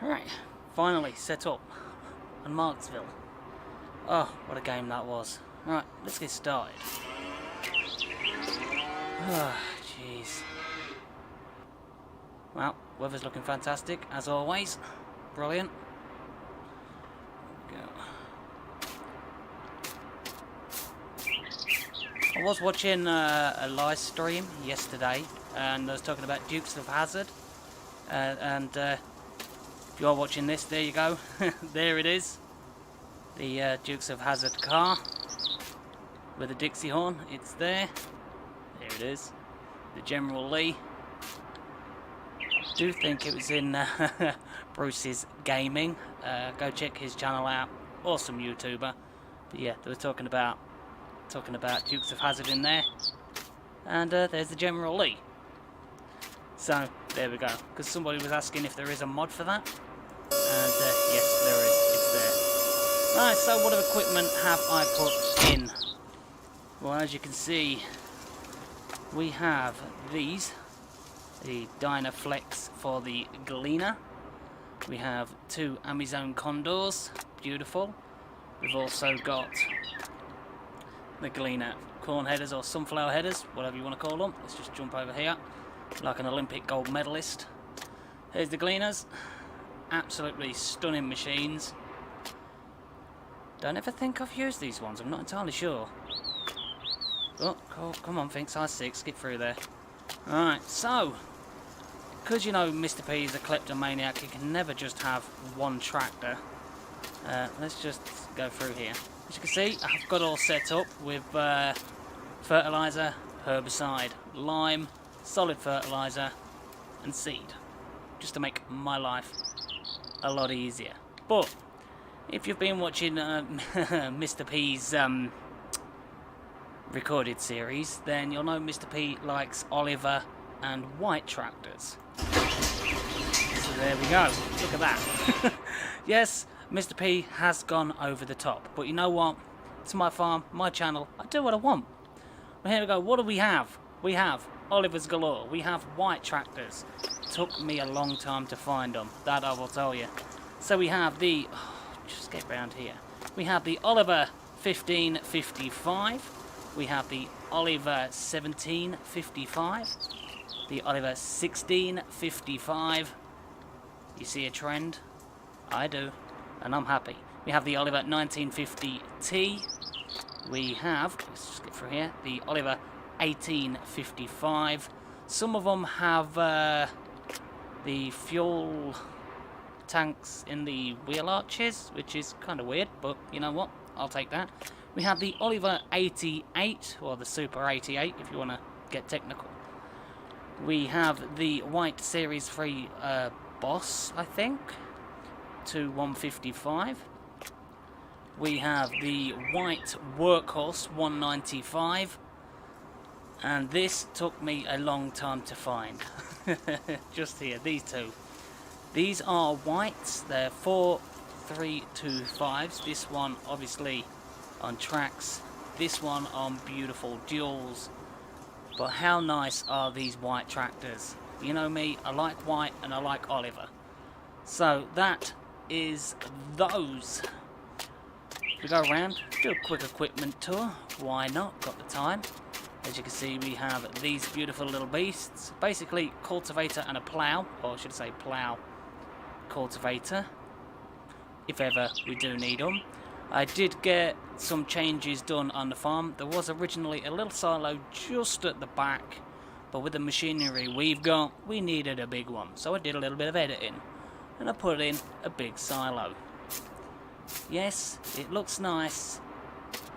Alright, finally set up on Marxville. Oh, what a game that was. Right, let's get started. Oh, jeez. Well, weather's looking fantastic, as always. Brilliant. Go. I was watching a live stream yesterday, and I was talking about Dukes of Hazzard. If you are watching this, there you go. There it is. The Dukes of Hazzard car with a Dixie horn. It's there. There it is. The General Lee. I do think it was in Bruce's Gaming. Go check his channel out. Awesome YouTuber. But yeah, they were talking about Dukes of Hazzard in there. And there's the General Lee. So there we go. Because somebody was asking if there is a mod for that. And yes, there is. It's there. Alright, so what equipment have I put in? Well, as you can see, we have these. The Dynaflex for the Gleaner. We have 2 Amazon Condors. Beautiful. We've also got the Gleaner corn headers or sunflower headers, whatever you want to call them. Let's just jump over here. Like an Olympic gold medalist. Here's the Gleaners. Absolutely stunning machines. Don't ever think I've used these ones. I'm not entirely sure. Oh, cool. Come on, think size 6. Get through there. Alright, so because you know Mr. P is a kleptomaniac, he can never just have one tractor. Let's just go through here. As you can see, I've got all set up with fertilizer, herbicide, lime, solid fertilizer and seed, just to make my life a lot easier. But if you've been watching Mr. P's recorded series, then you'll know Mr. P likes Oliver and white tractors. So there we go, look at that. Yes, Mr. P has gone over the top, but you know what, it's my farm, my channel, I do what I want. Well, here we go. What do we have? We have Olivers galore. We have white tractors. Took me a long time to find them, that I will tell you. So we have the, just get round here. We have the Oliver 1555. We have the Oliver 1755. The Oliver 1655. You see a trend? I do, and I'm happy. We have the Oliver 1950T. We have, let's just get through here, the Oliver 1855. Some of them have the fuel tanks in the wheel arches, which is kind of weird, but you know what, I'll take that. We have the Oliver 88, or the Super 88 if you want to get technical. We have the white Series 3 Boss, I think, to 155. We have the white Workhorse 195. And this took me a long time to find. Just here, these two. These are whites. They're 4325s. This one obviously on tracks. This one on beautiful duals. But how nice are these white tractors? You know me, I like white and I like Oliver. So that is those. We go around, do a quick equipment tour. Why not? Got the time. As you can see, we have these beautiful little beasts. Basically, cultivator and a plough, or I should say plough cultivator, if ever we do need them. I did get some changes done on the farm. There was originally a little silo just at the back, but with the machinery we've got, we needed a big one. So I did a little bit of editing, and I put in a big silo. Yes, it looks nice.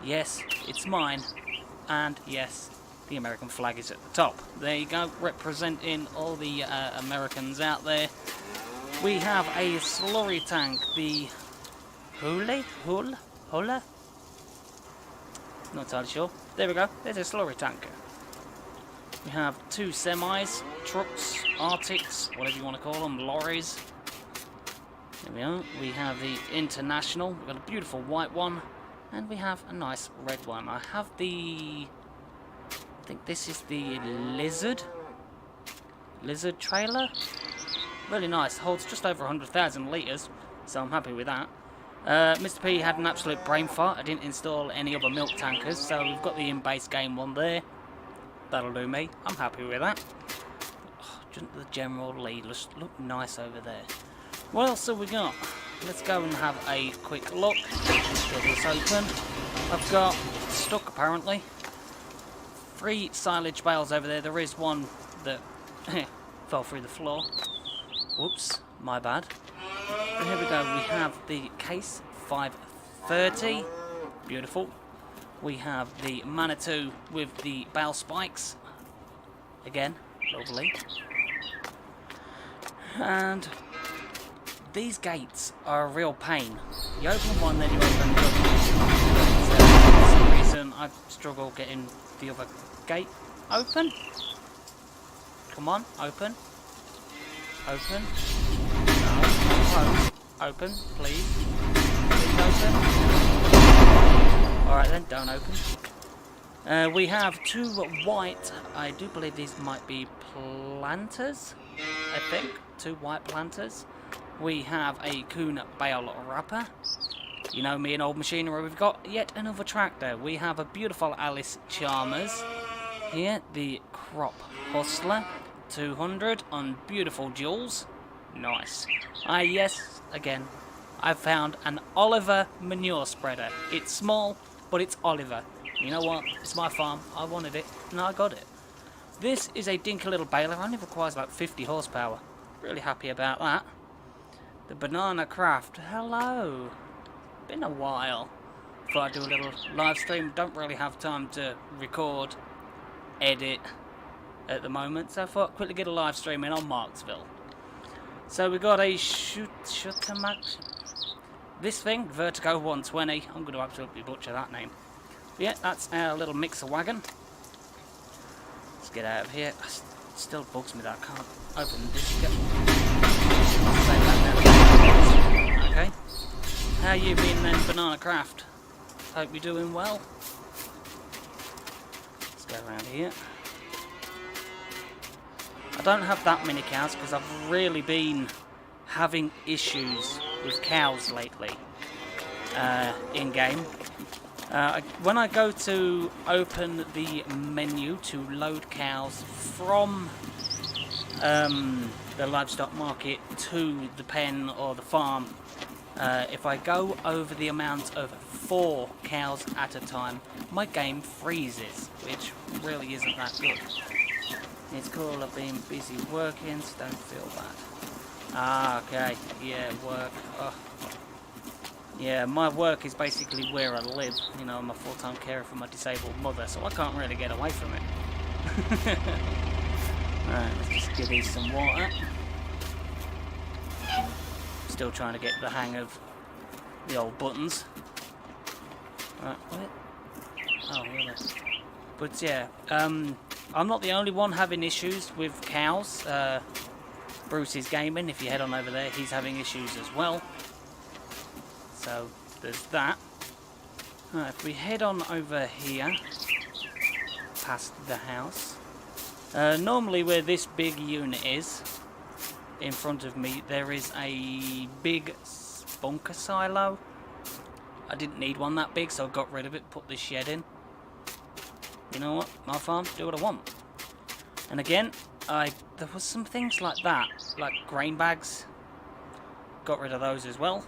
Yes, it's mine. And yes, the American flag is at the top. There you go, representing all the Americans out there. We have a slurry tank, the Hula? Not entirely sure. There we go, there's a slurry tanker. We have 2 semis, trucks, Arctics, whatever you want to call them, lorries. There we are. We have the International. We've got a beautiful white one. And we have a nice red one. I have the... I think this is the Lizard trailer. Really nice. Holds just over 100,000 litres. So I'm happy with that. Mr. P had an absolute brain fart. I didn't install any other milk tankers. So we've got the in-base game one there. That'll do me. I'm happy with that. Oh, the general lead look nice over there. What else have we got? Let's go and have a quick look. Get this open. I've got stuck apparently. 3 silage bales over there. There is one that fell through the floor. Whoops, my bad. And here we go. We have the case 530. Beautiful. We have the Manitou with the bale spikes. Again, lovely. And these gates are a real pain. You open one, then you open the other. So for some reason, I struggle getting the other gate open. Come on, open. Open. No, close. Open, please. Please open. Alright then, don't open. We have 2 white, I do believe these might be planters, I think. 2 white planters. We have a Coon bale wrapper. You know me and old machinery. We've got yet another tractor. We have a beautiful Alice Chalmers. Here, the Crop Hustler. 200 on beautiful jewels. Nice. Yes, again, I found an Oliver manure spreader. It's small, but it's Oliver. You know what? It's my farm. I wanted it, and I got it. This is a dinky little baler. Only requires like 50 horsepower. Really happy about that. The Banana Craft. Hello. Been a while. Thought I'd do a little live stream. Don't really have time to record, edit at the moment. So I thought I'd quickly get a live stream in on Marxville. So we got a Shooter Max. This thing, Vertigo 120. I'm going to absolutely butcher that name. But yeah, that's our little mixer wagon. Let's get out of here. It still bugs me that I can't open this. Okay. How you been then, Banana Craft? Hope you're doing well. Let's go around here. I don't have that many cows because I've really been having issues with cows lately in game. When I go to open the menu to load cows from the livestock market to the pen or the farm, if I go over the amount of 4 cows at a time, my game freezes, which really isn't that good. It's cool, I've been busy working, so don't feel bad. Ah, okay, yeah, work. Oh. Yeah, my work is basically where I live. You know, I'm a full-time carer for my disabled mother, so I can't really get away from it. Alright, let's just give these some water. Still trying to get the hang of the old buttons. Right, what? Oh, really? But yeah, I'm not the only one having issues with cows. Bruce is gaming. If you head on over there, he's having issues as well. So there's that. Right, if we head on over here, past the house. Normally where this big unit is, in front of me, there is a big bunker silo. I didn't need one that big, so I got rid of it, put this shed in. You know what? My farm, do what I want. And again, there was some things like that, like grain bags. Got rid of those as well.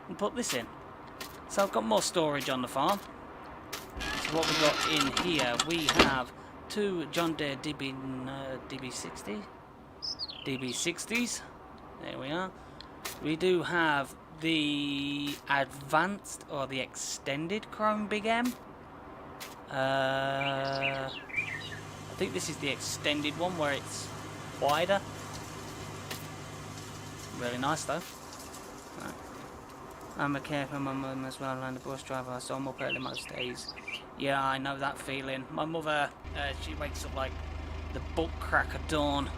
And put this in. So I've got more storage on the farm. So what we've got in here, we have 2 John Deere DB60s. There we are. We do have the advanced or the extended Chrome Big M. I think this is the extended one where it's wider. Really nice though. Right. I'm a care for my mum as well, and a bus driver, so I'm up early most days. Yeah, I know that feeling. My mother, she wakes up like the butt crack of dawn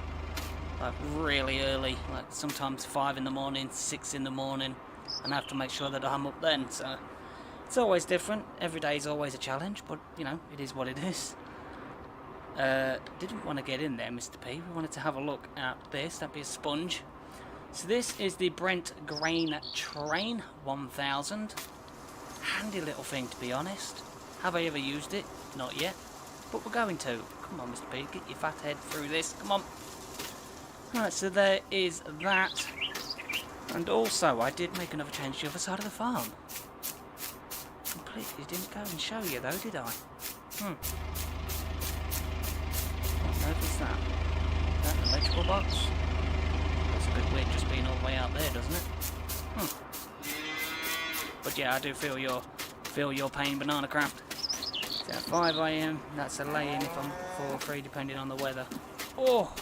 like really early, like sometimes 5 in the morning, 6 in the morning, and I have to make sure that I'm up then. So it's always different. Every day is always a challenge, but you know, it is what it is. Didn't want to get in there, Mr. P. We wanted to have a look at this. That'd be a sponge. So this is the Brent Grain Train 1000. Handy little thing, to be honest. Have I ever used it? Not yet. But we're going to. Come on, Mr. P. Get your fat head through this. Come on. Right, so there is that. And also, I did make another change to the other side of the farm. Completely didn't go and show you, though, did I? What is that? Is that an electrical box? That's a bit weird just being all the way out there, doesn't it? But yeah, I do feel your pain, Banana Craft. It's at 5 AM. That's a lay-in if I'm 4 or 3, depending on the weather. Oh!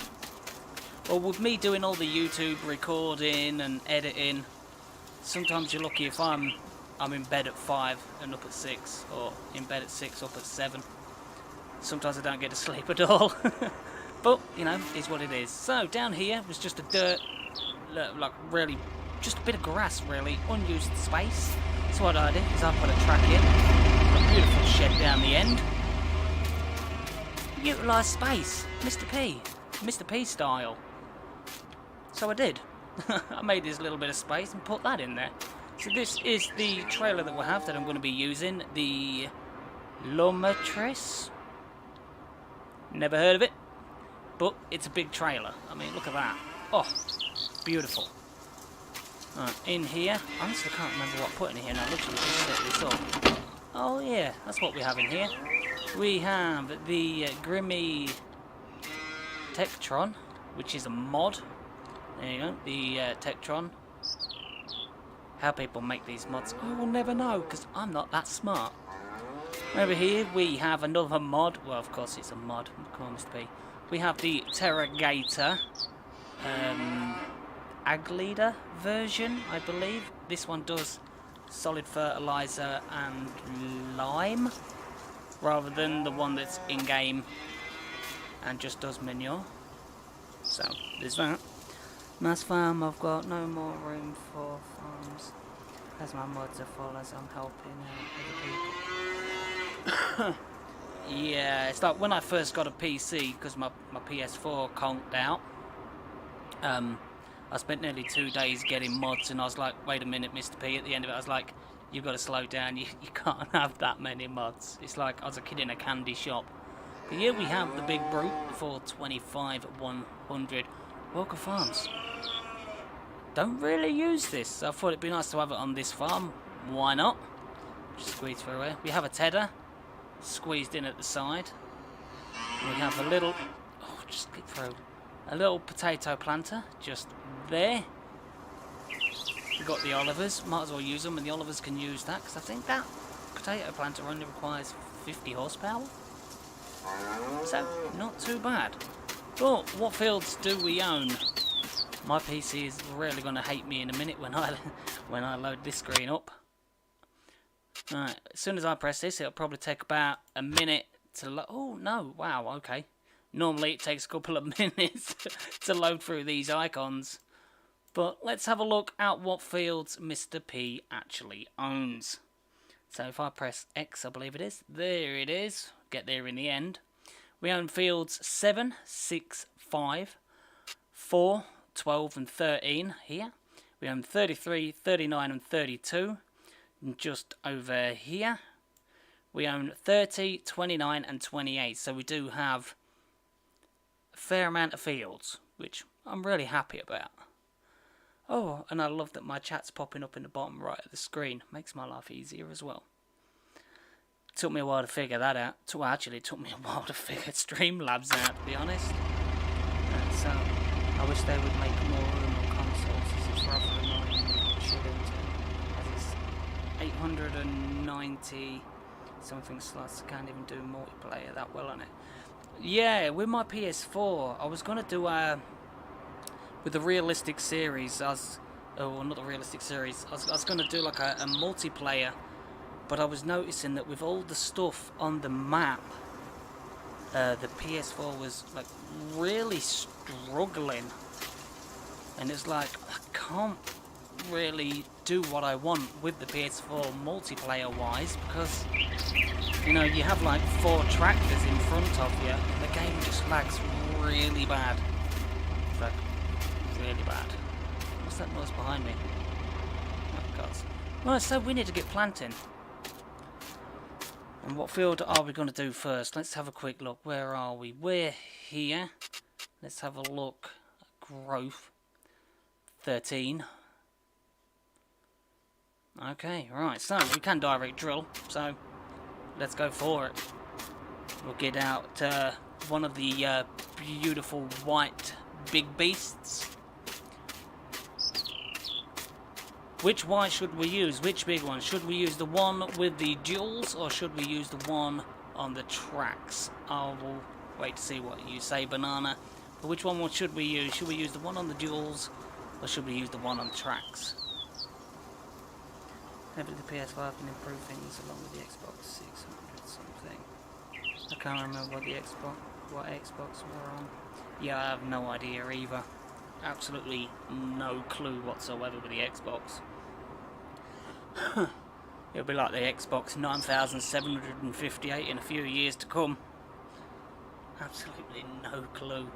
Well, with me doing all the YouTube recording and editing, sometimes you're lucky if I'm in bed at 5 and up at 6, or in bed at 6 up at 7. Sometimes I don't get to sleep at all. But, you know, it's what it is. So, down here was just a dirt, like really, just a bit of grass really, unused space. So what I did is I put a track in, a beautiful shed down the end. Utilise space, Mr. P style. So I did. I made this little bit of space and put that in there. So this is the trailer that we have that I'm going to be using, the Lomatris. Never heard of it, but it's a big trailer. I mean, look at that. Oh, beautiful. Right, in here, I honestly can't remember what I put in here now. Literally just set this up. Oh yeah, that's what we have in here. We have the Grimmy Tektron, which is a mod. There you go, the Tektron. How people make these mods, I will never know, because I'm not that smart. Over here we have another mod. Well, of course it's a mod. Come on, Mr. P. We have the Terragator Ag Leader version, I believe. This one does solid fertilizer and lime, rather than the one that's in-game and just does manure. So, there's that. Mass farm, I've got no more room for farms, as my mods are full as I'm helping other people. Yeah, it's like when I first got a PC, because my PS4 conked out, I spent nearly 2 days getting mods, and I was like, wait a minute, Mr. P, at the end of it, I was like, you've got to slow down, you can't have that many mods. It's like I was a kid in a candy shop. But here we have the big brute for 25,100 Walker Farms. Don't really use this, so I thought it'd be nice to have it on this farm. Why not? Just squeeze through here. We have a tedder squeezed in at the side. We have a little, oh, just get through. A little potato planter just there. We've got the Olivers, might as well use them, and the Olivers can use that, because I think that potato planter only requires 50 horsepower. So, not too bad. But what fields do we own? My PC is really going to hate me in a minute when I load this screen up. Right, as soon as I press this, it'll probably take about a minute to load. Oh no! Wow. Okay. Normally it takes a couple of minutes to load through these icons. But let's have a look at what fields Mr. P actually owns. So if I press X, I believe it is. There it is. Get there in the end. We own fields 7, 6, 5, 4, 12 and 13 here. We own 33, 39 and 32. And just over here. We own 30, 29 and 28. So we do have a fair amount of fields, which I'm really happy about. Oh, and I love that my chat's popping up in the bottom right of the screen. Makes my life easier as well. Took me a while to figure that out. Actually, it took me a while to figure Streamlabs out, to be honest. So, I wish they would make more room on consoles. This is rather annoying. Should it? As it's 890 something slots. I can't even do multiplayer that well on it. Yeah, with my PS4, I was going to do with the realistic series, oh, not the realistic series, I was going to do like a multiplayer, but I was noticing that with all the stuff on the map, the PS4 was like really struggling and it's like I can't really do what I want with the PS4 multiplayer wise, because you know, you have like 4 tractors in front of you, and the game just lags really bad. It's like really bad. What's that noise behind me? Oh god. Right, so we need to get planting. And what field are we going to do first? Let's have a quick look. Where are we? We're here. Let's have a look at growth. 13. Okay, right, so we can direct drill, so let's go for it. We'll get out one of the beautiful white big beasts. Which one should we use? Which big one? Should we use the one with the duals, or should we use the one on the tracks? I will wait to see what you say, Banana. But which one should we use? Should we use the one on the duals, or should we use the one on the tracks? Maybe the PS5 can improve things along with the Xbox 600 something. I can't remember what Xbox were on. Yeah, I have no idea either. Absolutely no clue whatsoever with the Xbox. It'll be like the Xbox 9758 in a few years to come. Absolutely no clue.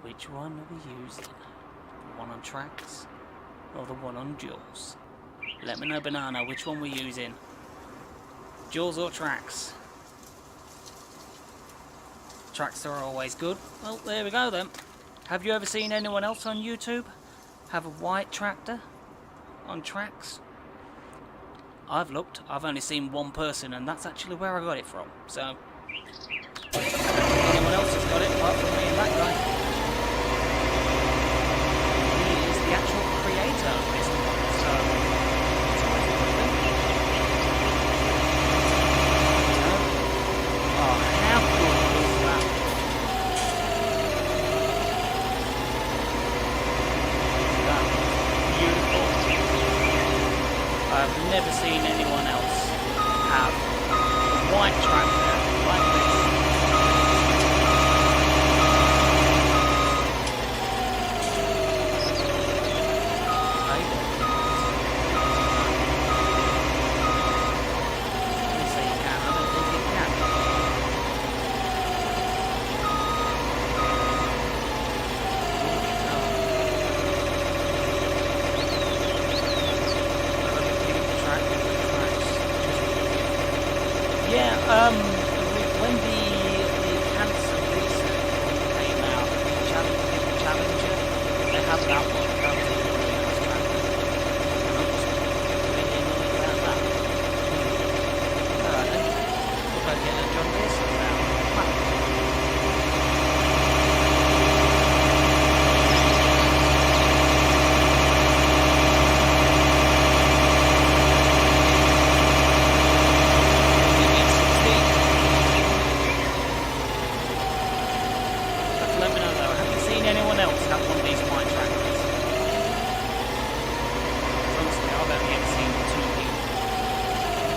Which one are we using? The one on tracks or the one on duals? Let me know, Banana, which one we're using. Duals or tracks? Tracks are always good. Well, there we go then. Have you ever seen anyone else on YouTube have a white tractor on tracks? I've looked. I've only seen one person, and that's actually where I got it from. So, anyone else has got it apart from me and that guy? He is the actual creator of this one, so it's always a good thing. Oh, how cool was that? That was beautiful. I've never seen anyone else have a white tractor like this. When the cancer research came out, the Challenger, they had that one. That was a really nice tractor. And I'm just really annoyed about that. Alright then. Look like getting a John Deere stuff now. Anyone else have one of these white tractors? Honestly, I've only ever seen 2 people.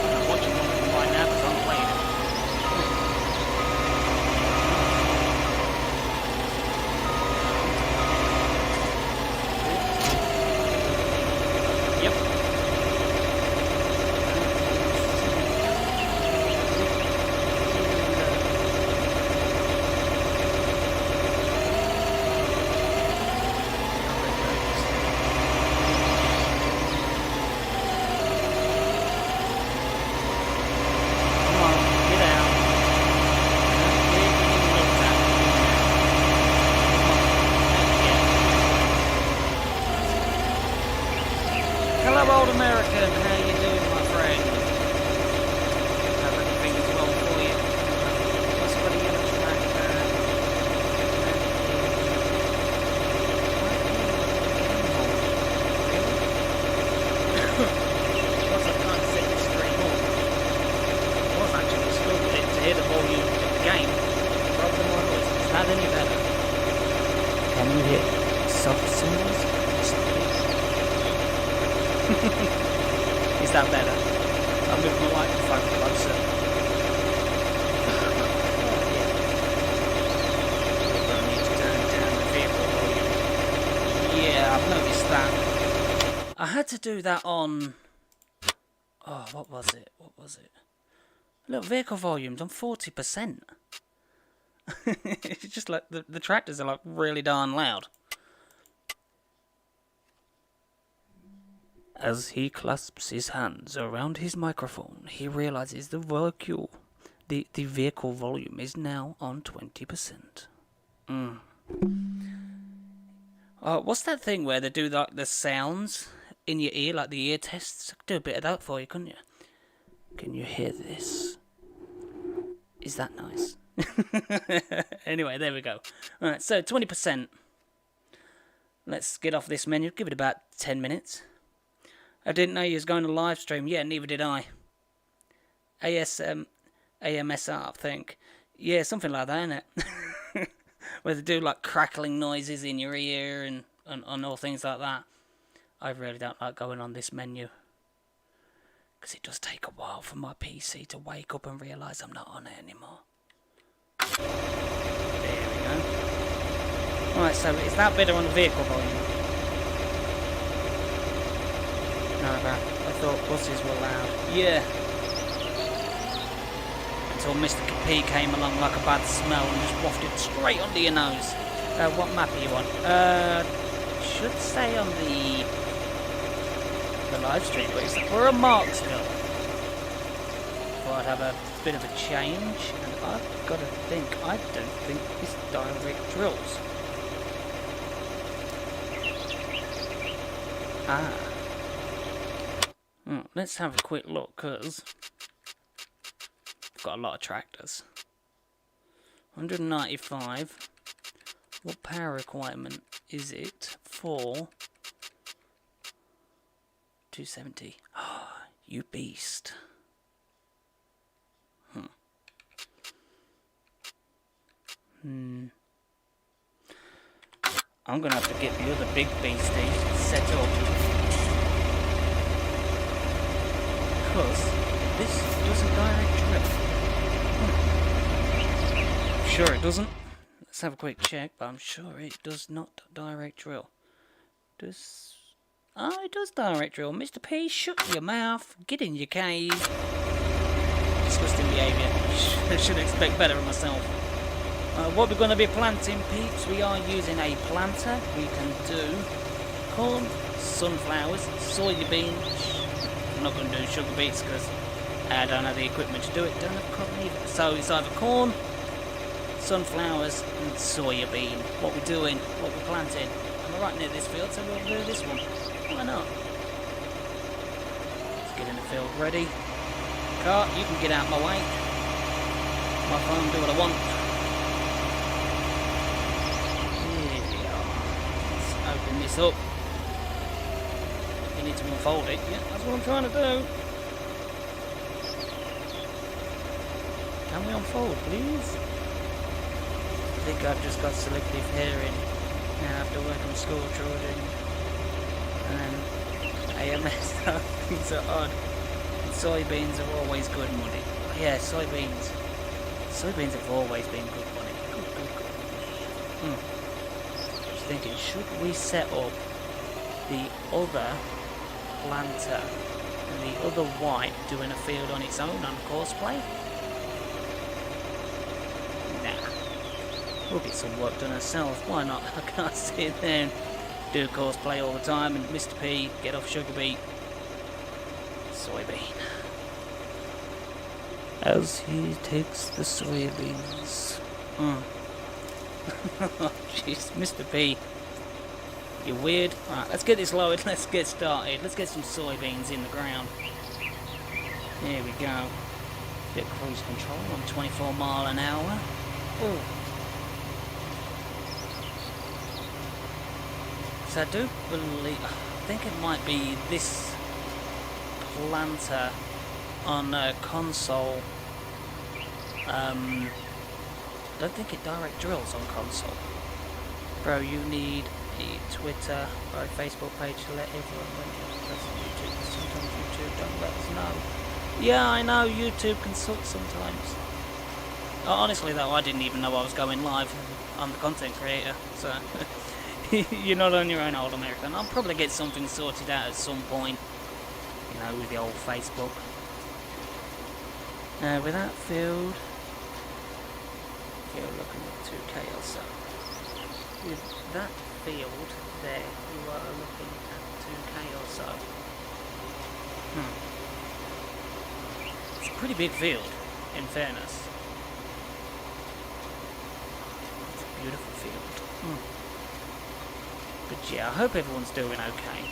I'm watching one of them right now because I'm playing it. Yep. Hello, old American. How you doing, my friend? Hope everything is well for you. What's got a yellow tractor? Once I can't set the stream on, I was actually struggling to hear the volume of the game. Rather than my voice. Is that any better? Can you hear soft cymbals? Is that better? I'll move my microphone closer. had to do that on... Oh, what was it? Look, vehicle volumes on 40%. It's just like the tractors are like really darn loud. As he clasps his hands around his microphone, he realizes the vehicle volume is now on 20%. What's that thing where they do like the sounds in your ear, like the ear tests? I could do a bit of that for you, couldn't you? Can you hear this? Is that nice? Anyway, there we go. Alright, so 20%. Let's get off this menu. Give it about 10 minutes. I didn't know you was going to live stream. Yeah, neither did I. AMSR, I think. Yeah, something like that, innit? Where they do like crackling noises in your ear and all things like that. I really don't like going on this menu. Because it does take a while for my PC to wake up and realise I'm not on it anymore. There we go. Right, so is that better on the vehicle volume? No, I thought buses were loud. Yeah. Until Mr. P came along like a bad smell and just wafted straight under your nose. What map are you on? Should say on the live stream, but we're at Marxville. Thought I'd have a bit of a change, and I've got to think, I don't think it's direct drills. Let's have a quick look, because I've got a lot of tractors. 195. What power requirement is it for? 270. You beast. I'm gonna have to get the other big beastie set up. Because this doesn't direct drill. Sure it doesn't. Let's have a quick check, but I'm sure it does not direct drill. Oh, it does direct drill. Mr. P, shut your mouth. Get in your cave. Disgusting behaviour. I should expect better of myself. What we're going to be planting, peeps, we are using a planter. We can do corn, sunflowers, soybeans. I'm not going to do sugar beets because I don't have the equipment to do it. Don't have cotton either. So it's either corn, sunflowers and soybean. What we're doing, what we're planting. I'm right near this field, so we'll do this one. Why not? Let's get in the field ready. Car, you can get out of my way. My phone, do what I want. Here we are. Let's open this up. You need to unfold it. Yeah, that's what I'm trying to do. Can we unfold, please? I think I've just got selective hearing now after working with school children. And AMS, things are odd. And soybeans are always good money. Oh, yeah, soybeans. Soybeans have always been good money. Good money. I was thinking, should we set up the other planter and the other white doing a field on its own on courseplay? We'll get some work done ourselves. Why not? I can't sit there and do courseplay all the time and Mr. P, get off sugar beet. Soybean. As he takes the soybeans. Jeez, Mr. P. You're weird. Alright, let's get this lowered. Let's get started. Let's get some soybeans in the ground. There we go. Bit of cruise control on 24 mile an hour. Ooh. So I do believe, I think it might be this planter on console. I don't think it direct drills on console. Bro, you need a Twitter or a Facebook page to let everyone when you press on YouTube. Sometimes YouTube don't let us know. Yeah, I know, YouTube can suck sometimes. Honestly though, I didn't even know I was going live. I'm the content creator, so You're not on your own, old American. I'll probably get something sorted out at some point, you know, with the old Facebook. Now, with that field, you're looking at 2K or so. With that field there, you are looking at 2K or so. It's a pretty big field, in fairness. It's a beautiful field. But yeah, I hope everyone's doing okay.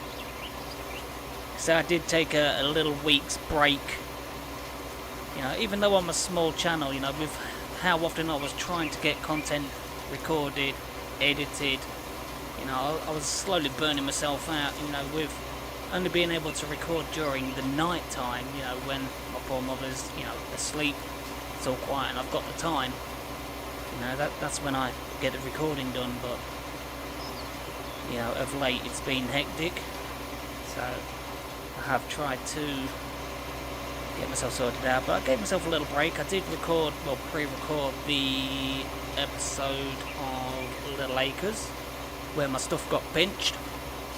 So I did take a little week's break. You know, even though I'm a small channel, you know, with how often I was trying to get content recorded, edited, you know, I was slowly burning myself out, you know, with only being able to record during the night time, you know, when my poor mother's, you know, asleep, it's all quiet and I've got the time. You know, that's when I get the recording done, but, you know, of late it's been hectic, so I have tried to get myself sorted out, but I gave myself a little break. I did record, well, pre-record the episode of Little Acres, where my stuff got pinched.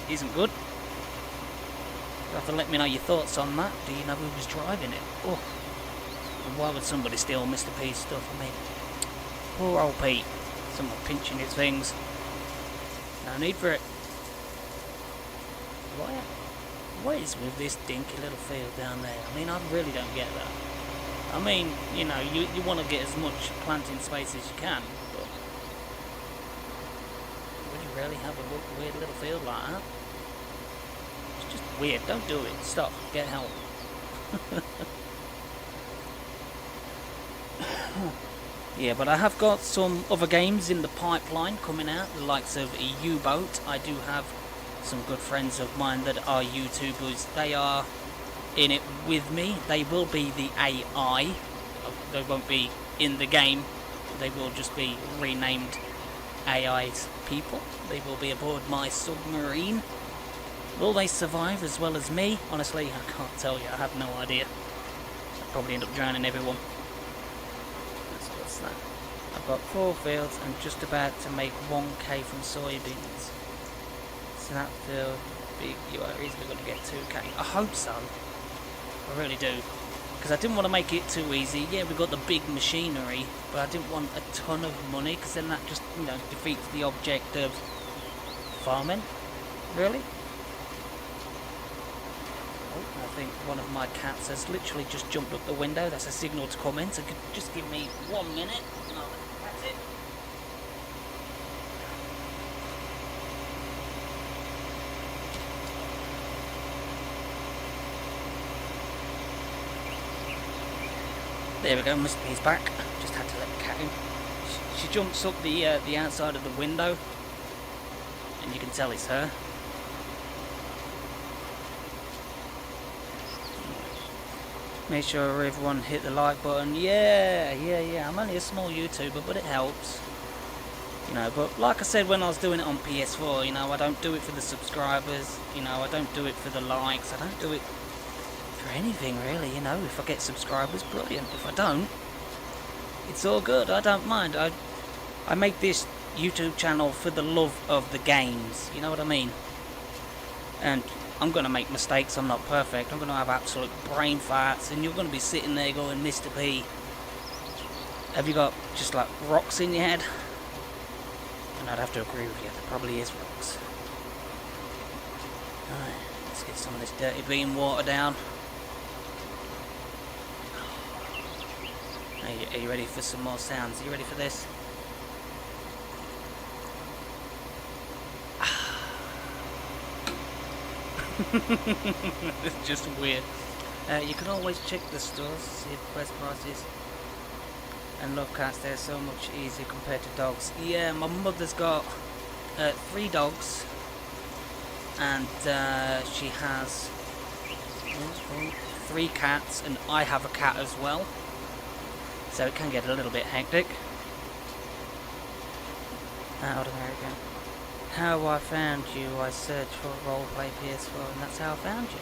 Isn't good. You'll have to let me know your thoughts on that. Do you know who was driving it? Oh, and why would somebody steal Mr. P's stuff? I mean, poor old Pete. Someone pinching his things. No need for it. What is with this dinky little field down there? I mean, I really don't get that. I mean, you know, you want to get as much planting space as you can, but would you really have a weird little field like that? It's just weird. Don't do it. Stop. Get help. Yeah, but I have got some other games in the pipeline coming out, the likes of a U-Boat. I do have some good friends of mine that are YouTubers. They are in it with me. They will be the AI. They won't be in the game. They will just be renamed AI's people. They will be aboard my submarine. Will they survive as well as me? Honestly, I can't tell you. I have no idea. I'll probably end up drowning everyone. So what's that? I've got 4 fields and just about to make 1K from soybeans. So that field, big, you are easily going to get 2K. I hope so. I really do. Because I didn't want to make it too easy. Yeah, we got the big machinery, but I didn't want a ton of money, because then that just, you know, defeats the object of farming. Really? Oh, I think one of my cats has literally just jumped up the window. That's a signal to come in, so just give me 1 minute. No, that's it. There we go, Mr. P's back. Just had to let the cat in. She jumps up the outside of the window, and you can tell it's her. Make sure everyone hit the like button. Yeah. I'm only a small YouTuber, but it helps. You know, but like I said when I was doing it on PS4, you know, I don't do it for the subscribers. You know, I don't do it for the likes. I don't do it for anything really, you know. If I get subscribers, brilliant. If I don't, it's all good. I don't mind. I make this YouTube channel for the love of the games, you know what I mean? And I'm gonna make mistakes. I'm not perfect. I'm gonna have absolute brain farts, and you're gonna be sitting there going, Mr. P, have you got just like rocks in your head? And I'd have to agree with you, there probably is rocks. Alright, let's get some of this dirty bean water down. Are you ready for some more sounds? Are you ready for this? It's just weird. You can always check the stores, see the best prices. And love cats, they're so much easier compared to dogs. Yeah, my mother's got 3 dogs. And she has 3 cats, and I have a cat as well. So it can get a little bit hectic. Out of America. How I found you, I searched for roleplay PS4, and that's how I found you.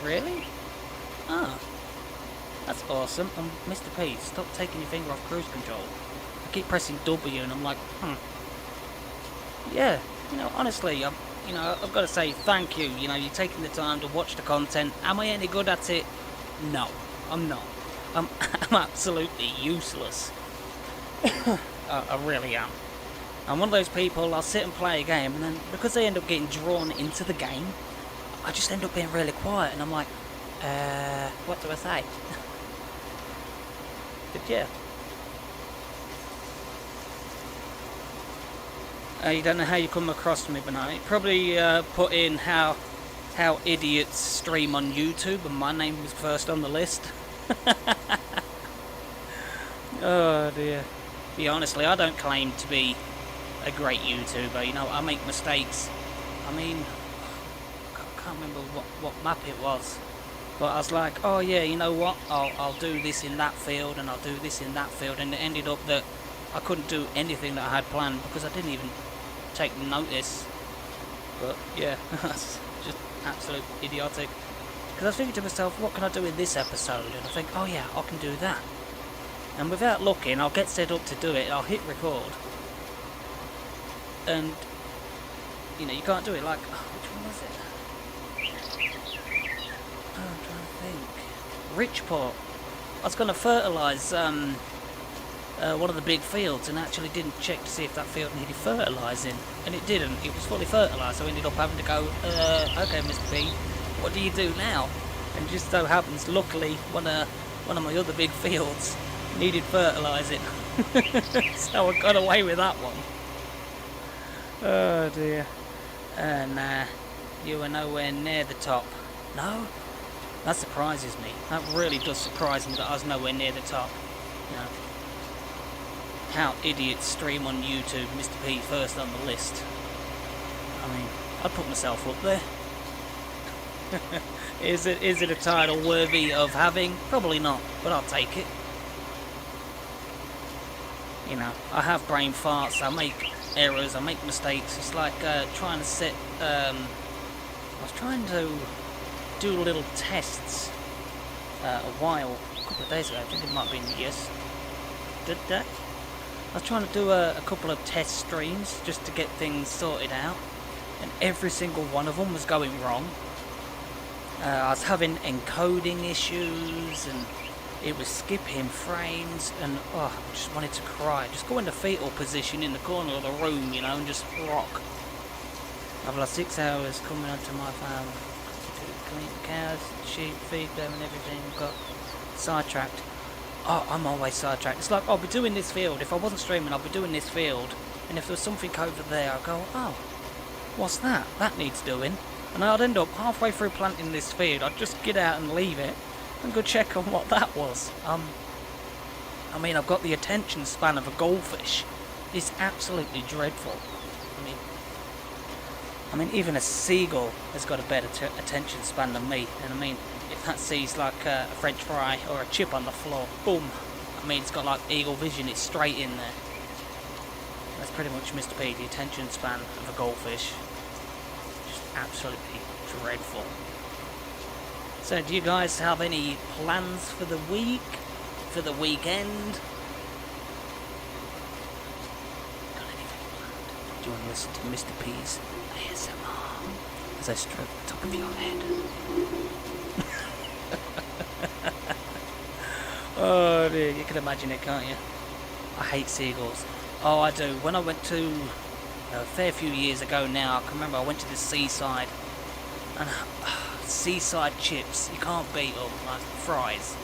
Really? Ah, that's awesome. Mr. P, stop taking your finger off cruise control. I keep pressing W and I'm like, Yeah, you know, honestly, I've got to say thank you. You know, you're taking the time to watch the content. Am I any good at it? No, I'm not. I'm absolutely useless. I really am. I'm one of those people, I'll sit and play a game, and then because they end up getting drawn into the game, I just end up being really quiet, and I'm like, what do I say? But yeah. You don't know how you come across me, but I probably put in how idiots stream on YouTube, and my name was first on the list. Oh dear. Yeah, honestly, I don't claim to be a great YouTuber. You know, I make mistakes. I mean, I can't remember what map it was, but I was like, oh yeah, you know what? I'll do this in that field, and I'll do this in that field, and it ended up that I couldn't do anything that I had planned because I didn't even take notice. But yeah, that's just absolute idiotic. Because I was thinking to myself, what can I do in this episode? And I think, oh yeah, I can do that. And without looking, I'll get set up to do it. I'll hit record. And, you know, you can't do it like... Oh, which one was it? Oh, I'm trying to think. Richport. I was going to fertilise one of the big fields and actually didn't check to see if that field needed fertilising. And it didn't. It was fully fertilised, so I ended up having to go, okay, Mr. P, what do you do now? And just so happens, luckily, one of my other big fields needed fertilising. So I got away with that one. Oh dear. Nah, you were nowhere near the top. No? That surprises me. That really does surprise me that I was nowhere near the top. You know, how idiots stream on YouTube, Mr. P first on the list. I mean, I'd put myself up there. Is it a title worthy of having? Probably not, but I'll take it. You know, I have brain farts, I make errors, I make mistakes. It's like trying to set... I was trying to do little tests a couple of days ago. I think it might have been yesterday. I was trying to do a couple of test streams just to get things sorted out, and every single one of them was going wrong. I was having encoding issues, and it was skipping frames, and oh, I just wanted to cry. Just go into fetal position in the corner of the room, you know, and just rock. I've lost 6 hours coming onto my farm to clean cows, sheep, feed them and everything. Got sidetracked. Oh, I'm always sidetracked. It's like, I'll be doing this field. If I wasn't streaming, I'll be doing this field. And if there was something over there, I'll go, oh, what's that? That needs doing. And I'd end up halfway through planting this field. I'd just get out and leave it and go check on what that was. I mean, I've got the attention span of a goldfish. It's absolutely dreadful. I mean, even a seagull has got a better attention span than me. And I mean, if that sees like a French fry or a chip on the floor, boom. I mean, it's got like eagle vision. It's straight in there. That's pretty much Mr. P, the attention span of a goldfish. Just absolutely dreadful. So, do you guys have any plans for the week? For the weekend? Got anything planned? Do you want to listen to Mr. P's ASMR as I stroke the top of your head? Oh dear, you can imagine it, can't you? I hate seagulls. Oh, I do. When I went to, a fair few years ago now, I can remember I went to the seaside, and seaside chips, you can't beat them, like fries,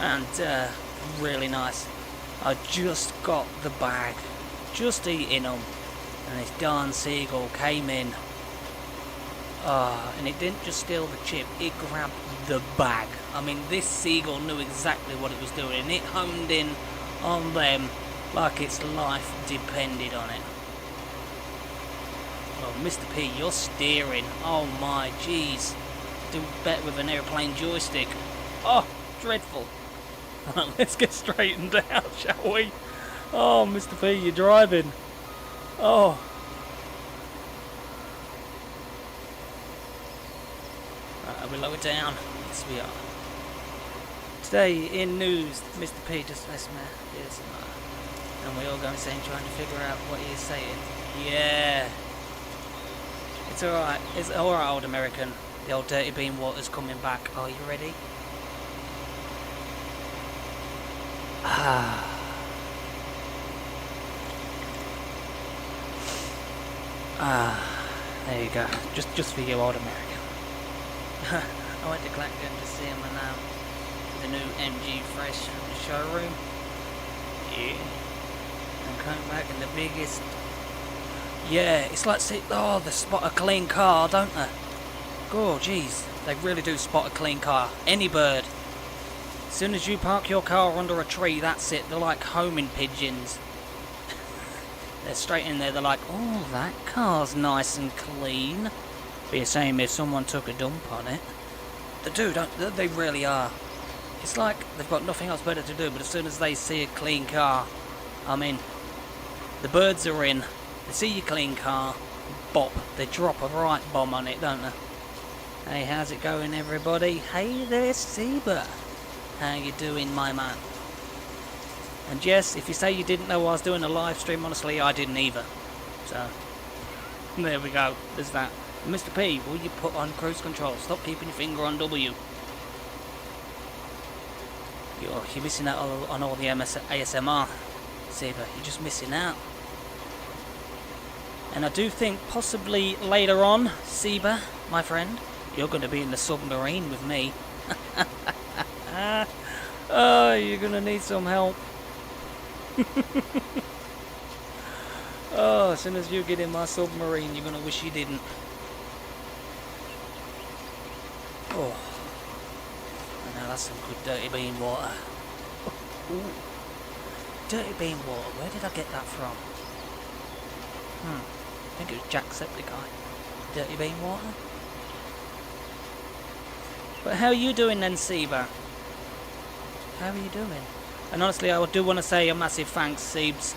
and really nice. I just got the bag, just eating them, and this darn seagull came in, and it didn't just steal the chip, it grabbed the bag. I mean, this seagull knew exactly what it was doing, and it honed in on them like its life depended on it. Oh, Mr. P, you're steering. Oh my, jeez. Do better with an airplane joystick. Oh, dreadful. Let's get straightened out, shall we? Oh, Mr. P, you're driving. Oh. Right, we lower down. Yes, we are. Today in news, Mr. P just left me. Yes, and we all go insane trying to figure out what he is saying. Yeah. It's alright. It's alright, old American. The old dirty bean water's coming back. Are you ready? There you go. Just for you, old American. I went to Clacton to see him and the new MG Fresh showroom. Yeah. And coming back in the biggest. Yeah, it's like they spot a clean car, don't they? Oh, jeez, they really do spot a clean car. Any bird. As soon as you park your car under a tree, that's it. They're like homing pigeons. They're straight in there. They're like, oh, that car's nice and clean. Be the same if someone took a dump on it. They do, don't they? They really are. It's like they've got nothing else better to do, but as soon as they see a clean car, I mean, the birds are in. They see your clean car, bop, they drop a right bomb on it, don't they? Hey, how's it going, everybody? Hey there, Seba. How you doing, my man? And yes, if you say you didn't know I was doing a live stream, honestly, I didn't either. So, there we go. There's that. Mr. P, will you put on cruise control? Stop keeping your finger on W. You're missing out on all the ASMR, Seba. You're just missing out. And I do think possibly later on, Seba, my friend, you're going to be in the submarine with me. Oh, you're going to need some help. Oh, as soon as you get in my submarine, you're going to wish you didn't. Oh, now that's some good dirty bean water. Ooh. Dirty bean water, where did I get that from? I think it was Jacksepticeye. Dirty bean water. But how are you doing then, Seba? How are you doing? And honestly, I do want to say a massive thanks, Sebes,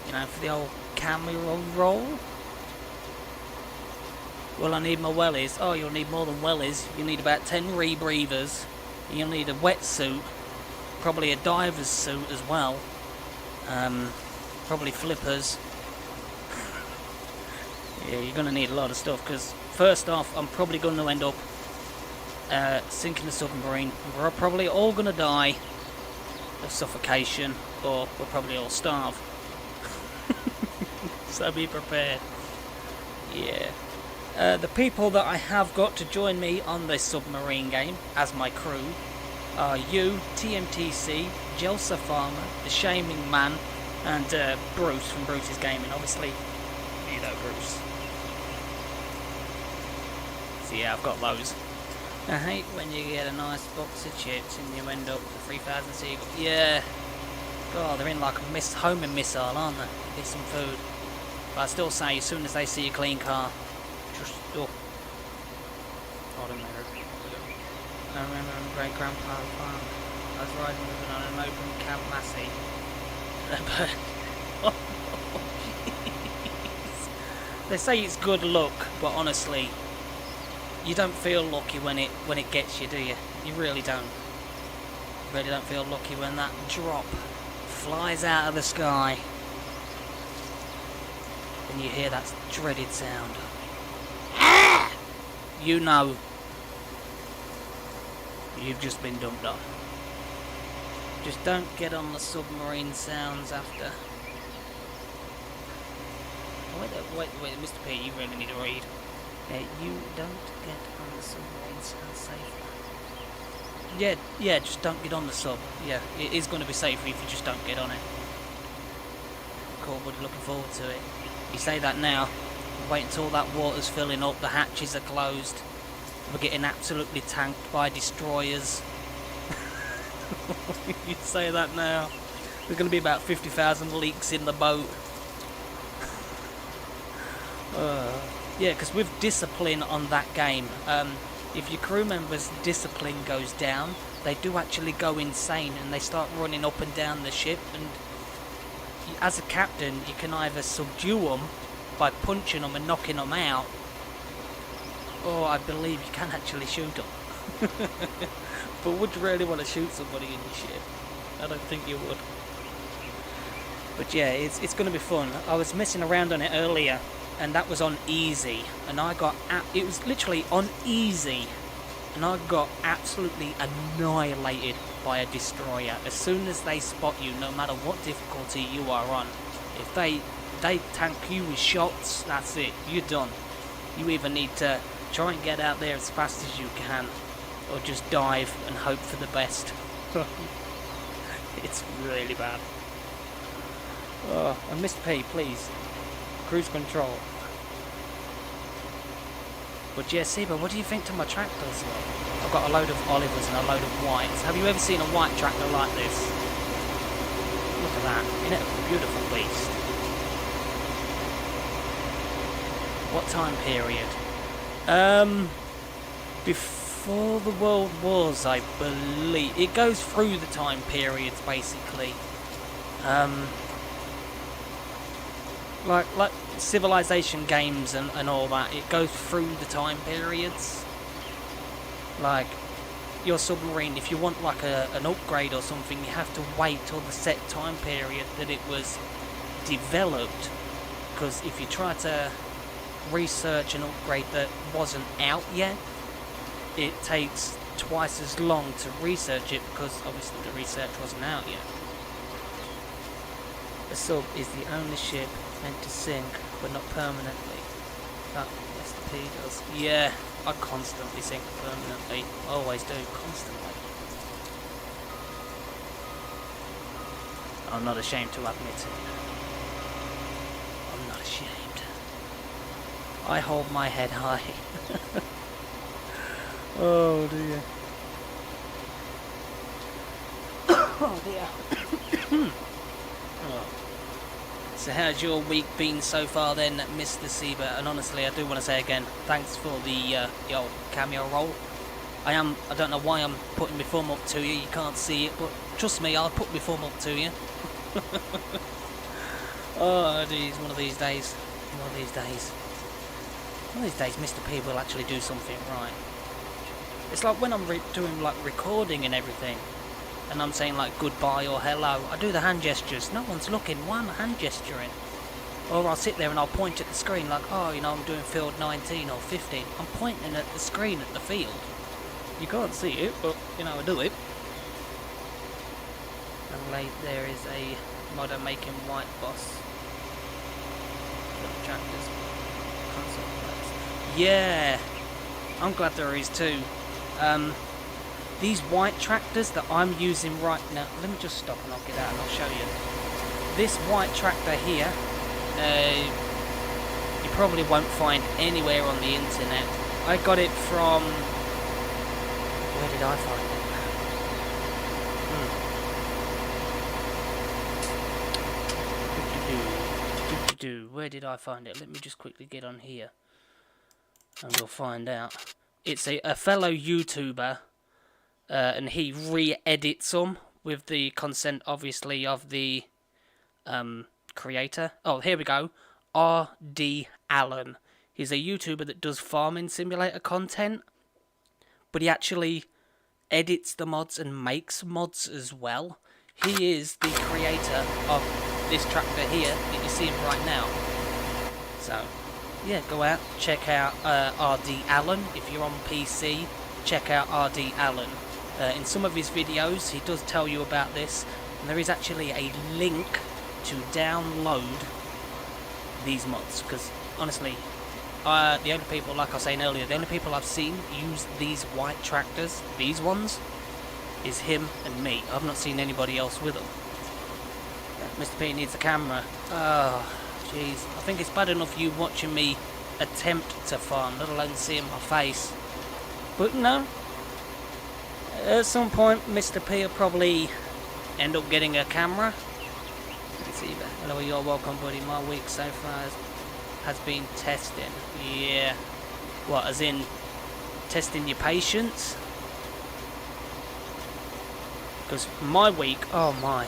you know, for the old camera roll. Well, I need my wellies. Oh, you'll need more than wellies. You need about 10 rebreathers. You'll need a wetsuit. Probably a diver's suit as well. Probably flippers. Yeah, you're going to need a lot of stuff, because first off, I'm probably going to end up sinking the submarine. We're probably all going to die of suffocation, or we'll probably all starve. So be prepared. Yeah. The people that I have got to join me on this submarine game as my crew are you, TMTC, Jelsa Farmer, The Shaming Man, and Bruce from Bruce's Gaming. Obviously, you know Bruce. So yeah, I've got those. I hate when you get a nice box of chips and you end up with 3,000 seagulls. Yeah. God, they're in like a homing missile, aren't they? Get some food. But I still say, as soon as they see a clean car, just hold on there. I remember on great grandpa's farm, I was riding with it on an open Camp Massey. Oh, jeez. They say it's good luck, but honestly, you don't feel lucky when it gets you, do you? You really don't. You really don't feel lucky when that drop flies out of the sky and you hear that dreaded sound. You know you've just been dumped on. Just don't get on the submarine sounds after. Wait, Mr. P, you really need to read. You don't get on the submarine sounds safe. Yeah, just don't get on the sub. Yeah, it is going to be safer if you just don't get on it. Cool, buddy, looking forward to it. You say that now, wait until that water's filling up, the hatches are closed, we're getting absolutely tanked by destroyers. You say that now, there's going to be about 50,000 leaks in the boat. Yeah, because with discipline on that game, if your crew members' discipline goes down, they do actually go insane and they start running up and down the ship, and as a captain you can either subdue them by punching them and knocking them out, or I believe you can actually shoot them. But would you really want to shoot somebody in your ship? I don't think you would. But yeah, it's going to be fun. I was messing around on it earlier and that was on easy, and I got it was literally on easy, and I got absolutely annihilated by a destroyer. As soon as they spot you, no matter what difficulty you are on, if they tank you with shots, that's it, you're done. You either need to try and get out there as fast as you can, or just dive and hope for the best. It's really bad. Oh, and Mr. P, please, cruise control. But yeah, Seba, what do you think to my tractors? I've got a load of Olivers and a load of whites. Have you ever seen a white tractor like this? Look at that, isn't it a beautiful beast? What time period? Before the World Wars, I believe. It goes through the time periods, basically. Like Civilization games and all that, it goes through the time periods. Like, your submarine, if you want like an upgrade or something, you have to wait till the set time period that it was developed. Because if you try to research an upgrade that wasn't out yet, it takes twice as long to research it, because obviously the research wasn't out yet. A sub is the only ship meant to sink, but not permanently. That Mr. P does. Yeah, I constantly sink permanently. Always do, constantly. I'm not ashamed to admit it. I'm not ashamed. I hold my head high. Oh dear. Oh dear. Oh. So how's your week been so far then, Mr. Seba? And honestly, I do want to say again, thanks for the old cameo roll. I don't know why I'm putting my thumb up to you, you can't see it, but trust me, I'll put my thumb up to you. Oh geez, one of these days. One of these days. One of these days Mr. P will actually do something right. It's like when I'm doing like recording and everything, and I'm saying like goodbye or hello, I do the hand gestures. No one's looking, why am I hand gesturing? Or I'll sit there and I'll point at the screen like, oh, you know, I'm doing field 19 or 15. I'm pointing at the screen at the field. You can't see it, but, you know, I do it. And late there is a modder making white boss. Tractors. Yeah, I'm glad there is too. These white tractors that I'm using right now, let me just stop and I'll get out and I'll show you. This white tractor here, you probably won't find anywhere on the internet. I got it from, where did I find it? Where did I find it? Let me just quickly get on here and we'll find out. It's a fellow YouTuber, and he re-edits them with the consent, obviously, of the creator. Oh, here we go. R.D. Allen. He's a YouTuber that does farming simulator content, but he actually edits the mods and makes mods as well. He is the creator of this tractor here that you see him right now. So, yeah, go out, check out R.D. Allen. If you're on PC, check out R.D. Allen. In some of his videos, he does tell you about this, and there is actually a link to download these mods, because honestly, the only people, like I was saying earlier, the only people I've seen use these white tractors, these ones, is him and me. I've not seen anybody else with them. Mr. P needs a camera. Oh, jeez. I think it's bad enough you watching me attempt to farm, let alone seeing my face. But no, at some point Mr. P will probably end up getting a camera. Let's see that. Hello, you're welcome, buddy. My week so far has been testing. Yeah. What, as in testing your patience? Because my week, oh my,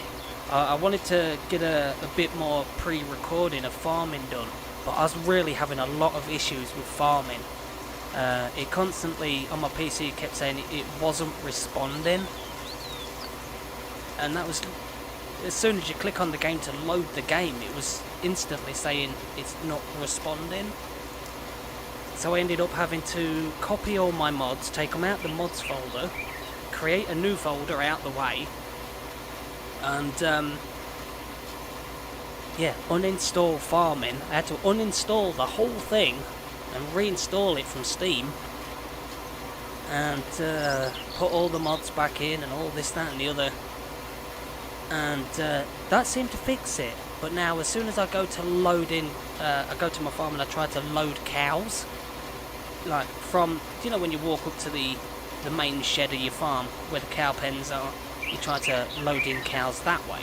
I wanted to get a bit more pre-recording of farming done, but I was really having a lot of issues with farming. It constantly, on my PC, kept saying it wasn't responding. And that was, as soon as you click on the game to load the game, it was instantly saying it's not responding. So I ended up having to copy all my mods, take them out the mods folder, create a new folder out the way, and yeah, uninstall farming. I had to uninstall the whole thing and reinstall it from Steam, and put all the mods back in and all this, that and the other, and that seemed to fix it. But now as soon as I go to load in, I go to my farm and I try to load cows, like from, you know, when you walk up to the main shed of your farm where the cow pens are, you try to load in cows that way.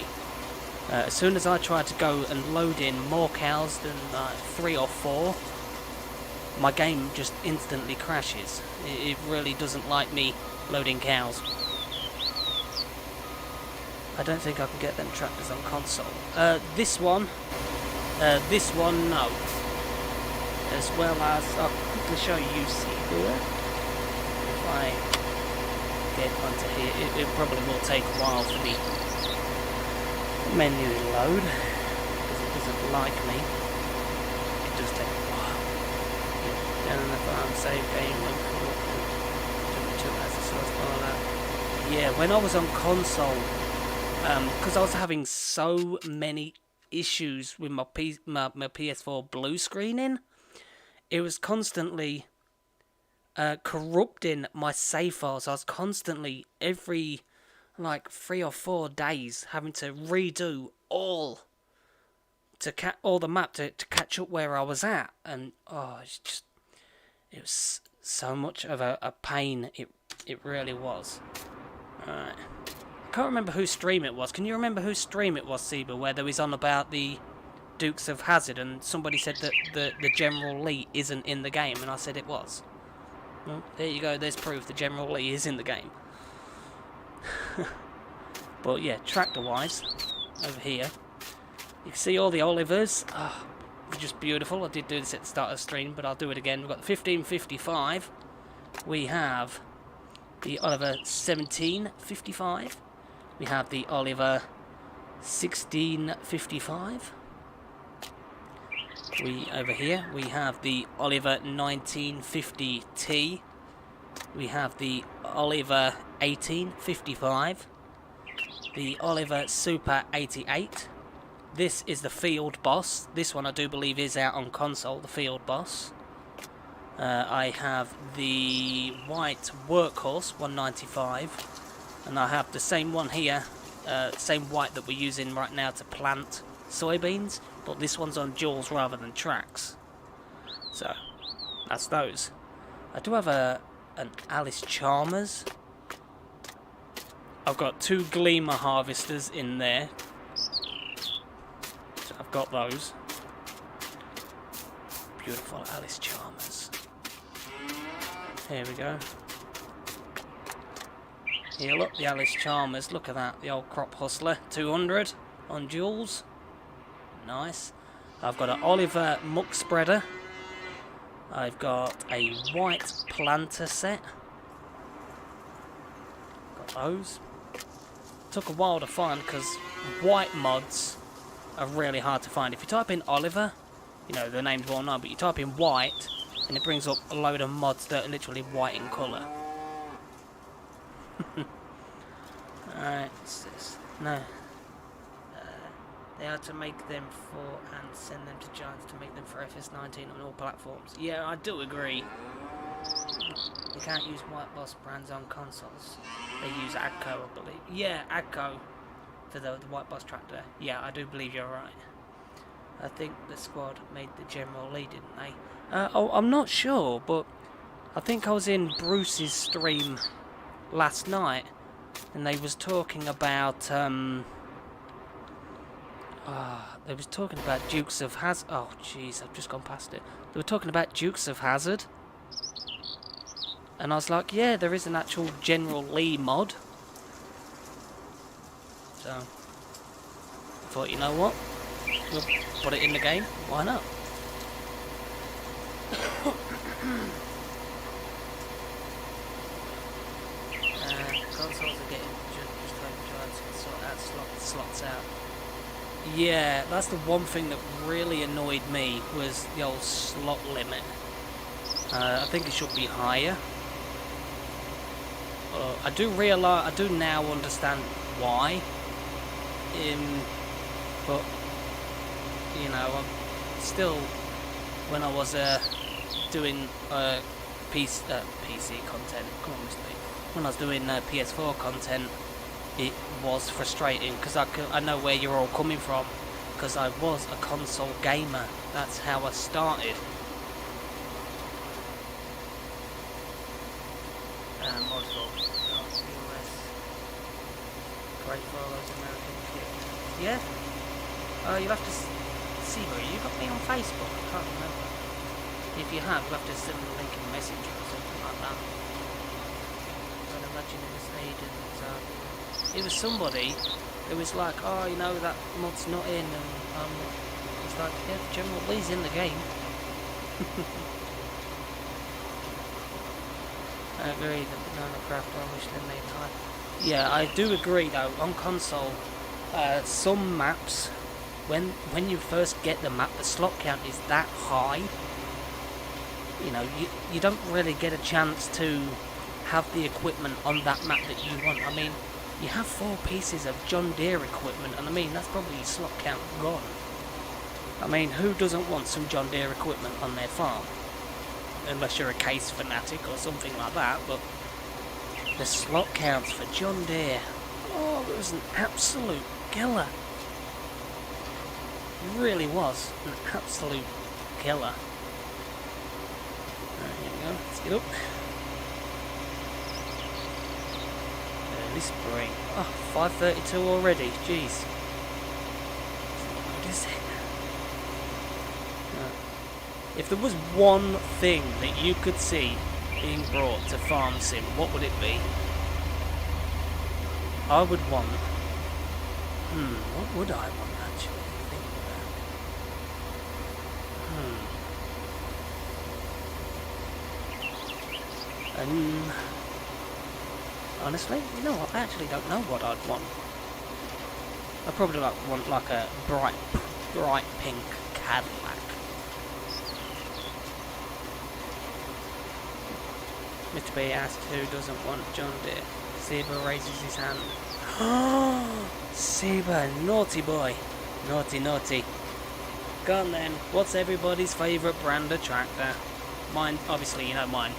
As soon as I try to go and load in more cows than 3 or 4, my game just instantly crashes. It really doesn't like me loading cows. I don't think I can get them tractors on console. This one, no. As well as, I'll quickly show you, see here. If I get onto here, it probably will take a while for the menu to load, because it doesn't like me. It does take a while. Yeah, down in the farm, save game, look for as a source, all that. Yeah, when I was on console, because I was having so many issues with my PS4 blue screening, it was constantly corrupting my save files. I was constantly, every like 3 or 4 days, having to redo all the map to catch up where I was at, and oh, it was so much of a pain. It really was. Alright. I can't remember whose stream it was. Can you remember whose stream it was, Seba, where there was on about the Dukes of Hazzard, and somebody said that the General Lee isn't in the game, and I said it was. Well, there you go, there's proof the General Lee is in the game. But yeah, tractor-wise, over here, you can see all the Olivers. Oh, they're just beautiful. I did do this at the start of the stream, but I'll do it again. We've got the 1555. We have the Oliver 1755. We have the Oliver 1655. Over here, we have the Oliver 1950T. We have the Oliver 1855. The Oliver Super 88. This is the Field Boss. This one I do believe is out on console, the Field Boss. I have the White Workhorse 195. And I have the same one here, same white that we're using right now to plant soybeans, but this one's on duals rather than tracks. So that's those. I do have an Alice Chalmers. I've got 2 Gleamer harvesters in there, so I've got those. Beautiful Alice Chalmers. Here we go. Here, look, the Alice Chalmers. Look at that, the old Crop Hustler 200 on duals. Nice. I've got an Oliver Muck Spreader. I've got a White Planter set. Got those. Took a while to find because white mods are really hard to find. If you type in Oliver, you know, the name's well known, but you type in white and it brings up a load of mods that are literally white in colour. Alright, what's this? No. They had to make them for and send them to Giants to make them for FS19 on all platforms. Yeah, I do agree. You can't use White Boss brands on consoles. They use Agco, I believe. Yeah, Agco for the White Boss tractor. Yeah, I do believe you're right. I think the squad made the General Lee, didn't they? Oh, I'm not sure, but I think I was in Bruce's stream last night, and they was talking about they was talking about Dukes of Hazzard. Oh, jeez, I've just gone past it. They were talking about Dukes of Hazzard. And I was like, yeah, there is an actual General Lee mod. So, I thought, you know what? We'll put it in the game. Why not? Consoles are getting just like Giants can sort out slots out. Yeah, that's the one thing that really annoyed me, was the old slot limit. I think it should be higher. I do now understand why. But you know, I'm still, when I was doing PC content, come on, Mr. B. When I was doing PS4 content, it was frustrating because I know where you're all coming from, because I was a console gamer. That's how I started. Marxville, US, great for all those American kids. Yeah? You'll have to see where you got me on Facebook. I can't remember. If you have, you'll have to send me a link in Messenger or something like that. I'd imagine it was Aiden. It was somebody who was like, oh, you know, that mod's not in, and it's like, yeah, General Lee's in the game. I agree that Banana Craft I wish they made high. Yeah, I do agree though, on console, some maps, when you first get the map, the slot count is that high. You know, you don't really get a chance to have the equipment on that map that you want. I mean, you have 4 pieces of John Deere equipment, and I mean, that's probably your slot count gone. I mean, who doesn't want some John Deere equipment on their farm? Unless you're a case fanatic or something like that, but the slot counts for John Deere, oh, it was an absolute killer. It really was an absolute killer. Alright, here we go, let's get up. Early spring. Oh, 5:32 already, jeez. What is it? If there was one thing that you could see being brought to Farm Sim, what would it be? I would want... what would I want, actually? Think about it. Honestly, you know what? I actually don't know what I'd want. I'd probably want like a bright pink Cadillac. Mr. B asked who doesn't want John Deere. Saber raises his hand. Oh, Saber, naughty boy. Naughty, naughty. Go on then. What's everybody's favourite brand of tractor? Mine, obviously, you know mine.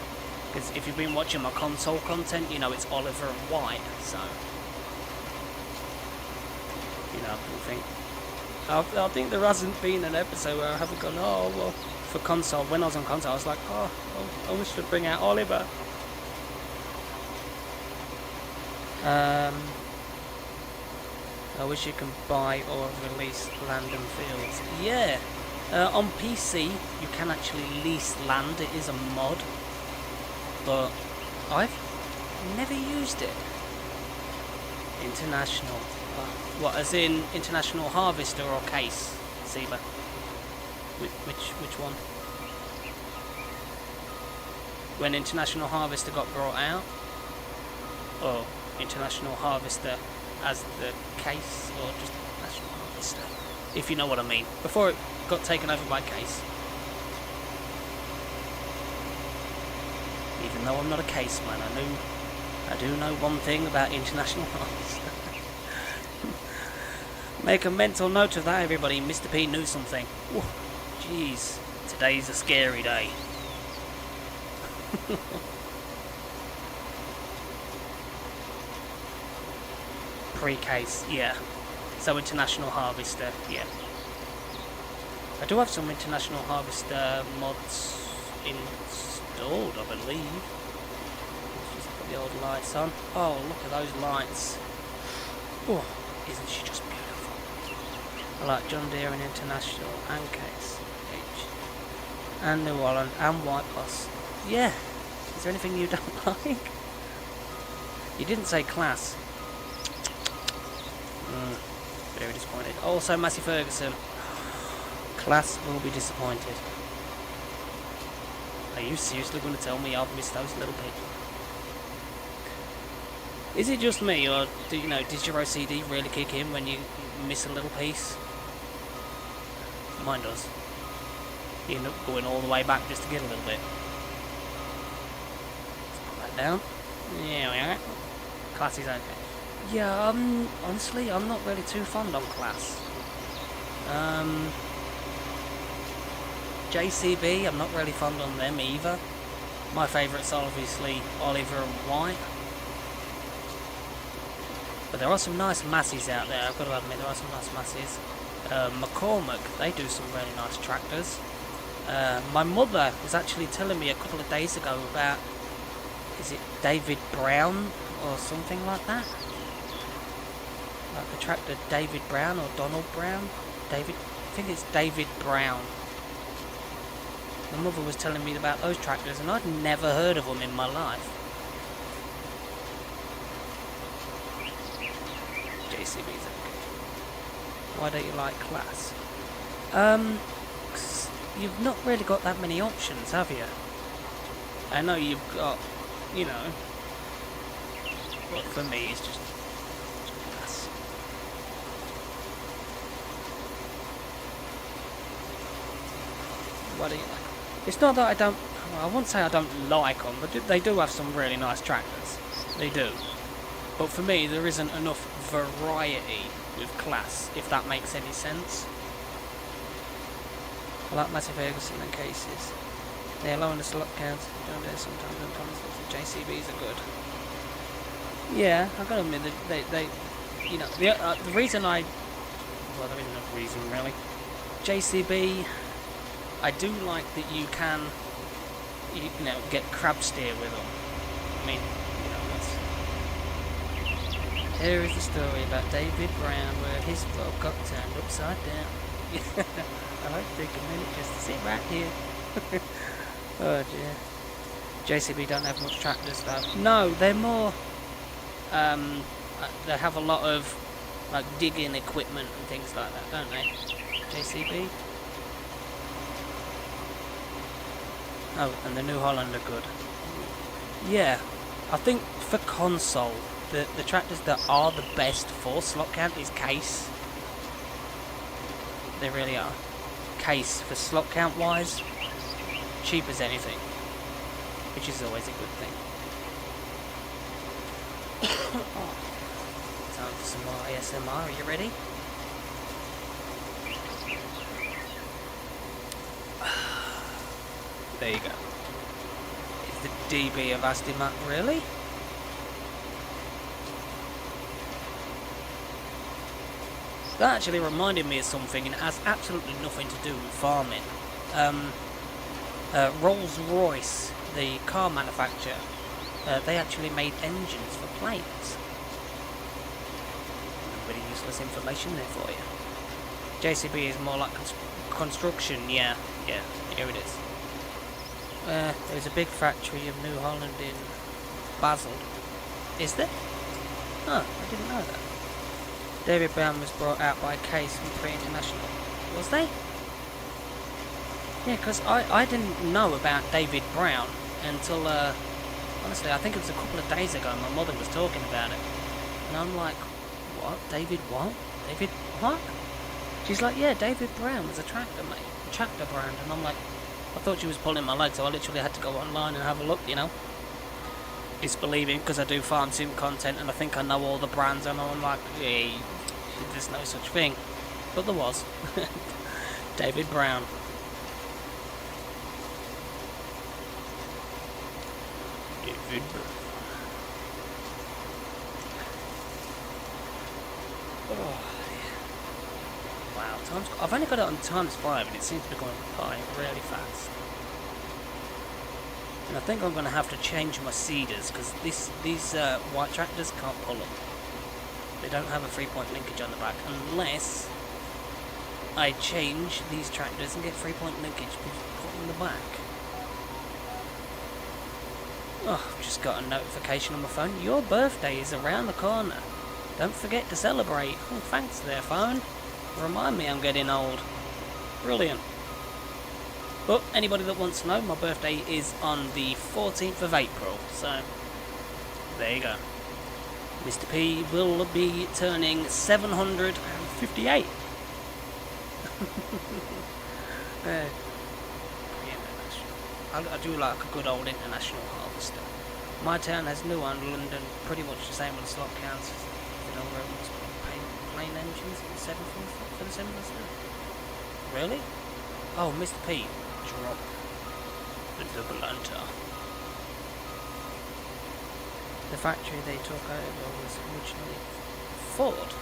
Because if you've been watching my console content, you know it's Oliver and White, so... You know, I think there hasn't been an episode where I haven't gone, oh, well, for console. When I was on console, I was like, oh, I wish they'd bring out Oliver. I wish you can buy or release land and fields. Yeah, on PC you can actually lease land. It is a mod, but I've never used it. International. What, as in International Harvester or Case, Seba? Which one? When International Harvester got brought out? Or International Harvester as the Case, or just National Harvester? If you know what I mean. Before it got taken over by Case. Even though I'm not a Case man, I do know one thing about International Harvester. Make a mental note of that, everybody. Mr. P knew something. Jeez, today's a scary day. Pre-case, yeah. So International Harvester, yeah. I do have some International Harvester mods installed, I believe. Let's just put the old lights on. Oh, look at those lights. Oh, isn't she just beautiful? I like John Deere and International and Case H and New Holland and White Plus. Yeah. Is there anything you don't like? You didn't say class. Very disappointed. Also, Massey Ferguson. Class will be disappointed. Are you seriously going to tell me I've missed those little bits? Is it just me, or did your OCD really kick in when you miss a little piece? Mine does. You end up going all the way back just to get a little bit. Let's put that down. Yeah, we are. Class is okay. Yeah, honestly, I'm not really too fond on class. JCB, I'm not really fond on them either. My favourites are obviously Oliver and White. But there are some nice masses out there, I've got to admit, there are some nice masses. McCormick, they do some really nice tractors. My mother was actually telling me a couple of days ago about, is it David Brown or something like that? Like the tractor David Brown or Donald Brown? I think it's David Brown. My mother was telling me about those tractors and I'd never heard of them in my life. JCB's okay. Why don't you like class? 'Cause you've not really got that many options, have you? I know you've got, you know, but for me it's just class. Why do you like them? It's not that I don't, well, I won't say I don't like them, but they do have some really nice tractors. They do. But for me, there isn't enough variety with class, if that makes any sense. I like Massive Ferguson and cases. They allow in the slot counts. Sometimes the JCBs are good. Yeah, I've got to admit they you know, the reason well, there isn't a reason really. JCB, I do like that you can, you know, get crab steer with them. I mean, you know, that's... Here is the story about David Brown where his vlog got turned upside down. I like to take a minute just to sit right here. Oh dear. JCB don't have much tractors though. No, they're more, they have a lot of like digging equipment and things like that, don't they? JCB? Oh, and the New Holland are good. Yeah, I think for console, the tractors that are the best for slot count is Case. They really are. Case for slot count wise, cheap as anything, which is always a good thing. Oh. Time for some more ASMR, are you ready? There you go. Is the DB of Astimat really? That actually reminded me of something, and it has absolutely nothing to do with farming. Rolls-Royce, the car manufacturer, they actually made engines for planes. Pretty useless information there for you. JCB is more like construction, yeah, here it is. There's a big factory of New Holland in Basel. Is there? Oh, I didn't know that. David Brown was brought out by Case from Pre-International. Was they? Yeah, because I didn't know about David Brown until, honestly, I think it was a couple of days ago my mother was talking about it. And I'm like, what? David what? David what? She's like, yeah, David Brown was a tractor, mate. A tractor brand. And I'm like, I thought she was pulling my leg, so I literally had to go online and have a look, you know. Disbelieving, because I do farm sim content and I think I know all the brands, and I'm like, hey, there's no such thing. But there was. David Brown. David Brown. Oh, wow, I've only got it on ×5 and it seems to be going by really fast. And I think I'm going to have to change my seeders, because these white tractors can't pull them. They don't have a 3-point linkage on the back, unless I change these tractors and get 3-point linkage put on the back. Oh, I've just got a notification on my phone. Your birthday is around the corner. Don't forget to celebrate. Oh, thanks there, phone. Remind me I'm getting old. Brilliant. But anybody that wants to know, my birthday is on the 14th of April, so there you go. Mr. P will be turning 758. I do like a good old international harvester. My town has New Ireland and pretty much the same with the slot counts. You know, where it was plain engines and 7 for the 7 Really? Oh, Mr. P. Drop the blunter. The factory they took over was originally Ford.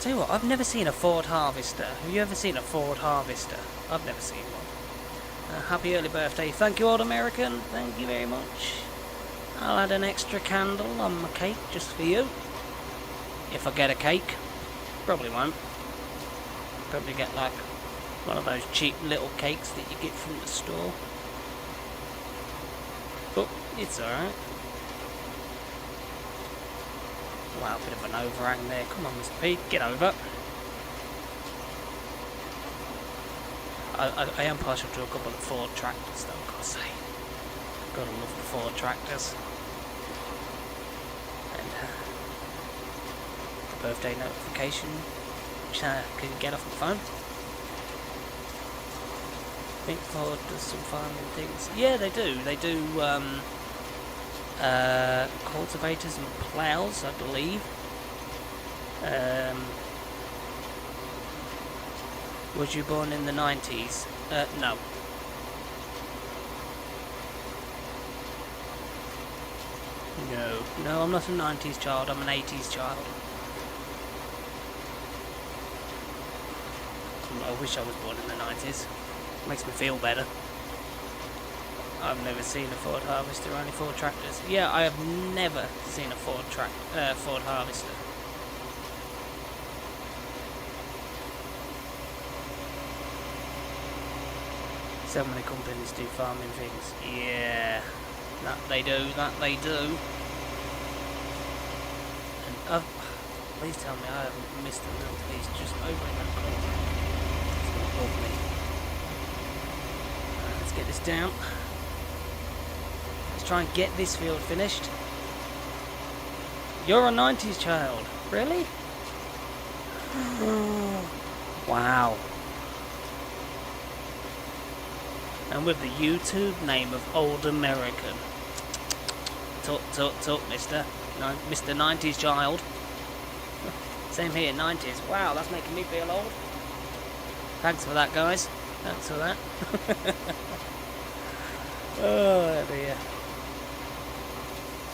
Tell you what, I've never seen a Ford Harvester. Have you ever seen a Ford Harvester? I've never seen one. Happy early birthday. Thank you, Old American. Thank you very much. I'll add an extra candle on my cake just for you. If I get a cake. Probably won't. Probably get like one of those cheap little cakes that you get from the store. But it's alright. Wow, a bit of an overhang there. Come on, Mr. P, get over. I am partial to a couple of Ford tractors, though, I've got to say. Gotta love the Ford tractors. And the birthday notification, which I can get off my phone. I think Ford does some farming things. Yeah, they do. They do cultivators and plows, I believe. Was you born in the 90s? No. No, I'm not a 90s child, I'm an 80s child. I wish I was born in the 90s. Makes me feel better. I've never seen a Ford Harvester, only Ford tractors. Yeah, I have never seen a Ford Harvester. So many companies do farming things. Yeah, that they do, that they do. And please tell me I haven't missed a little piece just over in that corner. It's not lovely. Let's get this down. Let's try and get this field finished. You're a 90s child, really? Wow. And with the YouTube name of Old American. Talk, mister. No, Mr. 90s child. Same here, 90s. Wow, that's making me feel old. Thanks for that, guys. Thanks for that. Oh dear.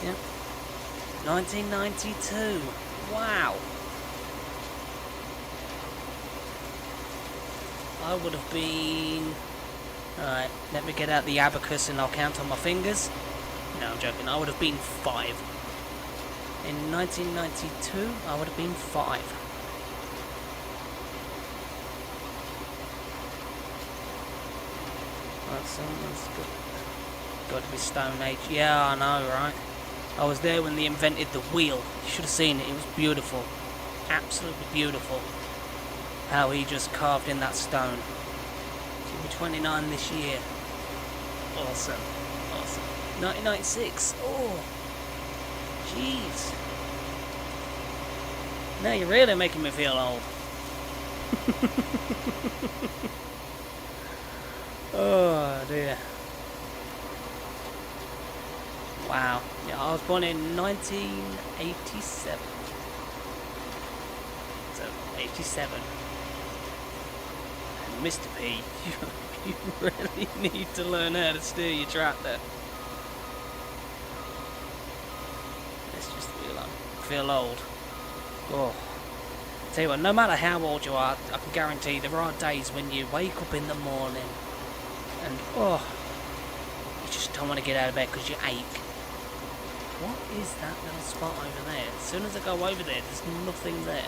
Yeah. 1992. Wow. I would have been... Alright, let me get out the abacus and I'll count on my fingers. No, I'm joking. I would have been 5. In 1992, I would have been 5. Right, someone's got to be Stone Age. Yeah, I know, right? I was there when they invented the wheel. You should have seen it. It was beautiful. Absolutely beautiful. How he just carved in that stone. 29 this year. Awesome. Awesome. 1996. Oh. Jeez. Now you're really making me feel old. Oh dear. Wow. Yeah, I was born in 1987. So, 87. And Mr. P, you really need to learn how to steer your tractor. Let's just feel old. Oh. Tell you what, no matter how old you are, I can guarantee there are days when you wake up in the morning and, oh, you just don't want to get out of bed because you ache. What is that little spot over there? As soon as I go over there, there's nothing there.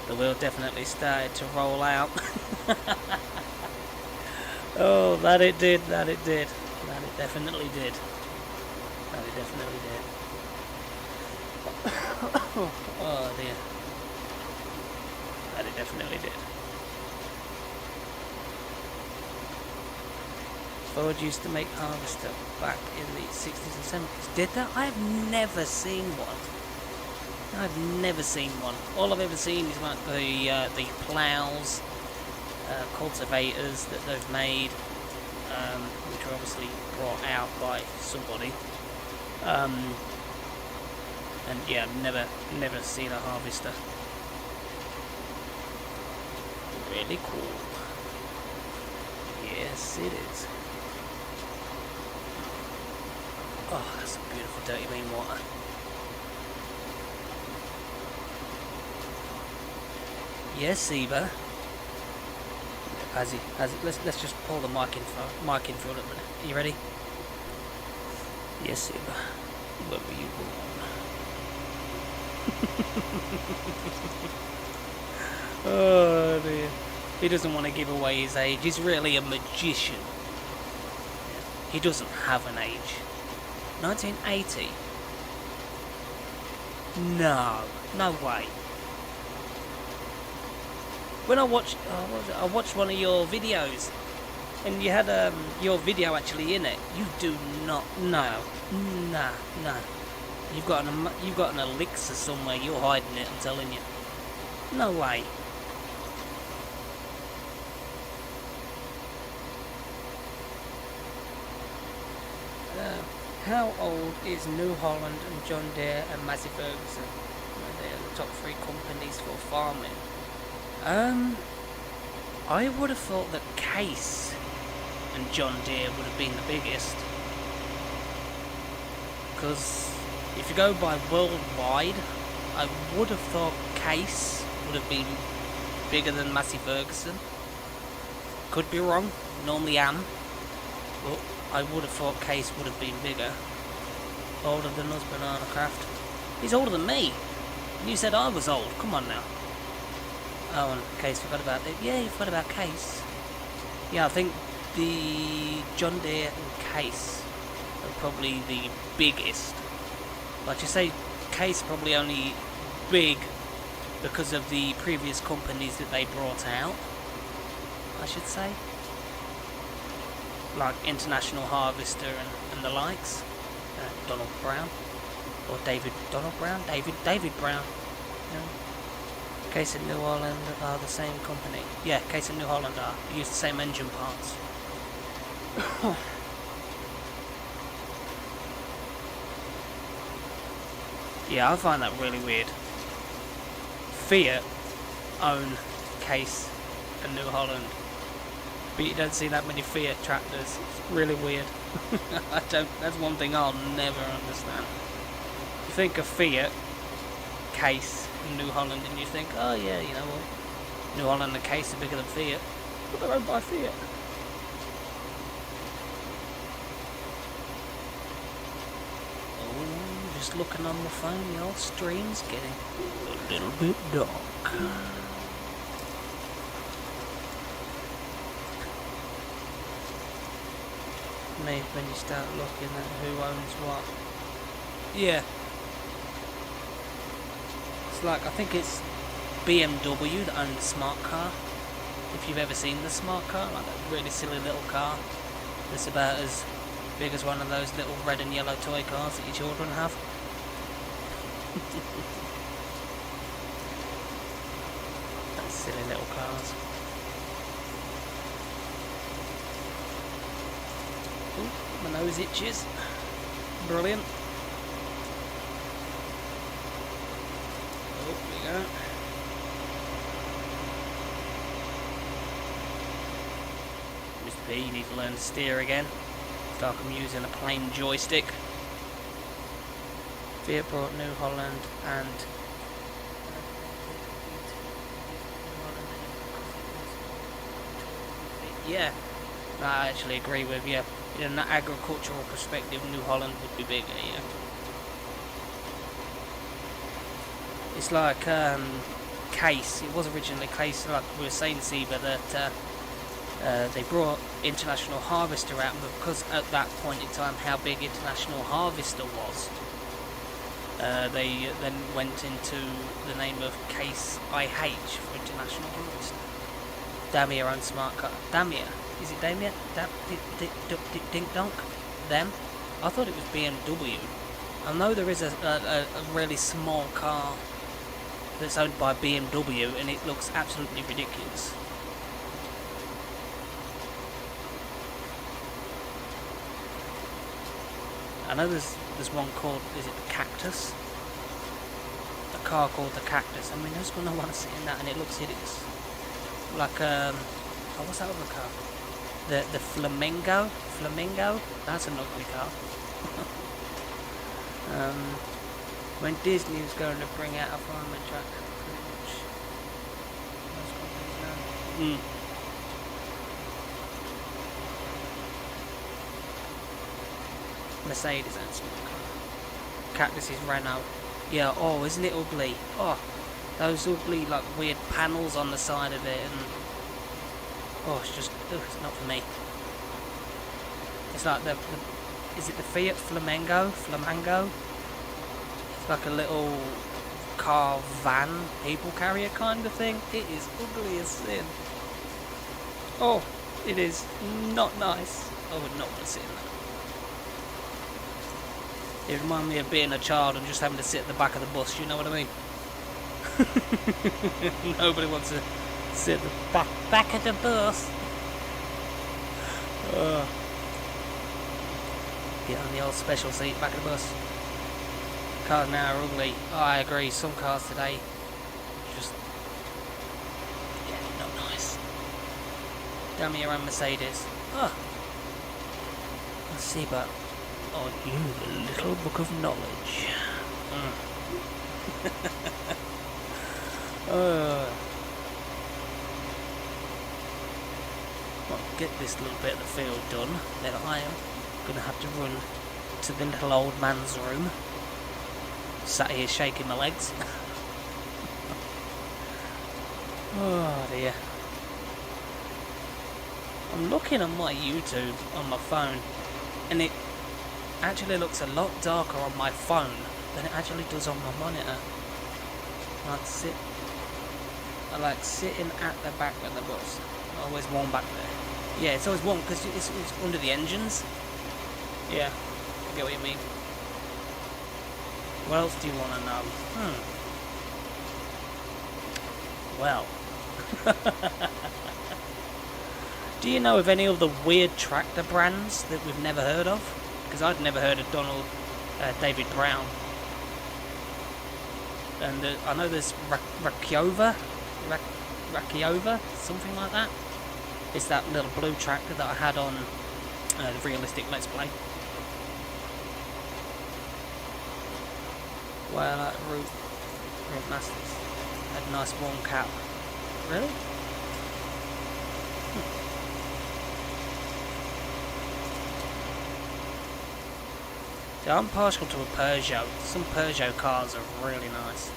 The wheel definitely started to roll out. Oh, that it did, that it did. That it definitely did. That it definitely did. Oh dear. That it definitely did. Ford used to make harvester back in the 60s and 70s. Did that? I've never seen one. I've never seen one. All I've ever seen is like the ploughs, cultivators that they've made, which are obviously brought out by somebody. And yeah, never seen a harvester. Really cool. Yes, it is. Oh, that's some beautiful dirty main water. Yes, Seba. Has he? Let's just pull the mic in for a minute. Are you ready? Yes, Seba. Where were you born? Oh dear. He doesn't want to give away his age. He's really a magician. He doesn't have an age. 1980? No way. When I watched one of your videos, and you had your video actually in it. You do not. No. You've got an elixir somewhere. You're hiding it. I'm telling you. No way. How old is New Holland and John Deere and Massey Ferguson? They're the top 3 companies for farming. I would have thought that Case and John Deere would have been the biggest. Because if you go by worldwide, I would have thought Case would have been bigger than Massey Ferguson. Could be wrong, normally am. But I would have thought Case would have been bigger. Older than us, Banana Craft. He's older than me. You said I was old. Come on now. Oh, and Case, forgot about it. Yeah, you forgot about Case. Yeah, I think the John Deere and Case are probably the biggest. Like you say, Case probably only big because of the previous companies that they brought out, I should say. Like International Harvester and the likes. Donald Brown. Or David Brown. No. Case and New Holland are the same company. Yeah, Case and New Holland are. They use the same engine parts. Yeah, I find that really weird. Fiat own Case and New Holland, but you don't see that many Fiat tractors. It's really weird. That's one thing I'll never understand. You think of Fiat, Case, and New Holland, and you think, oh yeah, you know what? New Holland and Case are bigger than Fiat, but they're owned by Fiat. Oh, just looking on the phone, the old stream's getting a little bit dark. Maybe when you start looking at who owns what. Yeah. It's like, I think it's BMW that owns the smart car. If you've ever seen the smart car, like that really silly little car that's about as big as one of those little red and yellow toy cars that your children have. Those silly little cars. Ooh, my nose itches. Brilliant. Oh, there we go. Mr. P, you need to learn to steer again. It's like I'm using a plain joystick. Fiat brought New Holland and yeah, no, I actually agree with you. In an agricultural perspective, New Holland would be bigger, yeah. It's like Case. It was originally Case, like we were saying, Seba, that they brought International Harvester out, but because at that point in time how big International Harvester was, they then went into the name of Case IH for International Harvester. Damia own smart car. Damia? Is it Damia? Dink Donk? Them? I thought it was BMW. I know there is a really small car that's owned by BMW, and it looks absolutely ridiculous. I know there's one called, is it the Cactus? A car called the Cactus. I mean, who's going to want to sit in that? And it looks hideous. Like, oh, what's that other car? The Flamingo? Flamingo? That's an ugly car. When Disney was going to bring out a fireman truck, pretty much. Most companies now. Mercedes and small car. Cactus is Renault. Yeah, oh, isn't it ugly? Oh, those ugly, like, weird panels on the side of it, and oh, it's just, it's not for me. It's like is it the Fiat Flamingo? It's like a little car van, people carrier kind of thing. It is ugly as sin. Oh, it is not nice. I would not want to sit in that. It reminds me of being a child and just having to sit at the back of the bus, you know what I mean? Nobody wants to sit at the back of the bus. Get on the old special seat back of the bus. Cars now are ugly. Oh, I agree, some cars today just, yeah, not nice. Damn your own Mercedes. Oh. Let's see, but on you, the little book of knowledge. Well, get this little bit of the field done, then I am going to have to run to the little old man's room. Sat here shaking my legs. Oh dear. I'm looking on my YouTube on my phone, and it actually looks a lot darker on my phone than it actually does on my monitor. I like sitting at the back of the bus. Always warm back there. Yeah, it's always warm because it's under the engines. Yeah, I get what you mean. What else do you want to know? Well. Do you know of any of the weird tractor brands that we've never heard of? Because I'd never heard of David Brown. And I know there's Rakiova, something like that. It's that little blue tractor that I had on the Realistic Let's Play. Well, like Root Masters had a nice warm cap. Really? So I'm partial to a Peugeot. Some Peugeot cars are really nice.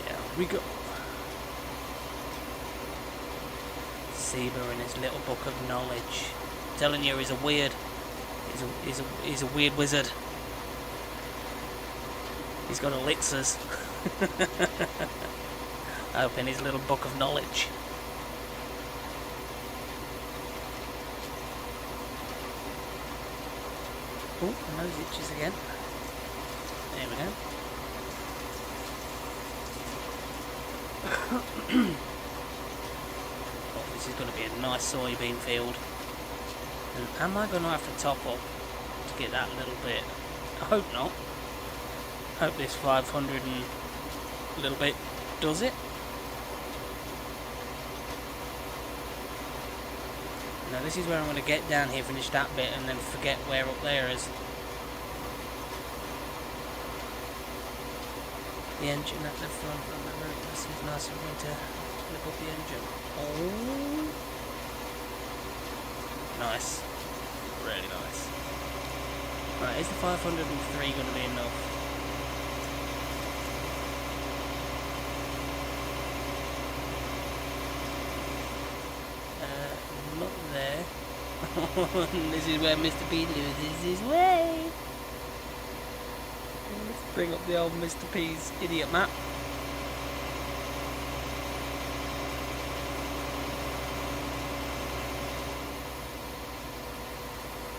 Yeah, we got Seba in his little book of knowledge. I'm telling you, he's a weird. He's a weird wizard. He's got elixirs. Open his little book of knowledge. Oh, my nose itches again. There we go. Oh, this is going to be a nice soybean field. And am I going to have to top up to get that little bit? I hope not. I hope this 500 and a little bit does it. Now this is where I'm going to get down here, finish that bit, and then forget where up there is. The engine at the front on the road. This is nice. I'm going to flip up the engine. Oh, nice, really nice. Right, is the 503 going to be enough? Not there. This is where Mr. P loses his way. Let's bring up the old Mr. P's idiot map.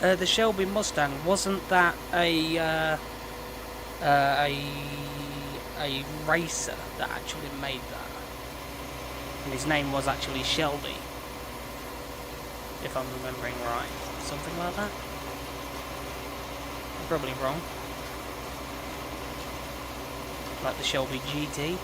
The Shelby Mustang, wasn't that a racer that actually made that? And his name was actually Shelby, if I'm remembering right. Something like that? I'm probably wrong. Like the Shelby GT.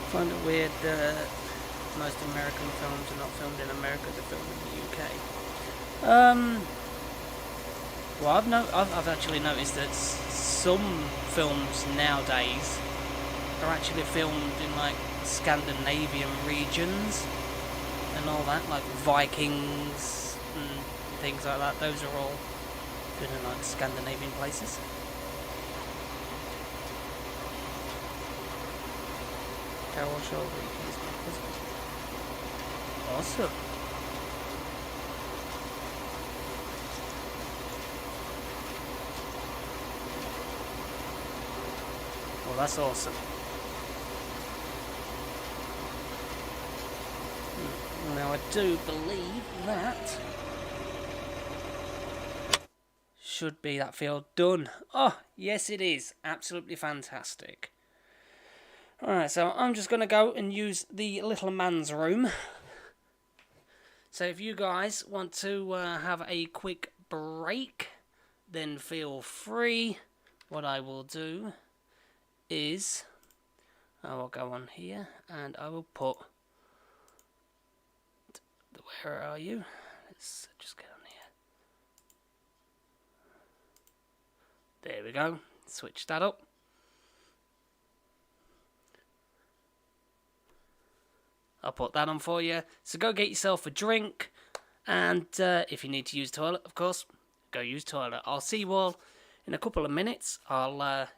I find it weird that most American films are not filmed in America, they're filmed in the UK. Well, I've actually noticed that some films nowadays are actually filmed in like Scandinavian regions and all that, like Vikings and things like that. Those are all good in like Scandinavian places. Carol Shelby is my husband. Awesome. Well, that's awesome. Now I do believe that should be that field done. Oh, yes it is. Absolutely fantastic. Alright, so I'm just going to go and use the little man's room. So if you guys want to have a quick break, then feel free. What I will do is I will go on here and I will put, where are you? Let's just get on here. There we go. Switch that up. I'll put that on for you. So go get yourself a drink. And if you need to use toilet, of course, go use toilet. I'll see you all in a couple of minutes. I'll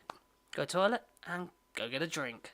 go toilet and go get a drink.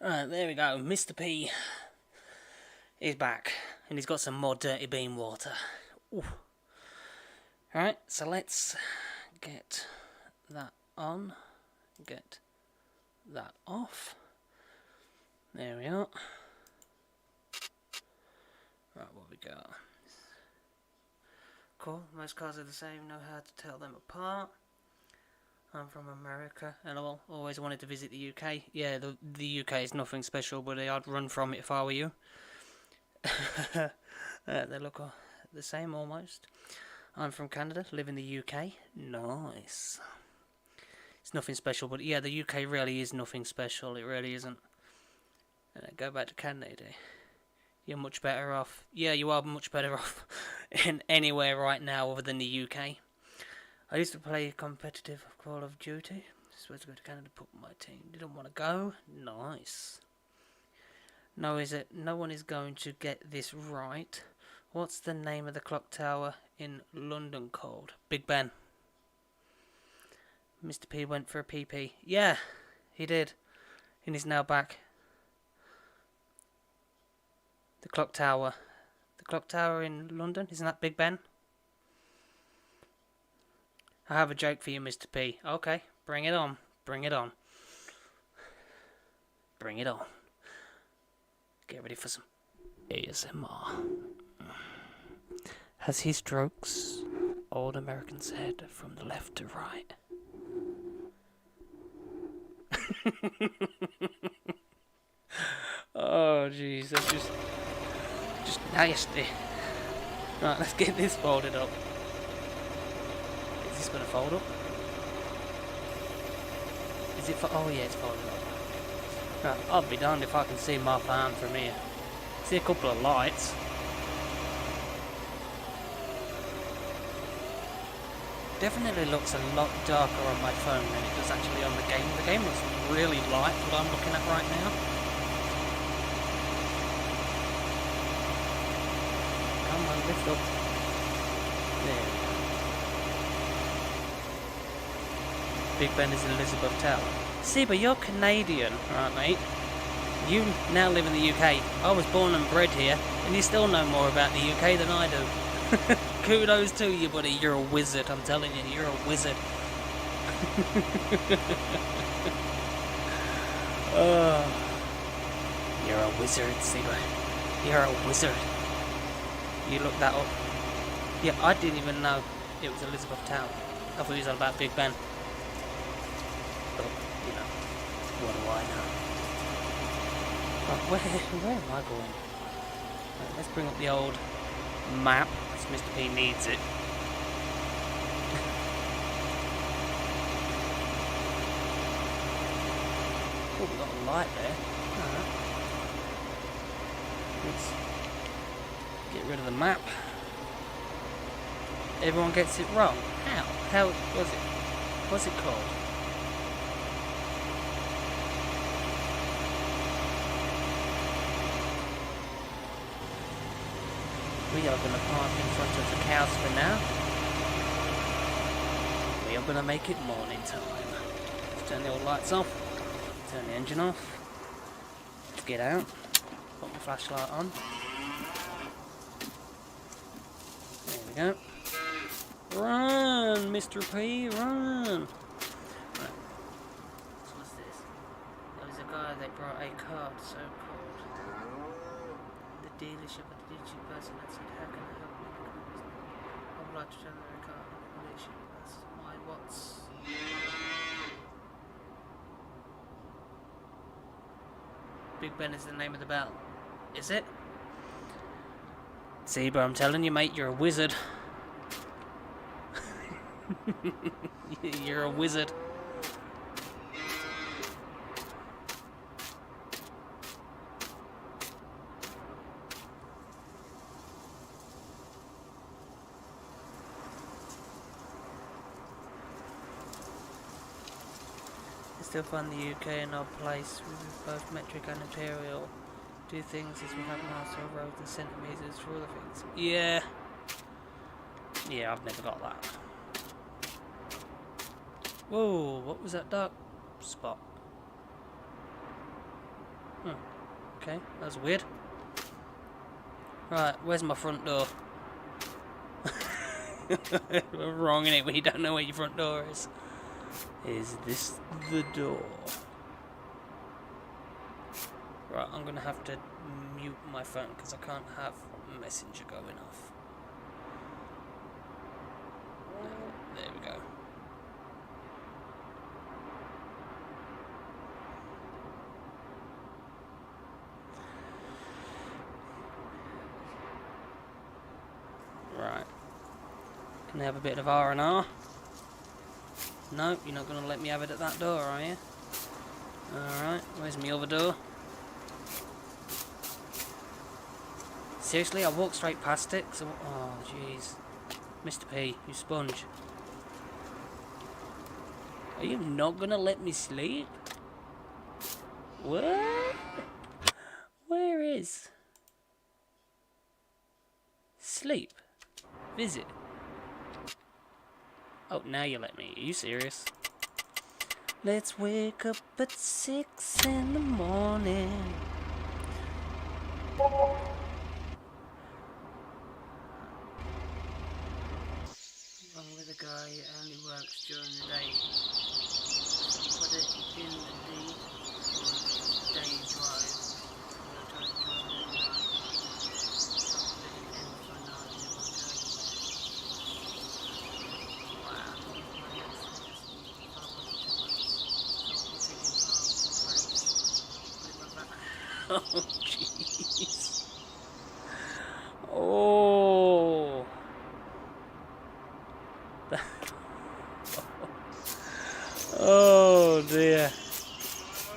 Right, there we go. Mr. P is back, and he's got some more dirty bean water. Alright, so let's get that on, get that off. There we are. Right, what we got? Cool, most cars are the same, know how to tell them apart. I'm from America, and I always wanted to visit the UK. Yeah, the UK is nothing special, but I'd run from it if I were you. They look the same almost. I'm from Canada, live in the UK. Nice. It's nothing special, but yeah, the UK really is nothing special. It really isn't. Go back to Canada. You're much better off. Yeah, you are much better off in anywhere right now other than the UK. I used to play competitive Call of Duty. Supposed to go to Canada, put my team. Didn't want to go. Nice. No, is it? No one is going to get this right. What's the name of the clock tower in London called? Big Ben. Mr. P went for a PP. Yeah, he did. And he's now back. The clock tower. The clock tower in London? Isn't that Big Ben? I have a joke for you, Mr. P. Okay, bring it on. Bring it on. Bring it on. Get ready for some ASMR. As he strokes old American's head from the left to right. Oh, jeez, that's just nasty. Right, let's get this folded up. Is this gonna fold up? Is it oh yeah, it's folded up. Right, I'll be darned if I can see my farm from here. See a couple of lights. Definitely looks a lot darker on my phone than it does actually on the game. The game looks really light, what I'm looking at right now. Come on, lift up. There we go. Big Ben is Elizabeth Tower. See, but you're Canadian, right, mate? You now live in the UK. I was born and bred here, and you still know more about the UK than I do. Kudos to you, buddy. You're a wizard, I'm telling you. You're a wizard. You're a wizard, Seba. You're a wizard. You looked that up. Yeah, I didn't even know it was Elizabeth Tower. I thought it was all about Big Ben. But, you know, what do I know? Right, where am I going? Right, let's bring up the old map, because Mr. P needs it. Oh, we got a light there. Alright. Let's get rid of the map. Everyone gets it wrong. How? How was it? What's it called? We are going to park in front of the cows for now. We are going to make it morning time. Let's turn the old lights off. Turn the engine off. Let's get out. Put my flashlight on. There we go. Run, Mr. P, run! Right. So what's this? There was a guy that brought a card, so called. The dealership of the dealership person that said, how can I help you? I would like to turn the car on the dealership. That's my what's. Big Ben is the name of the bell. Is it? See, but I'm telling you, mate, you're a wizard. You're a wizard. I still find the UK an odd place with both metric and imperial. Do things as we have now, so roads and centimetres for other things. Yeah. Yeah, I've never got that. Whoa, what was that dark spot? Okay, that was weird. Right, where's my front door? We're wrong, innit, when you don't know where your front door is. Is this the door? Right, I'm gonna have to mute my phone because I can't have Messenger going off. There we go. Right. Can I have a bit of R&R? No, you're not going to let me have it at that door, are you? Alright, where's my other door? Seriously, I walked straight past it. So, oh, jeez. Mr. P, you sponge. Are you not going to let me sleep? What? Where is? Sleep. Visit. Oh, now you let me. Are you serious? Let's wake up at 6 in the morning. Wrong with the guy who only works during the day. Put it in the day drive. Oh, jeez. Oh. Oh, dear.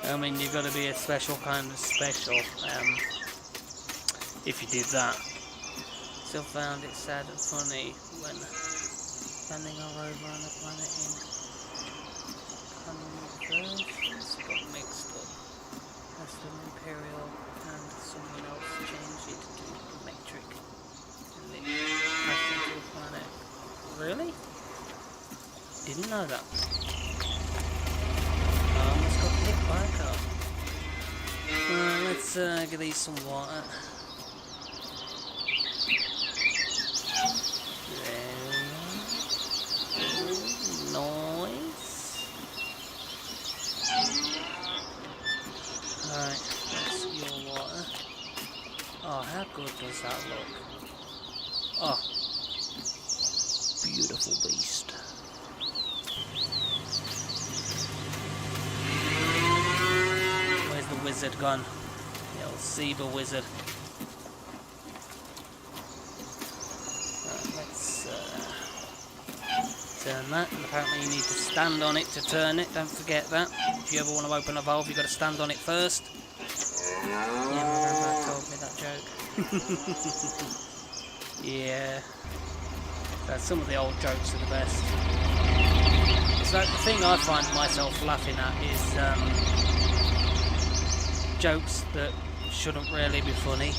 I mean, you've got to be a special kind of special if you did that. Still found it sad and funny when landing our rover on a planet in conversions got mixed up. As the Imperial and someone else changed it to metric and it crashed into the planet. Really? Didn't know that. I almost got hit by a car. Let's give these some water. Nice. Alright, that's your water. Oh, how good does that look? Oh, beautiful beast. Where's the wizard gone? The old Zebra wizard. Right, let's turn that, and apparently you need to stand on it to turn it, don't forget that. If you ever want to open a valve, you've got to stand on it first. Yeah, my grandpa told me that joke. Yeah. Some of the old jokes are the best. So the thing I find myself laughing at is jokes that shouldn't really be funny,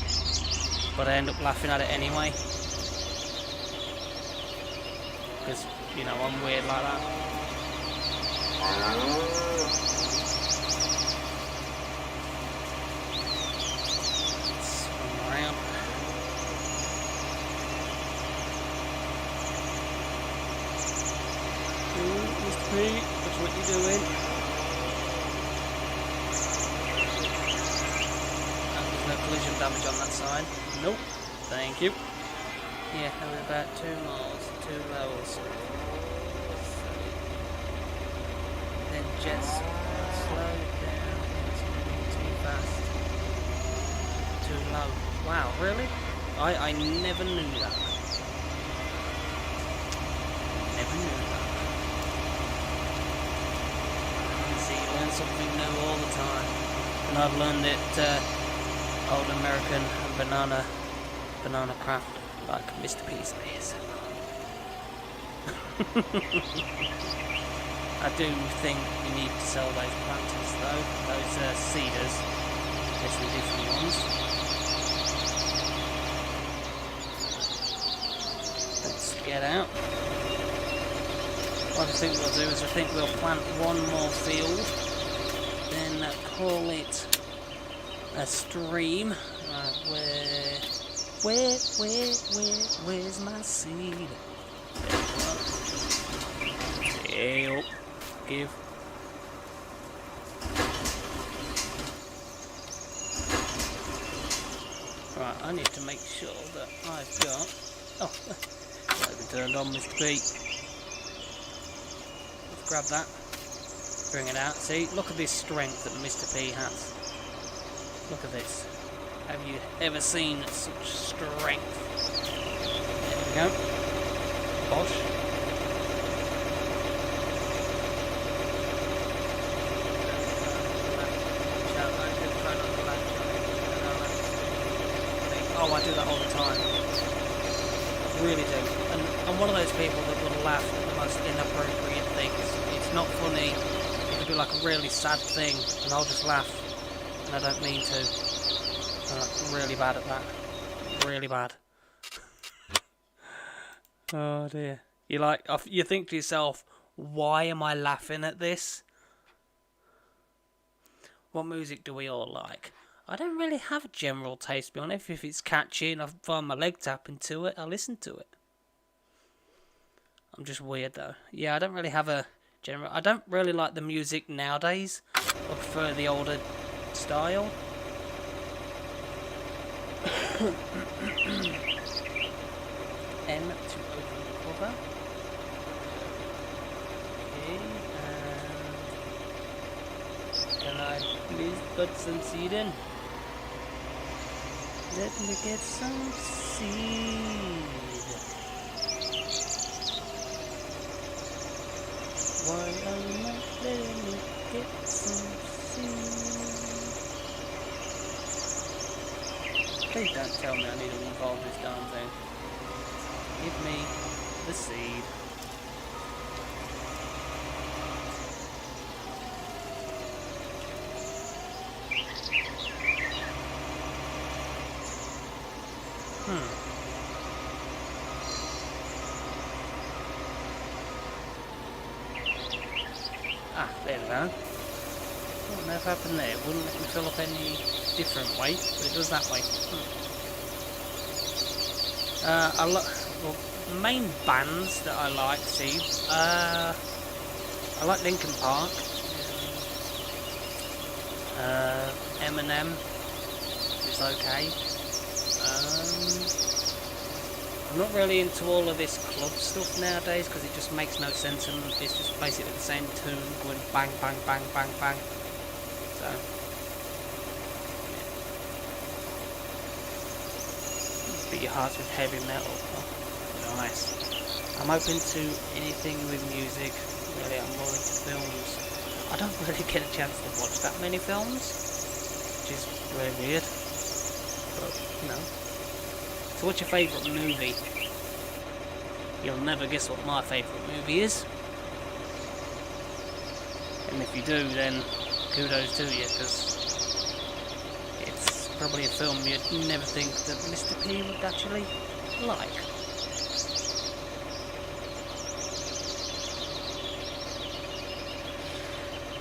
but I end up laughing at it anyway. Because, you know, I'm weird like that. Swing around. Mr. P, that's what you're doing. There's no collision damage on that side. Nope. Thank you. Yeah, we're about 2 miles, 2 levels. Then jets slow down, it's moving too fast. Too low. Wow, really? I never knew that. Never knew that. See, you learn something new all the time. And I've learned it old American banana craft. Like Mr. P's ASMR. I do think we need to sell those planters though, those cedars, especially different ones. Let's get out. What I think we'll do is I think we'll plant one more field, then call it a stream. Where's my seed? Help. Give. Right, I need to make sure that I've got... Oh, that turned on, Mr. P. Let's grab that. Bring it out. See, look at this strength that Mr. P has. Look at this. Have you ever seen such strength? There we go. Bosh. Oh, I do that all the time. I really do. And I'm one of those people that will laugh at the most inappropriate things. It's not funny. It'll be like a really sad thing, and I'll just laugh. And I don't mean to. I'm really bad at that. Really bad. Oh dear. You think to yourself, why am I laughing at this? What music do we all like? I don't really have a general taste, to be honest. If it's catchy and I find my leg tapping to it, I listen to it. I'm just weird though. Yeah, I don't really have a general... I don't really like the music nowadays. I prefer the older style. M to open the cover. Okay, and can I please put some seed in? Let me get some seed. Why are you not letting me get some seed? Please don't tell me I need to involve this darn thing. Give me the seed. Ah, there we go. What on earth happened there? It wouldn't let me fill up any different way, but it does that way. Well, main bands that I like, see, I like Linkin Park, Eminem is okay. I'm not really into all of this club stuff nowadays because it just makes no sense and it's just basically the same tune going bang, bang, bang, bang, bang. So, beat your hearts with heavy metal. Oh, nice. I'm open to anything with music. Really, I'm more into films. I don't really get a chance to watch that many films, which is very weird. But, you know. So what's your favourite movie? You'll never guess what my favourite movie is. And if you do, then kudos to you, because it's probably a film you'd never think that Mr. P would actually like.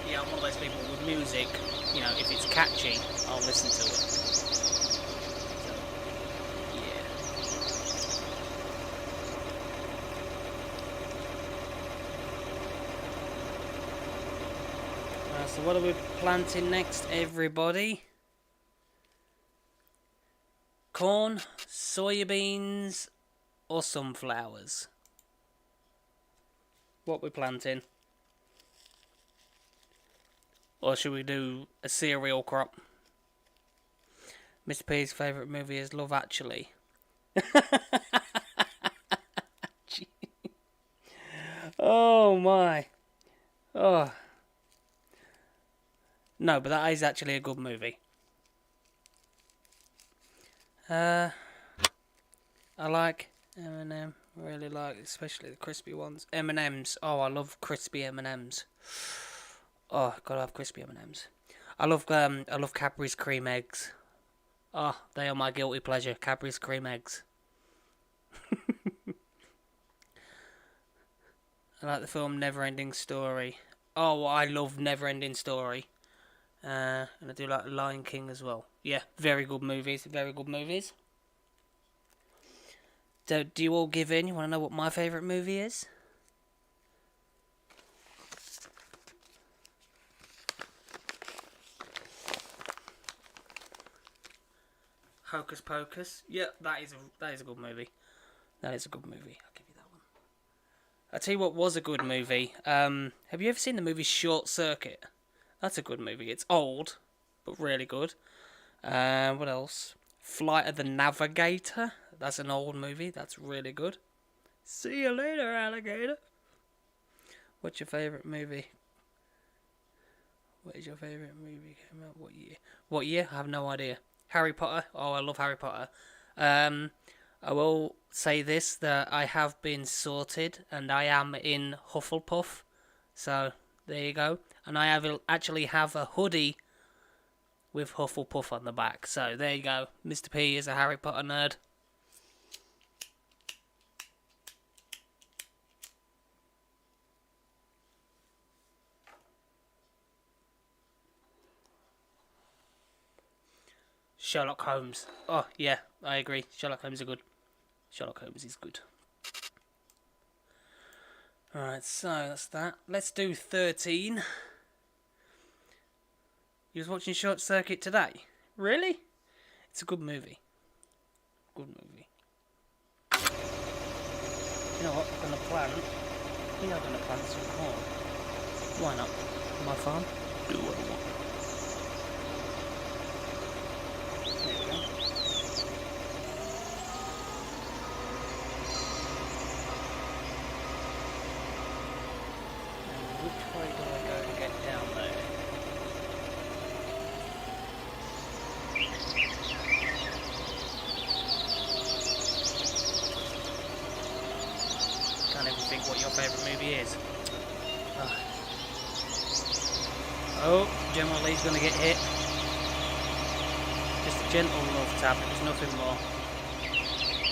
Yeah, I'm one of those people with music, you know, if it's catchy, I'll listen to it. So what are we planting next, everybody? Corn, soybeans, or sunflowers? What we planting? Or should we do a cereal crop? Mr. P's favourite movie is Love Actually. Oh my. Oh. No, but that is actually a good movie. I like M&M. Really like, especially the crispy ones. M&M's. Oh, I love crispy M&M's. Oh, gotta have crispy M&M's. I love Cadbury's cream eggs. Oh, they are my guilty pleasure. Cadbury's cream eggs. I like the film Neverending Story. Oh, I love Neverending Story. And I do like Lion King as well. Yeah, very good movies. Very good movies. Do you all give in? You want to know what my favourite movie is? Hocus Pocus. Yeah, that is a good movie. That is a good movie. I'll give you that one. I'll tell you what was a good movie. Have you ever seen the movie Short Circuit? That's a good movie. It's old, but really good. What else? Flight of the Navigator. That's an old movie. That's really good. See you later, alligator. What's your favourite movie? What is your favourite movie? Came out what year? What year? I have no idea. Harry Potter. Oh, I love Harry Potter. I will say this, that I have been sorted and I am in Hufflepuff. So, there you go. And I actually have a hoodie with Hufflepuff on the back. So, there you go. Mr. P is a Harry Potter nerd. Sherlock Holmes. Oh, yeah, I agree. Sherlock Holmes is good. Sherlock Holmes is good. Alright, so that's that. Let's do 13. You was watching Short Circuit today? Really? It's a good movie. Good movie. You know what? I'm going to plant. You know I'm going to plant some corn. Why not? On my farm? Do what I want. There we go. And which way do I go to get down there? Can't even think what your favourite movie is. Oh, General Lee's going to get hit. Just a gentle love tap, there's nothing more.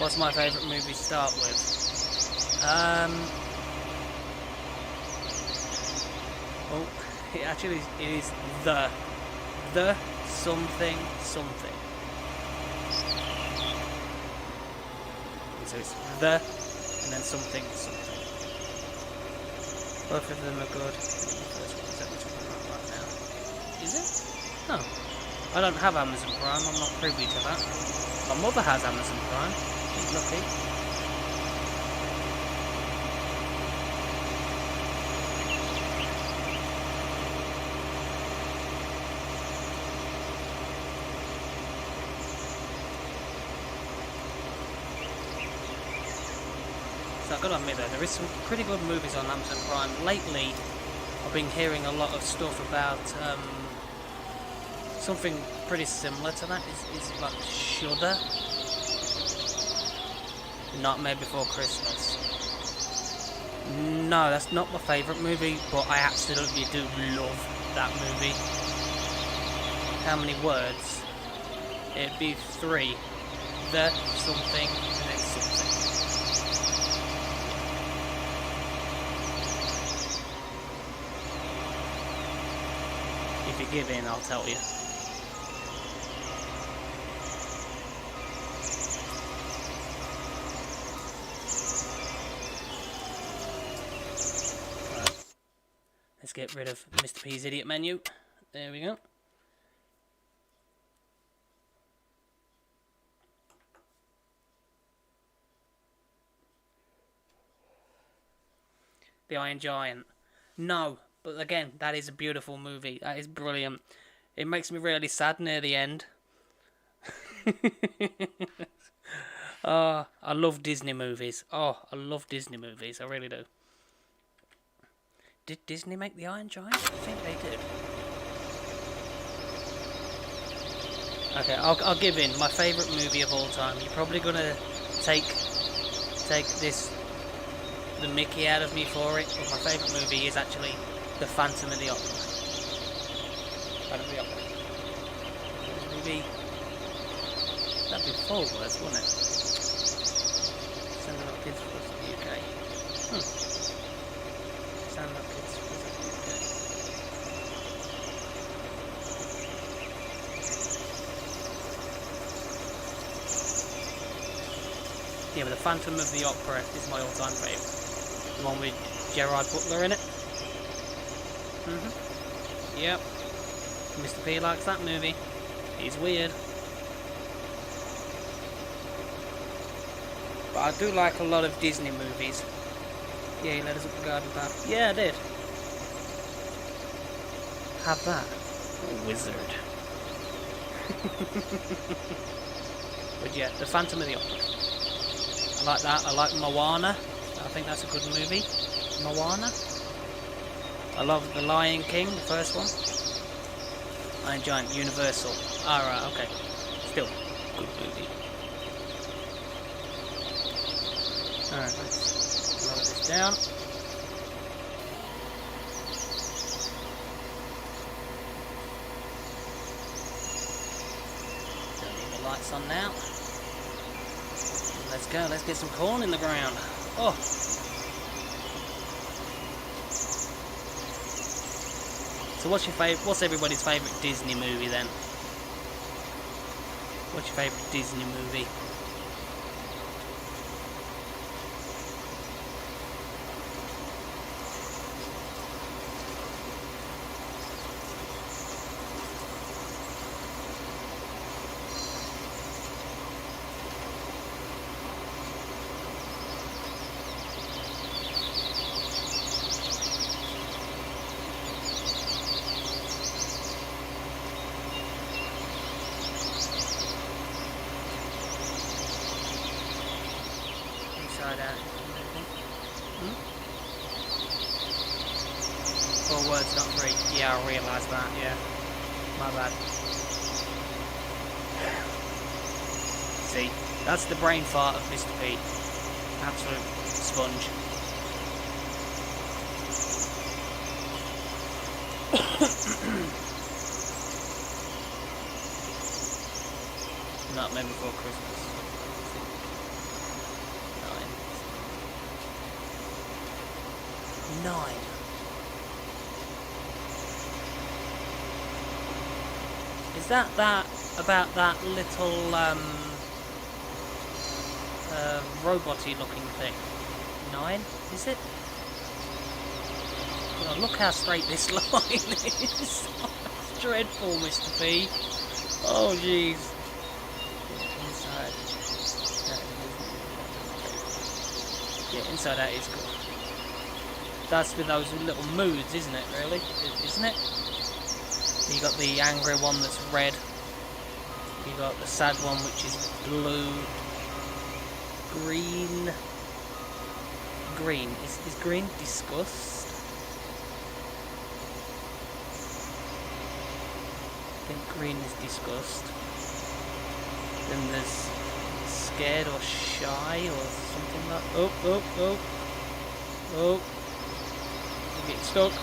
What's my favourite movie to start with? Oh, it is the something. So it's the, and then something. Both of them are good. Is it? No. I don't have Amazon Prime, I'm not privy to that. My mother has Amazon Prime. She's lucky. So I've got to admit though, there is some pretty good movies on Amazon Prime. Lately, I've been hearing a lot of stuff about something pretty similar to that. Is like Shudder. Nightmare Before Christmas. No, that's not my favourite movie, but I absolutely do love that movie. How many words? It'd be 3. The something and then something. If you give in, I'll tell you. Let's get rid of Mr. P's idiot menu. There we go. The Iron Giant. No, but again, that is a beautiful movie. That is brilliant. It makes me really sad near the end. Oh, I love Disney movies. Oh, I love Disney movies. I really do. Did Disney make the Iron Giant? I think they did. Okay, I'll give in. My favourite movie of all time. You're probably gonna take the Mickey out of me for it, but my favourite movie is actually The Phantom of the Opera. Phantom of the Opera. Maybe that'd be 4 words, wouldn't it? Sending up kids across the UK. Sending up kids across the UK. Yeah, but the Phantom of the Opera is my all-time favourite. The one with Gerard Butler in it. Yep. Mr. P likes that movie. He's weird. But I do like a lot of Disney movies. Yeah, he led us up the garden path. Yeah, I did. Have that. Wizard. But yeah, The Phantom of the Opera. I like that. I like Moana. I think that's a good movie. Moana. I love The Lion King, the first one. Iron Giant, Universal. Alright, okay. Still, good movie. Alright, let's lower this down. Don't need the lights on now. Let's go, let's get some corn in the ground. Oh! So what's everybody's favourite Disney movie then? What's your favourite Disney movie? Four words, not three. Yeah, I realised that, yeah. My bad. See, that's the brain fart of Mr. P. Absolute sponge. Nightmare Before Christmas. 9. Is that about that little robot-y looking thing? 9, is it? Oh, look how straight this line is. It's dreadful, Mr. P. Oh jeez. Inside. Yeah, Inside Out is good. That's with those little moods, isn't it, really? Isn't it? You got the angry one that's red. You got the sad one which is blue. Green. Green. Is green disgust? I think green is disgust. Then there's scared or shy or something like... Oh. Get stuck.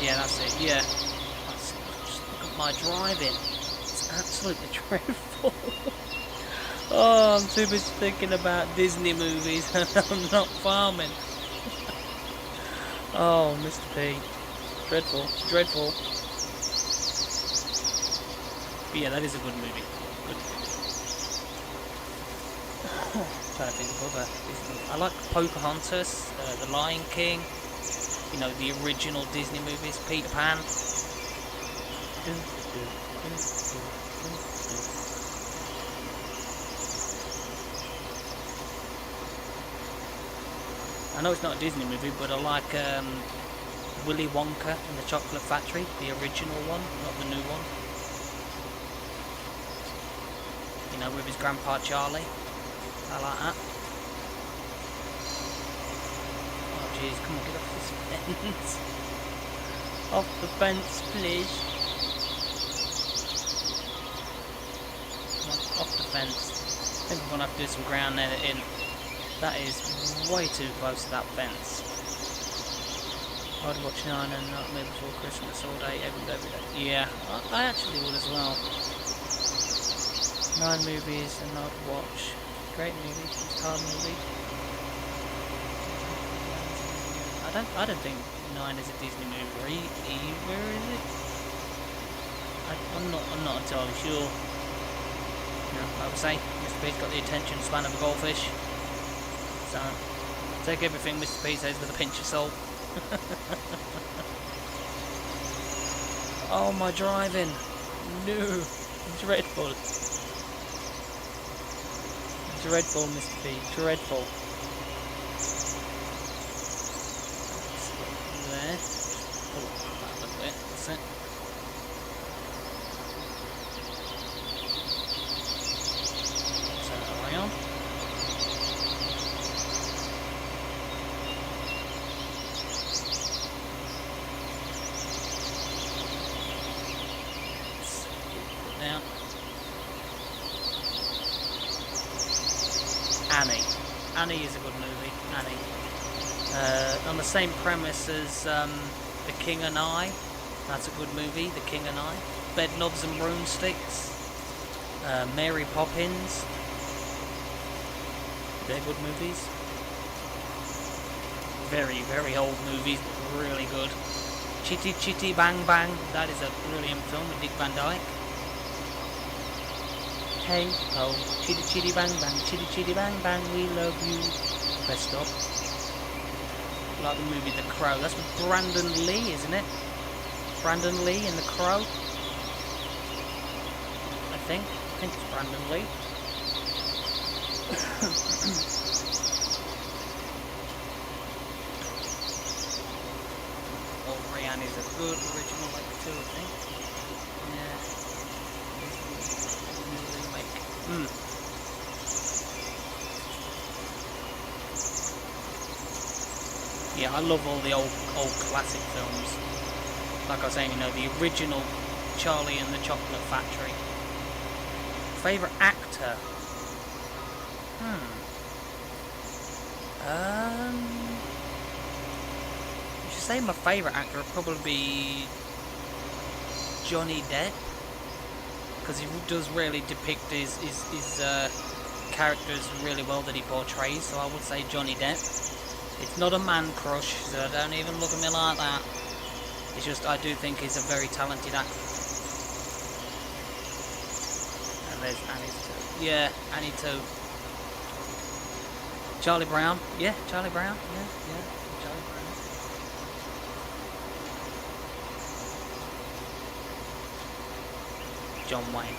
Yeah, that's it. Yeah. That's it. Just look at my driving. It's absolutely dreadful. Oh, I'm too busy thinking about Disney movies and I'm not farming. Oh, Mr. P. Dreadful. Dreadful. But yeah, that is a good movie. Good movie. Trying to think of other Disney. I like Pocahontas, The Lion King. You know, the original Disney movies, Peter Pan. I know it's not a Disney movie, but I like Willy Wonka and the Chocolate Factory, the original one, not the new one. You know, with his grandpa Charlie. I like that. Jeez, come on, get off this fence. Off the fence, please. Come on, off the fence. I think I'm going to have to do some ground editing. That is way too close to that fence. I'd watch 9 and Nightmare Before Christmas all day, every day. Yeah, I actually would as well. 9 movies and I'd watch. Great movie, hard movie. I don't think 9 is a Disney movie either, is it? I'm not entirely sure. No, I would say Mr. Mr. P's got the attention span of a goldfish. So, take everything Mr. P says with a pinch of salt. Oh, my driving. No. Dreadful. Dreadful, Mr. P. Dreadful. There. Oh, that little bit. That's it. Turn it around. Down. Annie is a good movie. Annie. On the same premise as The King and I. That's a good movie. The King and I. Bedknobs and Broomsticks. Mary Poppins. They're good movies. Very, very old movies, but really good. Chitty Chitty Bang Bang. That is a brilliant film with Dick Van Dyke. Hey ho, chitty chitty bang bang, chitty chitty bang bang, we love you. Press stop. Like the movie The Crow. That's with Brandon Lee, isn't it? Brandon Lee in The Crow. I think it's Brandon Lee. Oh, Rihanna is a good original like too, I think. Yeah. Yeah, I love all the old classic films. Like I was saying, you know, the original Charlie and the Chocolate Factory. Favourite actor? I should say my favourite actor would probably be Johnny Depp. Because he does really depict his characters really well that he portrays, so I would say Johnny Depp. It's not a man crush, so don't even look at me like that. It's just I do think he's a very talented actor. And there's Annie too. Yeah, Annie too. Charlie Brown. Yeah, Charlie Brown. Yeah, Charlie Brown. John Wayne.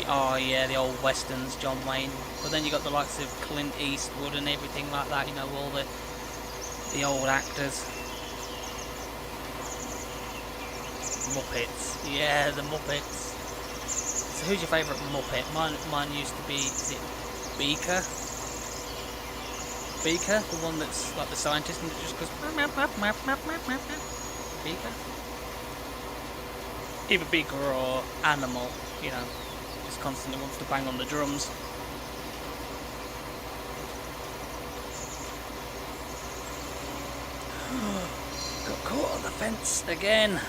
Oh yeah, the old westerns, John Wayne. But then you got the likes of Clint Eastwood and everything like that. You know, all the old actors. Muppets. Yeah, the Muppets. So who's your favourite Muppet? Mine used to be, is it Beaker? Beaker, the one that's like the scientist and it just goes Beaker. Either Beaker or Animal, you know, just constantly wants to bang on the drums. Got caught on the fence again.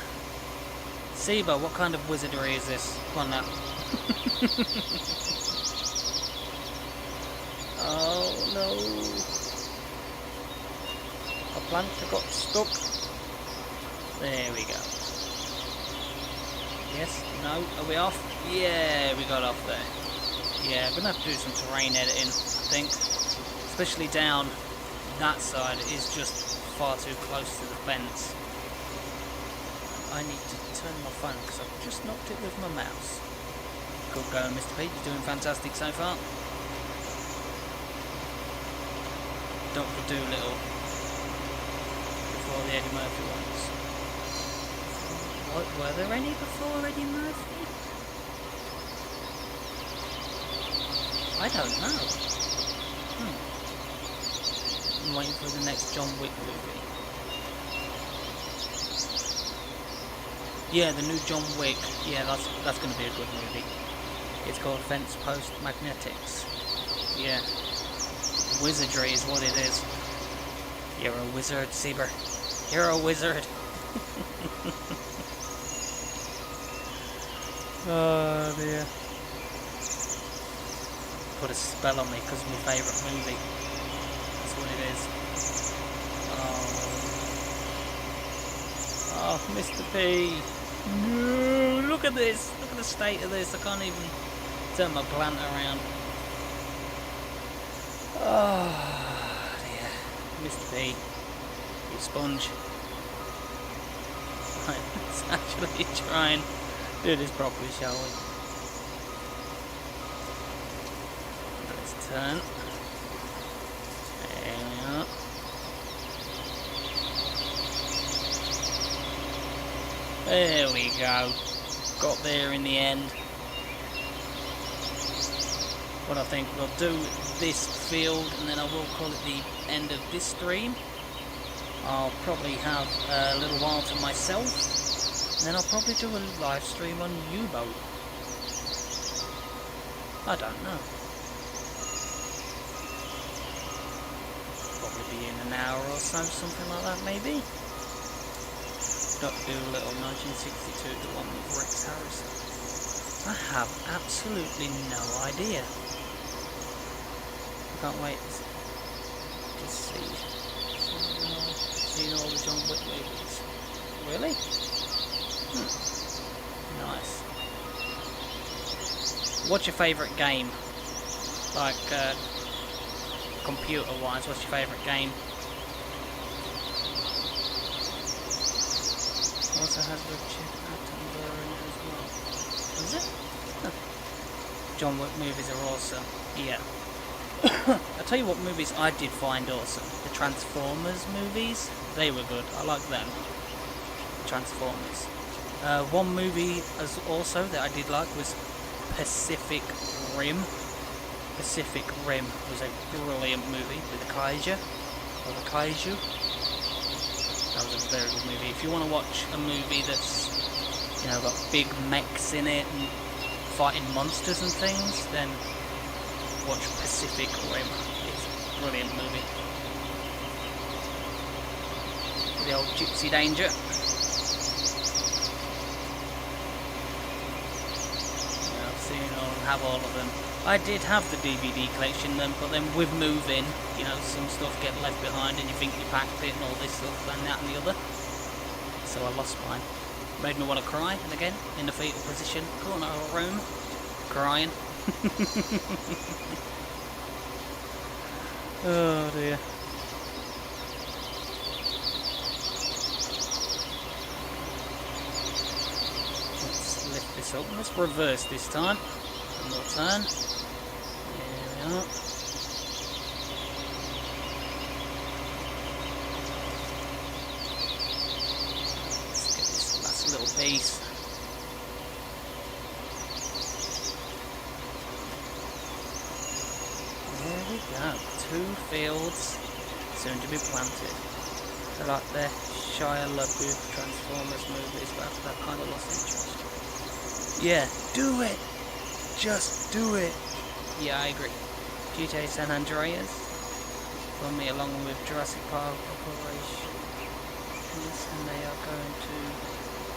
Seba, what kind of wizardry is this? Come on now. Oh no. A planter got stuck. There we go. Yes, no, are we off? Yeah, we got off there. Yeah, we're going to have to do some terrain editing, I think. Especially down that side, it is just far too close to the fence. I need to turn my phone because I've just knocked it with my mouse. Good going, Mr. Pete, you're doing fantastic so far. Dr. Doolittle. Before the Eddie Murphy ones. What, were there any before Eddie Murphy? I don't know. I'm waiting for the next John Wick movie. Yeah, the new John Wick. Yeah, that's going to be a good movie. It's called Fence Post Magnetics. Yeah. Wizardry is what it is. You're a wizard, Sieber. You're a wizard. Oh dear. Put a spell on me because of my favourite movie. That's what it is. Oh, Mr. P. No, look at this. Look at the state of this. I can't even turn my plant around. Oh dear. Mr. P. You sponge. Right, let's actually try and do this properly, shall we? Let's turn. There we are. There we go. Got there in the end. What I think we'll do this field, and then I will call it the end of this stream. I'll probably have a little while to myself, and then I'll probably do a live stream on U-Boat. I don't know. Probably be in an hour or so, something like that maybe. Dr. Little 1962, the one with Rex Harrison. I have absolutely no idea. I can't wait to see. Seen all the John Wick movies. Really? Nice. What's your favourite game? Like, computer-wise, what's your favourite game? Also has the chip Attenborough in it as well. Is it? Huh. John Wick movies are awesome. Yeah. I'll tell you what movies I did find awesome. The Transformers movies. They were good. I like them. Transformers. One movie as also that I did like was Pacific Rim. Pacific Rim was a brilliant movie with the Kaiju. Or the Kaiju. That was a very good movie. If you want to watch a movie that's, you know, got big mechs in it and fighting monsters and things, then watch Pacific Rim. It's a brilliant movie. The old Gypsy Danger. Yeah, I've seen all and have all of them. I did have the DVD collection then, but then with moving, you know, some stuff get left behind and you think you packed it and all this stuff and that and the other. So I lost mine. Made me want to cry, and again, in the fetal position, corner of a room, crying. Oh dear. Let's lift this up. Let's reverse this time. One more turn. There we are. Let's get this last little piece. There we go. 2 fields soon to be planted. I like the Shia LaBeouf Transformers movies, but after that kind of lost interest. Yeah, do it! Just do it! Yeah, I agree. GTA San Andreas, for me, along with Jurassic Park Operation, and they are going to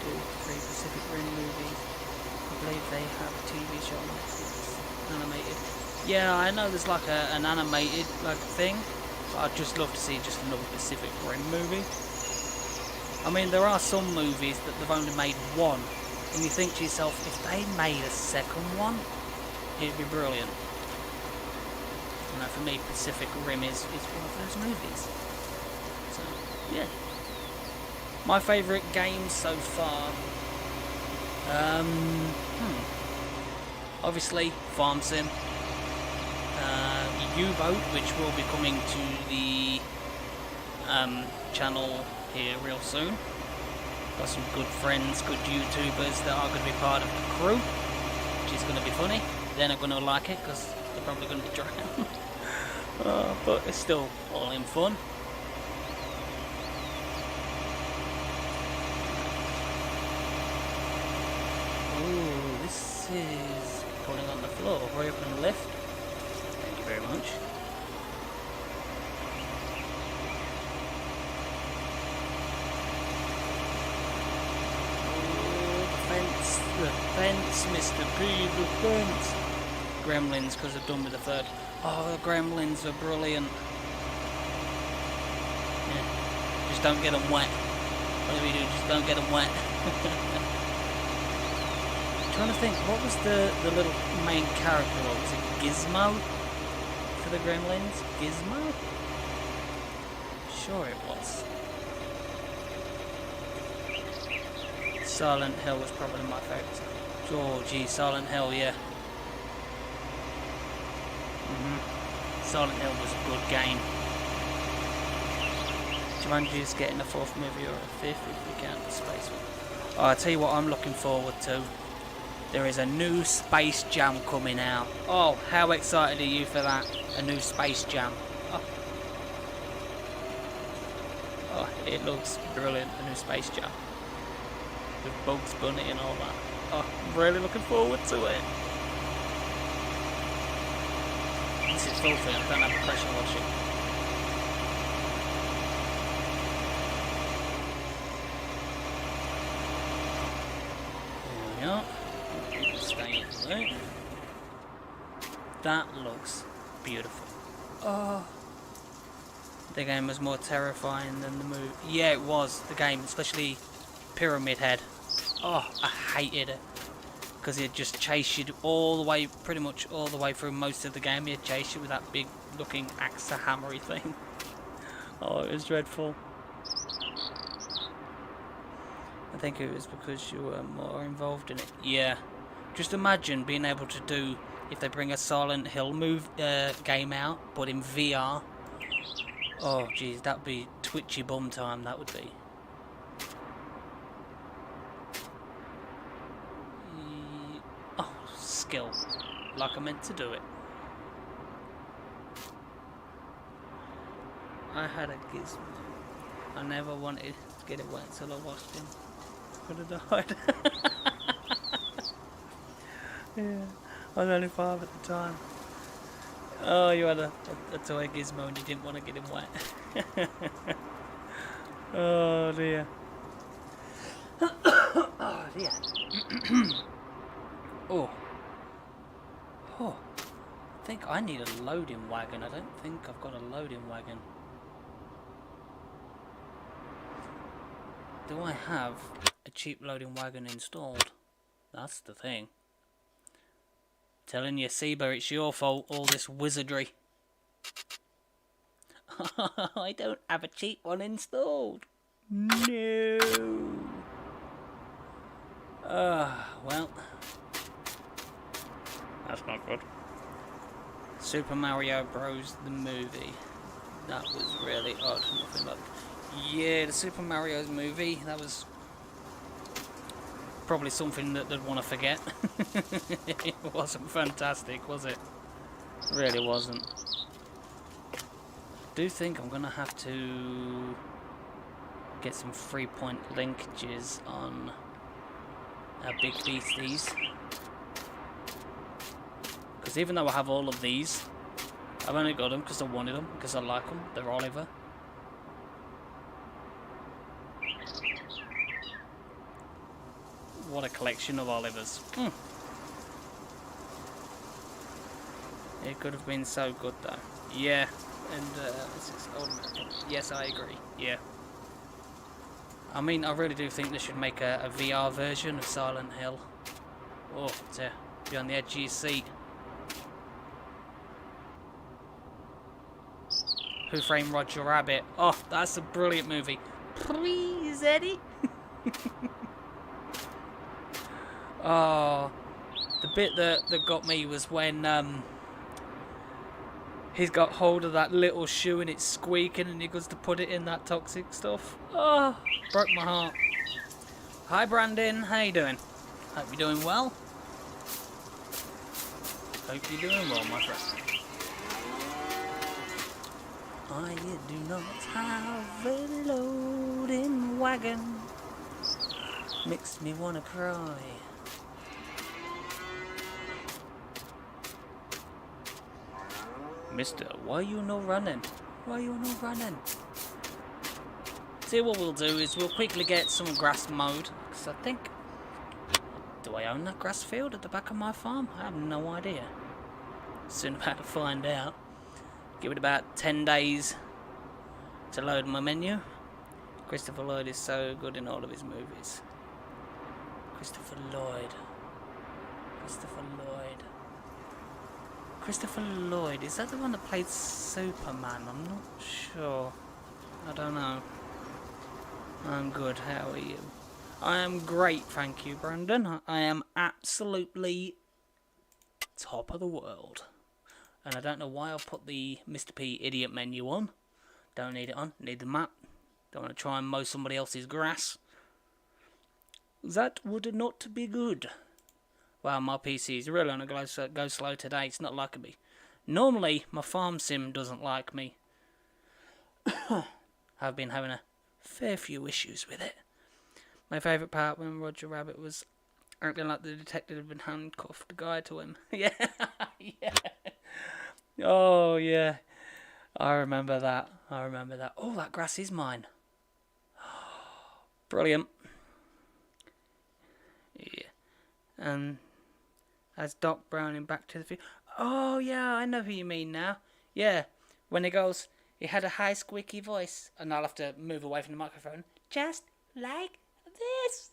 do 3 Pacific Rim movies. I believe they have a TV show on Netflix, animated. Yeah, I know there's like an animated like thing, but I'd just love to see just another Pacific Rim movie. I mean, there are some movies that they've only made one, and you think to yourself, if they made a second one, it'd be brilliant. You know, for me, Pacific Rim is one of those movies. So, yeah. My favourite game so far, obviously, Farm Sim. U-Boat, which will be coming to the channel here real soon. Got some good friends, good YouTubers that are going to be part of the crew, which is going to be funny. They're not going to like it because they're probably going to be drowned. But it's still all in fun. Ooh, this is pulling on the floor. Hurry up and lift. Thank you very much. The fence, Mr. P, the fence. Gremlins, because they've done with the third. Oh, the gremlins are brilliant. Yeah. Just don't get them wet. Whatever you do, just don't get them wet. I'm trying to think, what was the little main character? What was it, Gizmo? For the Gremlins? Gizmo? Sure it was. Silent Hill was probably my favourite. Oh gee, Silent Hill, yeah. Silent Hill was a good game. Do you mind just getting a fourth movie or a fifth if we can? Space one. Oh, I'll tell you what I'm looking forward to. There is a new Space Jam coming out. Oh, how excited are you for that? A new Space Jam. Oh, it looks brilliant, a new Space Jam. With Bugs Bunny and all that. Oh, I'm really looking forward to it. This is filthy, I don't have to pressure wash it. There we are. Stay there. That looks beautiful. Oh. The game was more terrifying than the movie. Yeah, it was, the game, especially Pyramid Head. Oh, I hated it. Because it just chased you all the way, pretty much all the way through most of the game. It chased you with that big looking axe hammery thing. Oh, it was dreadful. I think it was because you were more involved in it. Yeah. Just imagine being able to do, if they bring a Silent Hill game out, but in VR. Oh, geez, that'd be twitchy bum time, that would be. Oh, skill. Like I meant to do it. I had a gizmo. I never wanted to get it wet until I washed him. Could have died. Yeah, I was only 5 at the time. Oh, you had a toy gizmo and you didn't want to get him wet. Oh dear. Oh dear. Oh. Oh. I think I need a loading wagon. I don't think I've got a loading wagon. Do I have a cheap loading wagon installed? That's the thing. Telling you, Seba, it's your fault, all this wizardry. I don't have a cheap one installed. No. Well. That's not good. Super Mario Bros. The movie. That was really odd. Nothing like. Yeah, the Super Mario's movie, that was probably something that they'd want to forget. It wasn't fantastic, was it? It really wasn't. I do think I'm going to have to get some 3-point linkages on our big beasties. Because even though I have all of these, I've only got them because I wanted them, because I like them. They're Oliver. What a collection of Olivers. It could have been so good though. Yeah, and yes, I agree. Yeah. I mean, I really do think they should make a VR version of Silent Hill. Oh, to be on the edge of your seat. Who Framed Roger Rabbit? Oh, that's a brilliant movie. Please, Eddie. Oh, the bit that got me was when he's got hold of that little shoe and it's squeaking and he goes to put it in that toxic stuff. Oh, broke my heart. Hi Brandon, how you doing? Hope you're doing well. Hope you're doing well, my friend. I do not have a loading wagon. Makes me wanna cry. Mister, why you no running? Why you no running? See, what we'll do is we'll quickly get some grass mowed. Because I think... Do I own that grass field at the back of my farm? I have no idea. Soon about to find out. Give it about 10 days to load my menu. Christopher Lloyd is so good in all of his movies. Christopher Lloyd. Christopher Lloyd. Christopher Lloyd, is that the one that played Superman? I'm not sure. I don't know. I'm good, how are you? I am great, thank you, Brandon. I am absolutely top of the world. And I don't know why I put the Mr. P idiot menu on. Don't need it on, need the map. Don't want to try and mow somebody else's grass. That would not be good. Wow, my PC is really on a go slow today. It's not liking me. Normally, my farm sim doesn't like me. I've been having a fair few issues with it. My favourite part when Roger Rabbit was acting like the detective had been handcuffed the guy to him. Yeah, yeah. Oh, yeah. I remember that. Oh, that grass is mine. Brilliant. Yeah. And as Doc Brown in Back to the Future. Oh, yeah, I know who you mean now. Yeah, when he goes, he had a high squeaky voice. And I'll have to move away from the microphone. Just like this.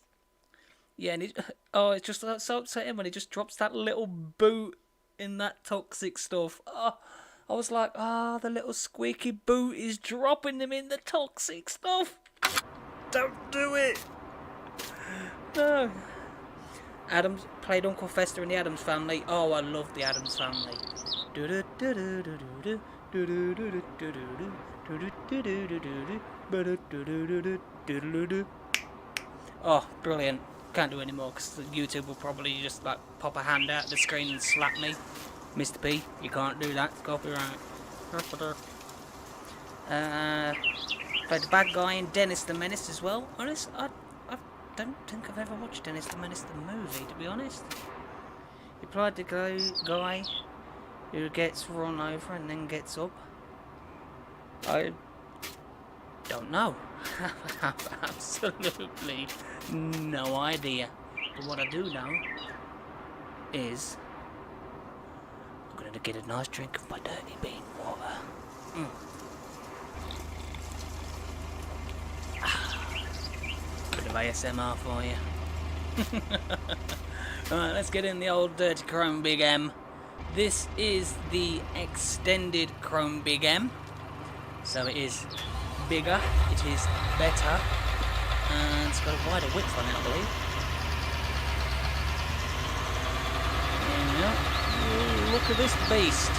Yeah, and it's just so upsetting when he just drops that little boot in that toxic stuff. Oh, I was like, the little squeaky boot is dropping them in the toxic stuff. Don't do it. No. Adams played Uncle Fester in the Addams Family. Oh, I love the Addams Family. Oh, brilliant. Can't do any more because YouTube will probably just like pop a hand out of the screen and slap me. Mr. P, you can't do that. It's copyright. Played the bad guy in Dennis the Menace as well. Honest, I don't think I've ever watched Dennis the Menace the movie, to be honest. He played the guy who gets run over and then gets up. I don't know. I have absolutely no idea. But what I do know is I'm going to get a nice drink of my dirty bean water. Bit of ASMR for you. Alright, let's get in the old dirty Chrome Big M. This is the extended Chrome Big M. So it is bigger, it is better, and it's got a wider width on it, I believe. And look at this beast.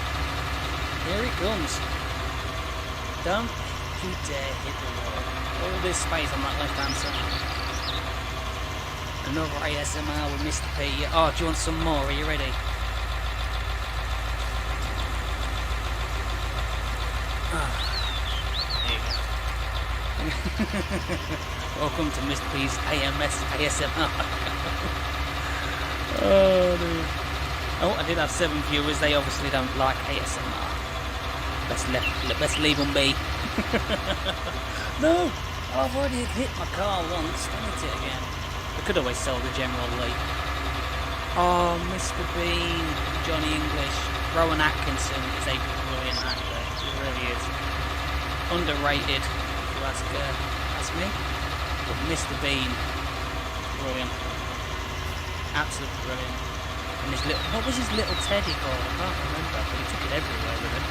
Here it comes. Don't you dare hit the wall. All this space on that left hand side. Another ASMR with Mr. P. Oh, do you want some more? Are you ready? Welcome to Mr. P's ASMR. Oh, dude. Oh, I did have 7 viewers. They obviously don't like ASMR. Let's leave them be. No! I've already hit my car once. Don't hit it again. I could always sell the General Lee. Oh, Mr. Bean, Johnny English, Rowan Atkinson is a brilliant actor. He really is. Underrated, if you ask me. But Mr. Bean, brilliant. Absolutely brilliant. And his little, what was his little teddy called? I can't remember, but he took it everywhere with him.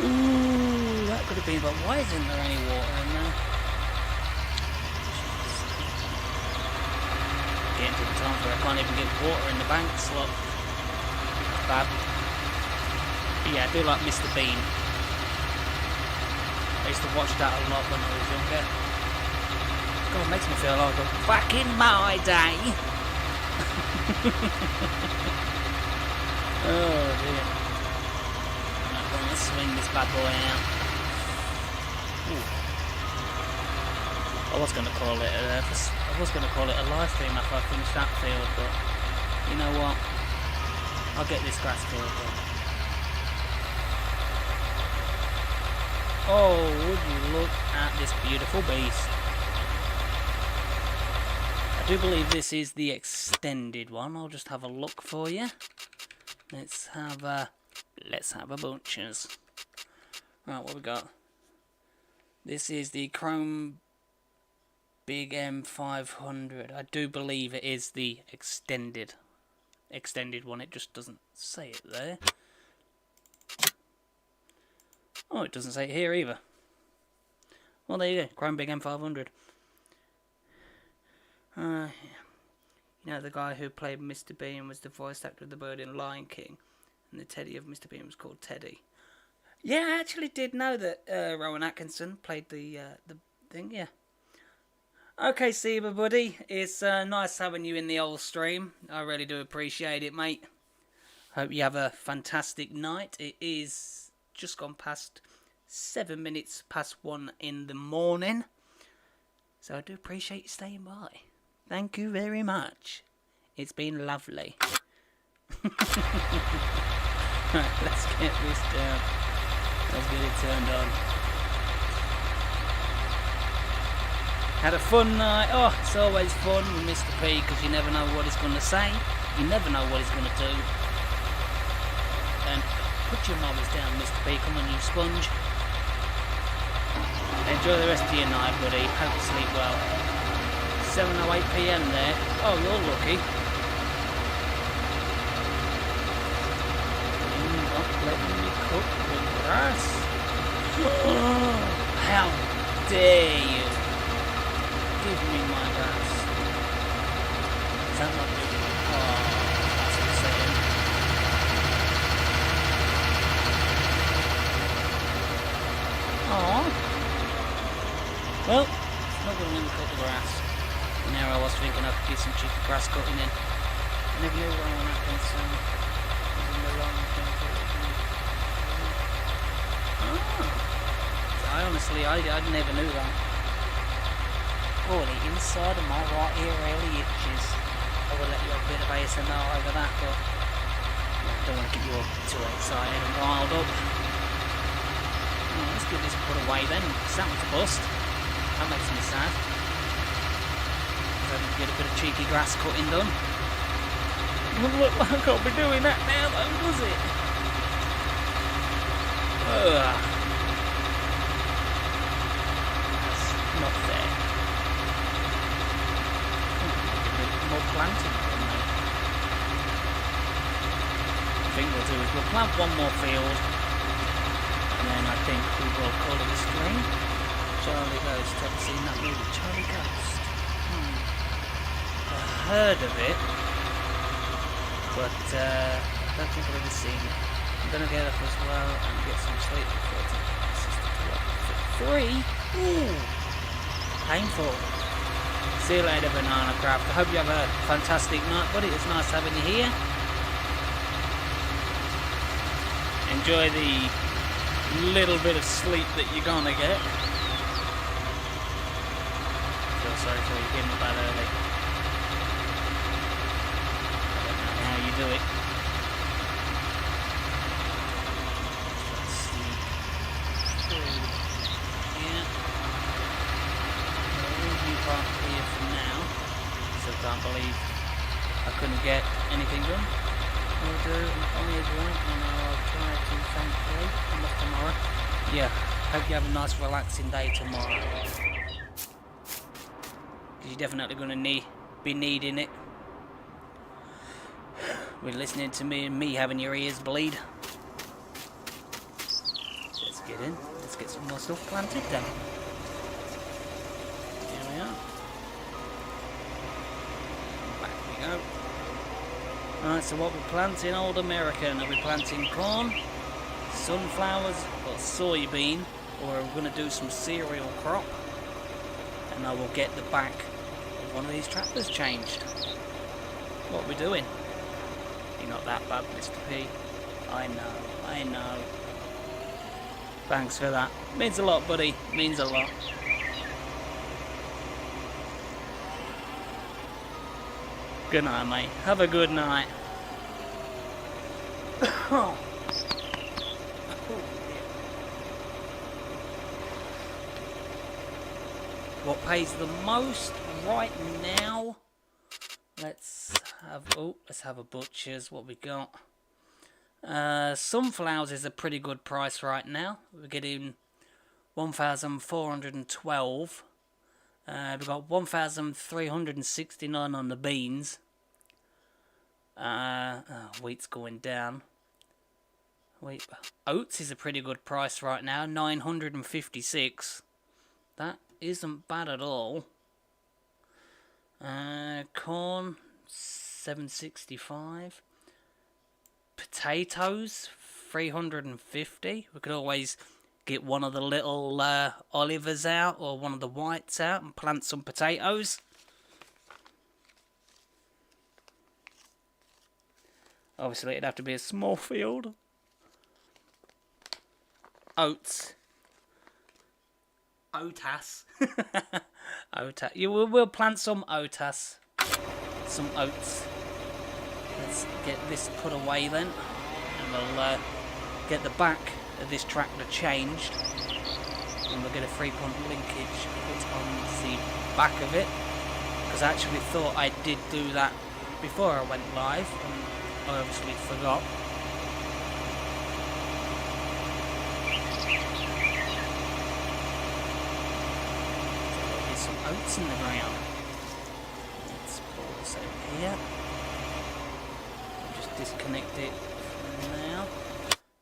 Ooh, that could have been, but why isn't there any water in there? Getting to the time where I can't even get water in the bank slot. Bad. But yeah, I do like Mr. Bean. I used to watch that a lot when I was younger. God, it makes me feel like back in my day. Oh dear. Right, well, let's swing this bad boy out. Ooh. I was going to call it a live stream after I finished that field, but you know what? I'll get this grass field done. Oh, would you look at this beautiful beast? I do believe this is the extended one. I'll just have a look for you. Let's have a bunches. Right, what we got? This is the Chrome Big M500. I do believe it is the extended extended one. It just doesn't say it there. Oh, it doesn't say it here either. Well, there you go. Chrome Big M500. You know, the guy who played Mr. Bean was the voice actor of the bird in Lion King, and the teddy of Mr. Bean was called Teddy. Yeah, I actually did know that Rowan Atkinson played the thing. Yeah. Okay, Seba, buddy. It's nice having you in the old stream. I really do appreciate it, mate. Hope you have a fantastic night. It is just gone past 7 minutes past 1 in the morning. So I do appreciate you staying by. Thank you very much. It's been lovely. Right, let's get this down. Let's get it turned on. Had a fun night. Oh, it's always fun with Mr. P because you never know what he's going to say. You never know what he's going to do. And put your mothers down, Mr. P. Come on, you sponge. Enjoy the rest of your night, buddy. Hope you sleep well. 7 or 8 PM there. Oh, you're lucky. You're not letting me cook the grass. How dare you? Give me my grass. Is that not good? Oh, that's insane. Aww. Well, it's not going to let me cut the grass. And there I was thinking I could do some cheeky grass cutting in. I never knew Rowan Atkinson was in the wrong thing. Oh. I never knew that. Oh, the inside of my right ear really itches. I will let you have a bit of ASMR over that, but I don't want to get you all too excited and riled up. Oh, let's get this put away then. Something to bust. That makes me sad. So I can get a bit of cheeky grass cutting done. Doesn't look like I'll be doing that now though, does it? That's not fair. More planting done, mate. I think we'll do is we'll plant one more field, and then I think we will call it a stream. Charlie Ghost. Have you seen that movie, Charlie Ghost? I've heard of it, but I don't think I've ever seen it. I'm gonna get up as well and get some sleep before I take 3. Ooh, painful. See you later, Banana Craft. I hope you have a fantastic night, buddy. It's nice having you here. Enjoy the little bit of sleep that you're gonna get. Feel sorry for you getting up that early. I don't know how you do it. Let's see. Yeah. You can't here for now. Still can't believe I couldn't get anything done. I'll do only a drink and I'll try to thankfully. I'm off tomorrow. Yeah, hope you have a nice relaxing day tomorrow. Because you're definitely going to be needing it. We're listening to me and me having your ears bleed. Let's get in. Let's get some more stuff planted then. Here we are. Back we go. Right, so what we're planting, Old American. Are we planting corn, sunflowers, or soybean, or are we going to do some cereal crop? And I will get the back of one of these tractors changed. What are we doing? You're not that bad, Mr. P. I know. Thanks for that. Means a lot, buddy. Means a lot. Good night, mate. Have a good night. What pays the most right now? Let's have a butcher's. What we got? Sunflowers is a pretty good price right now. We're getting 1,412. We've got 1,369 on the beans. Wheat's going down. Wheat. Oats is a pretty good price right now, 956. That isn't bad at all. Corn, 765. Potatoes, 350. We could always get one of the little olivers out, or one of the whites out, and plant some potatoes. Obviously, it'd have to be a small field. Oats. Otas. Otas. We'll plant some otas. Some oats. Let's get this put away then. And we'll get the back of this tractor changed. And we'll get a 3-point linkage put on the back of it. Because I actually thought I did do that before I went live. And I obviously forgot. Some oats in the ground. Let's pull this over here. Just disconnect it from now.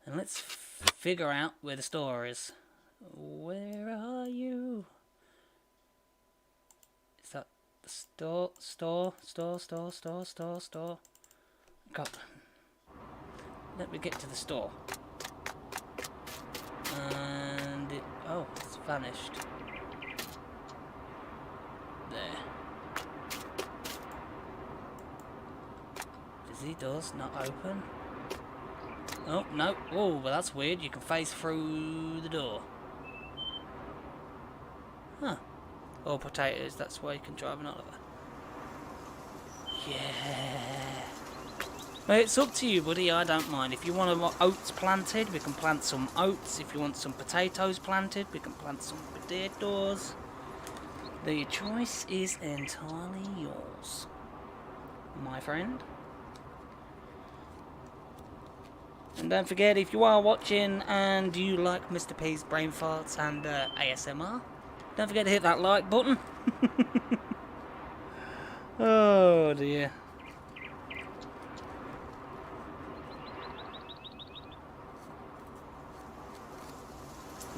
And let's figure out where the store is. Where are you? Is that the store? Store. God. Let me get to the store. And it, oh, it's vanished. There. Is the doors not open? Oh, no. Oh, well that's weird. You can face through the door. Huh. Or potatoes, that's why you can drive an Oliver. Yeah. Well, it's up to you, buddy. I don't mind. If you want oats planted, we can plant some oats. If you want some potatoes planted, we can plant some potatoes. The choice is entirely yours, my friend. And don't forget, if you are watching and you like Mr. P's brain farts and ASMR, don't forget to hit that like button. Oh dear.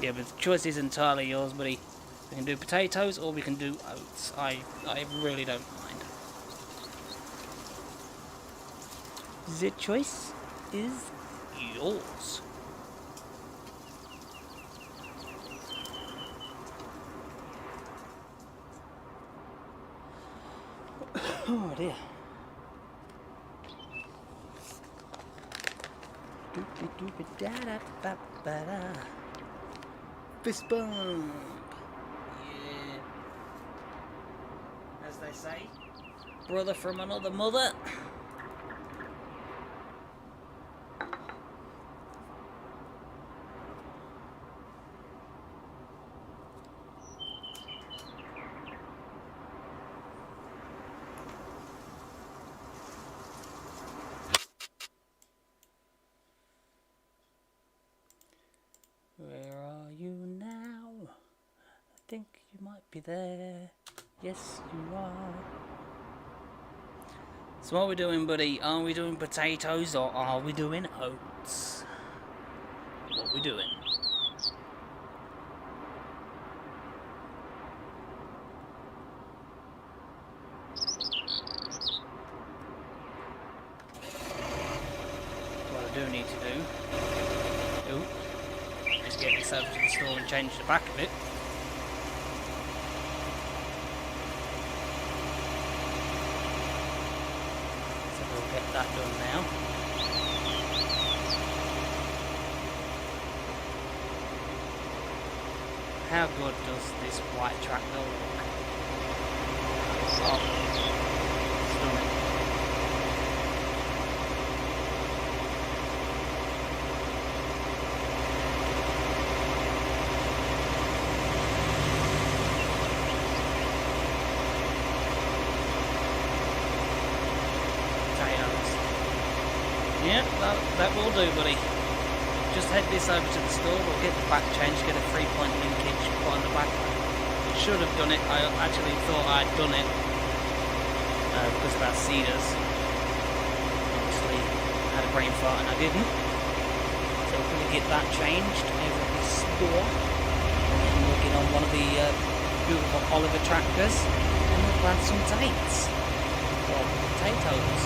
Yeah, but the choice is entirely yours, buddy. We can do potatoes or we can do oats. I really don't mind. The choice is yours. Oh dear. Fist bump. Yeah. As they say, brother from another mother. Where are you now? I think you might be there. Yes, you are. So what are we doing, buddy? Are we doing potatoes or are we doing oats? What are we doing? What I do need to do... Oh. Get this over to the store and change the back of it. So we'll get that done now. How good does this white tractor look? Oh, stunning. Yeah, that will do, buddy. Just head this over to the store, we'll get the back change, get a 3-point linkage put on the back. Should have done it, I actually thought I'd done it because of our cedars. brain fart and I didn't. So we're going to get that changed over at the store. And then we'll get on one of the beautiful Oliver tractors and we'll plant some dates. Or potatoes.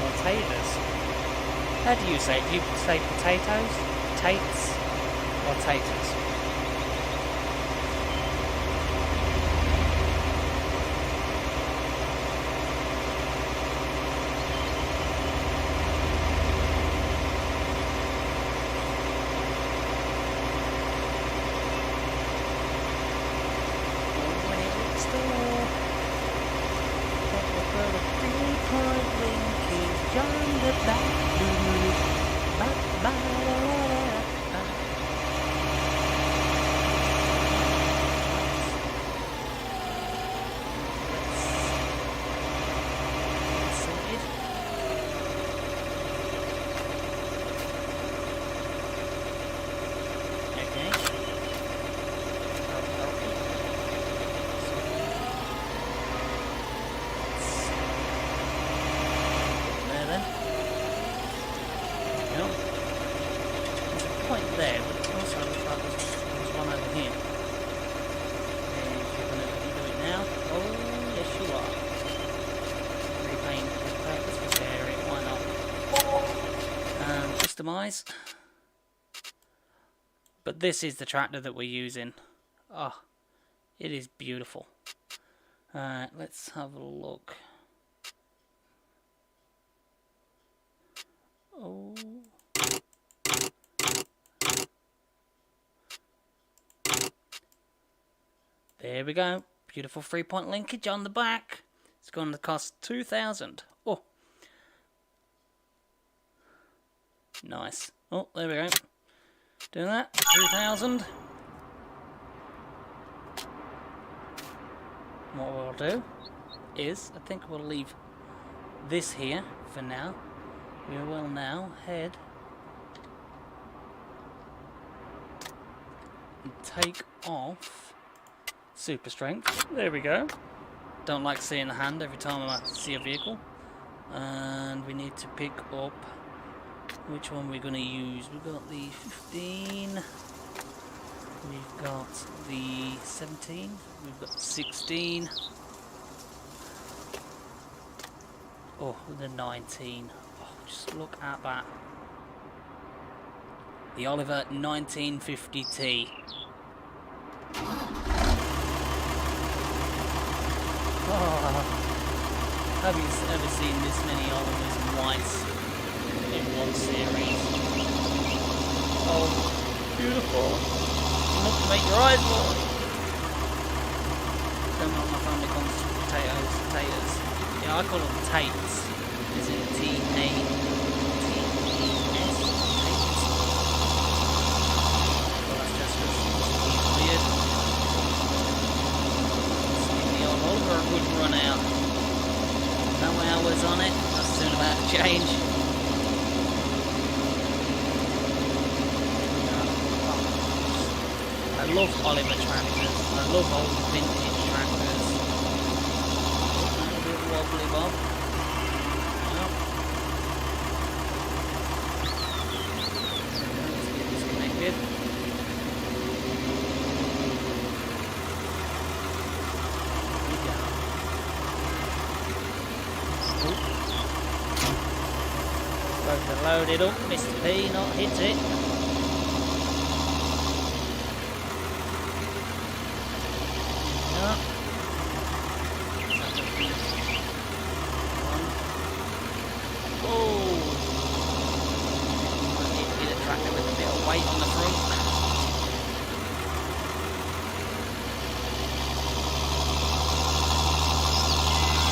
Or taters. How do you say it? Do you say potatoes, tates, or taters? There, but it also looks like there's one over here. And if you're going to do it now, oh yes you are. Repaint the purpose for sharing, why not? And customize. But this is the tractor that we're using. Oh, it is beautiful. Alright, let's have a look. Oh. There we go. Beautiful 3-point linkage on the back. It's going to cost 2,000. Oh. Nice. Oh, there we go. Do that. 2,000. What we'll do is, I think we'll leave this here for now. We will now head and take off super strength. There we go. Don't like seeing the hand every time I see a vehicle. And we need to pick up which one we're going to use. We've got the 15. We've got the 17. We've got 16. Oh, the 19. Oh, just look at that. The Oliver 1950T. Oh, have you ever seen this many Olivers and Whites in one series? Oh, beautiful. Enough to make your eyes water. Don't know what my family calls potatoes. Yeah, I call them tates. Is it T-A-T-E-S? Well, that's just weird. Over a good run out. No hours on it. That's soon about to change. I love Oliver tractors. I love old vintage tractors. A little bit wobbly bob. Well. Let's get disconnected. Supposed to load it up, Mr. P, not hit it. No. Oh! Might need to get a tractor with a bit of weight on the front.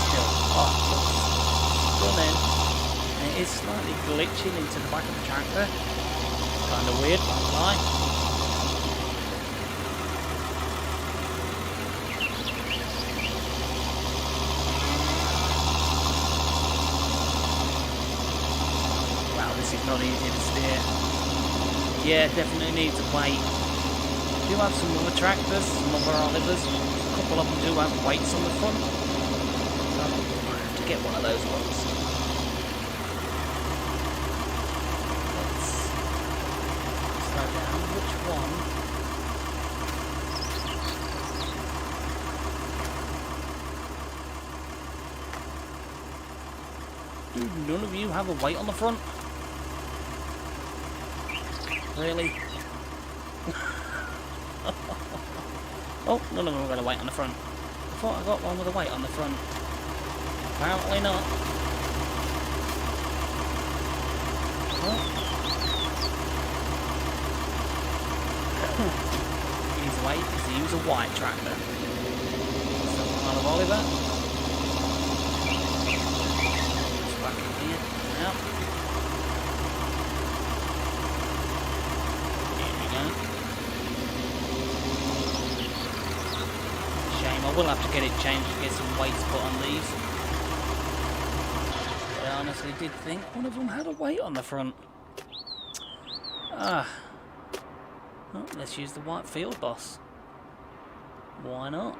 Still, oh, stunning. It's slightly glitching into the back of the tractor. Kind of weird, won't lie. Wow, this is not easy to steer. Yeah, definitely needs a weight. We do have some other tractors, some other Olivers. A couple of them do have weights on the front. So I have to get one of those ones. which one. Dude, none of you have a weight on the front? Really? Oh, none of them have got a weight on the front. I thought I got one with a weight on the front. Apparently not. His weight is to use a white tractor. Some kind of Oliver. It's back in here. Now. Here we go. Shame, I will have to get it changed to get some weights put on these. But I honestly did think one of them had a weight on the front. Ah. Oh, let's use the white field boss. Why not?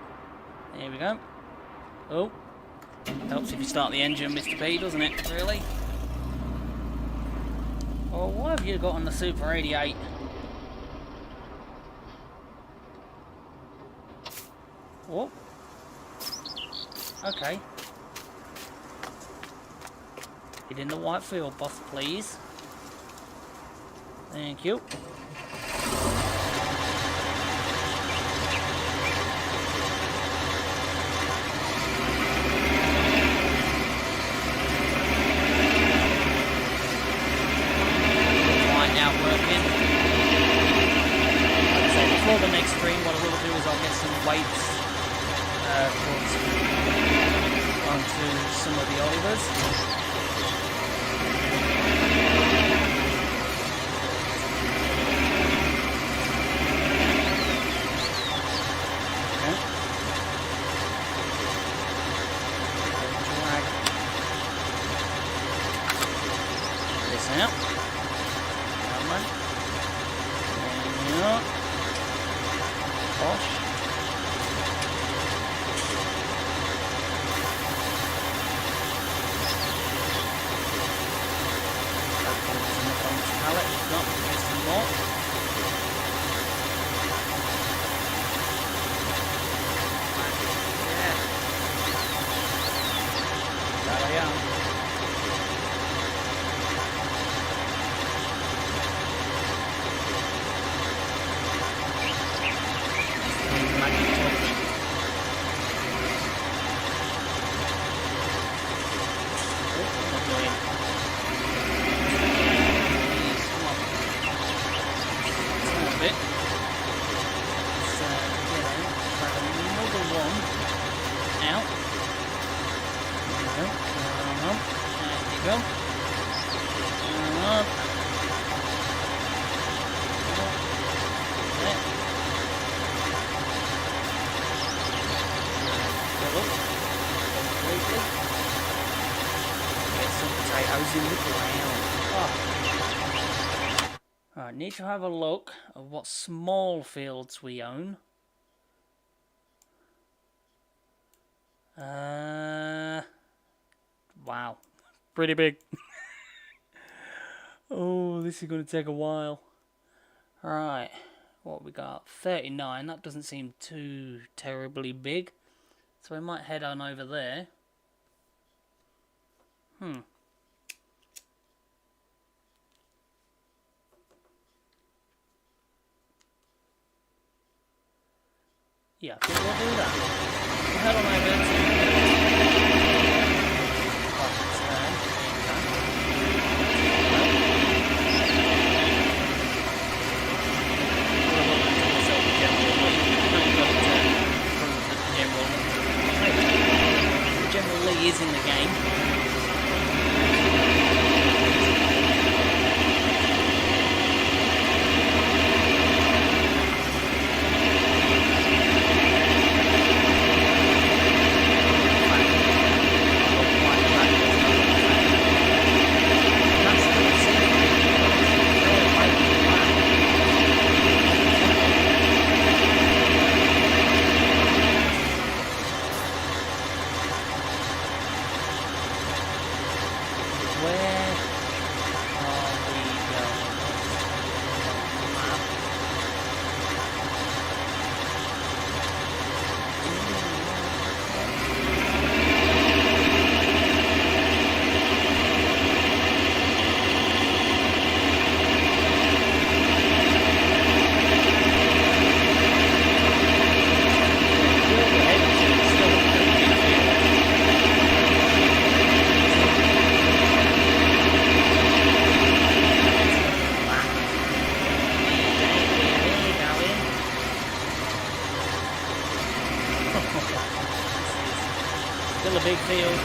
There we go. Oh. Helps if you start the engine, Mr. P, doesn't it? Really? Oh, what have you got on the Super 88? Oh. Okay. Get in the white field boss, please. Thank you. For the next stream, what I will do is I'll get some weights put onto some of the Olivers. Okay. Drag this out. Come on. There we are. Bosh. Pallet, if not, there's some more. Yeah. There I am. Alright, need to have a look at what small fields we own. Wow. Pretty big. Oh, this is going to take a while. Alright, what we got? 39, that doesn't seem too terribly big. So we might head on over there. Yeah, I think we'll do that. We'll head on over to General Lee is in the game. Still a big field.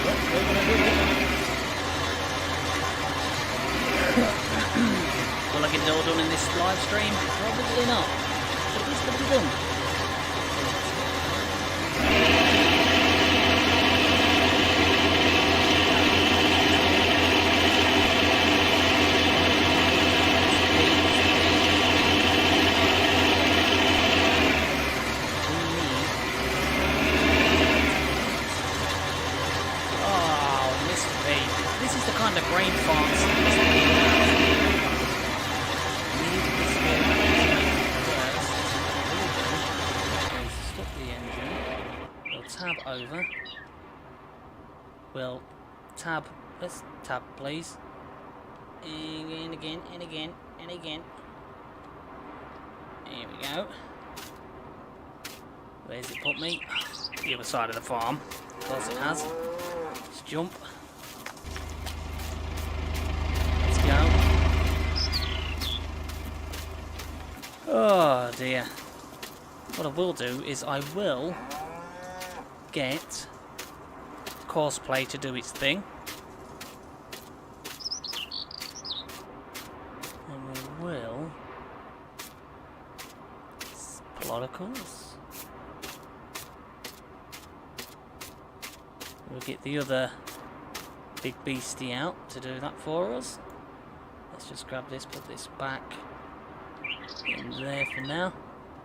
What we're gonna do it. Will I get it all done in this live stream? Probably not. But it's gonna be done. The brain farms. Stop the engine. We'll tab over. We'll tab. Let's tab, please. And again, and again, and again. Here we go. Where's it put me? The other side of the farm. Of course it has. Let's jump. Oh dear. What I will do is I will get Courseplay to do its thing. And we will plot a course. We'll get the other big beastie out to do that for us. Let's just grab this, put this back in there for now.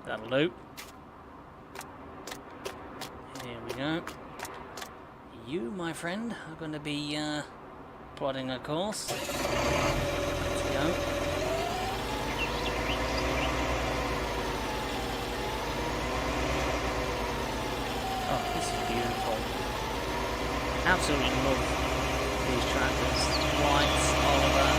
That'll do. Here we go. You, my friend, are going to be plotting a course. Let's go. Oh, this is beautiful. Absolutely love these tractors. Whites, Oliver.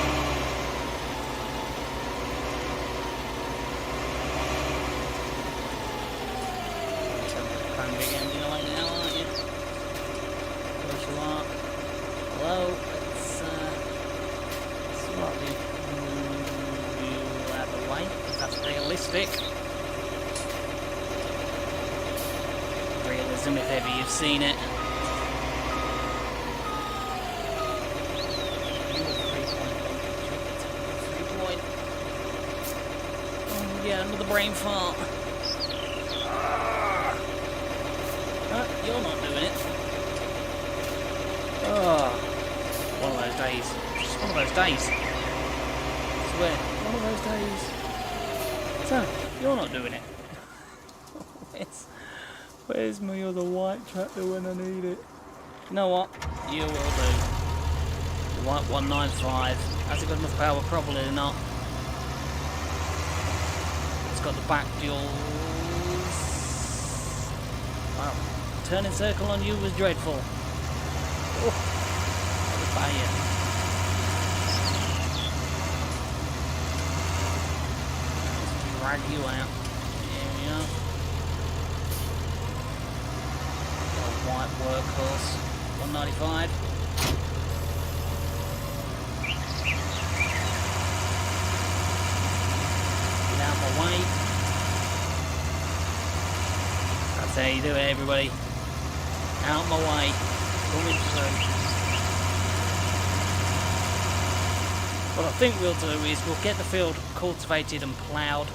Big engine right now, aren't you? Of course you are. Hello, let's slightly move you out of the way, because that's realistic. Realism, if ever you've seen it. Oh yeah, another brain fart. You're not doing it. Oh, one of those days. Just one of those days. I swear, one of those days. So, you're not doing it. Where's my other white tractor when I need it? You know what? You will do. The white 195. Has it got enough power? Probably not. It's got the back duals. Wow. Turning circle on you was dreadful. Oh, fire. Let's drag you out. There we are. Got a white workhorse. 195. Get out of my way. That's how you do it, everybody. Out my way. Coming through. What I think we'll do is we'll get the field cultivated and ploughed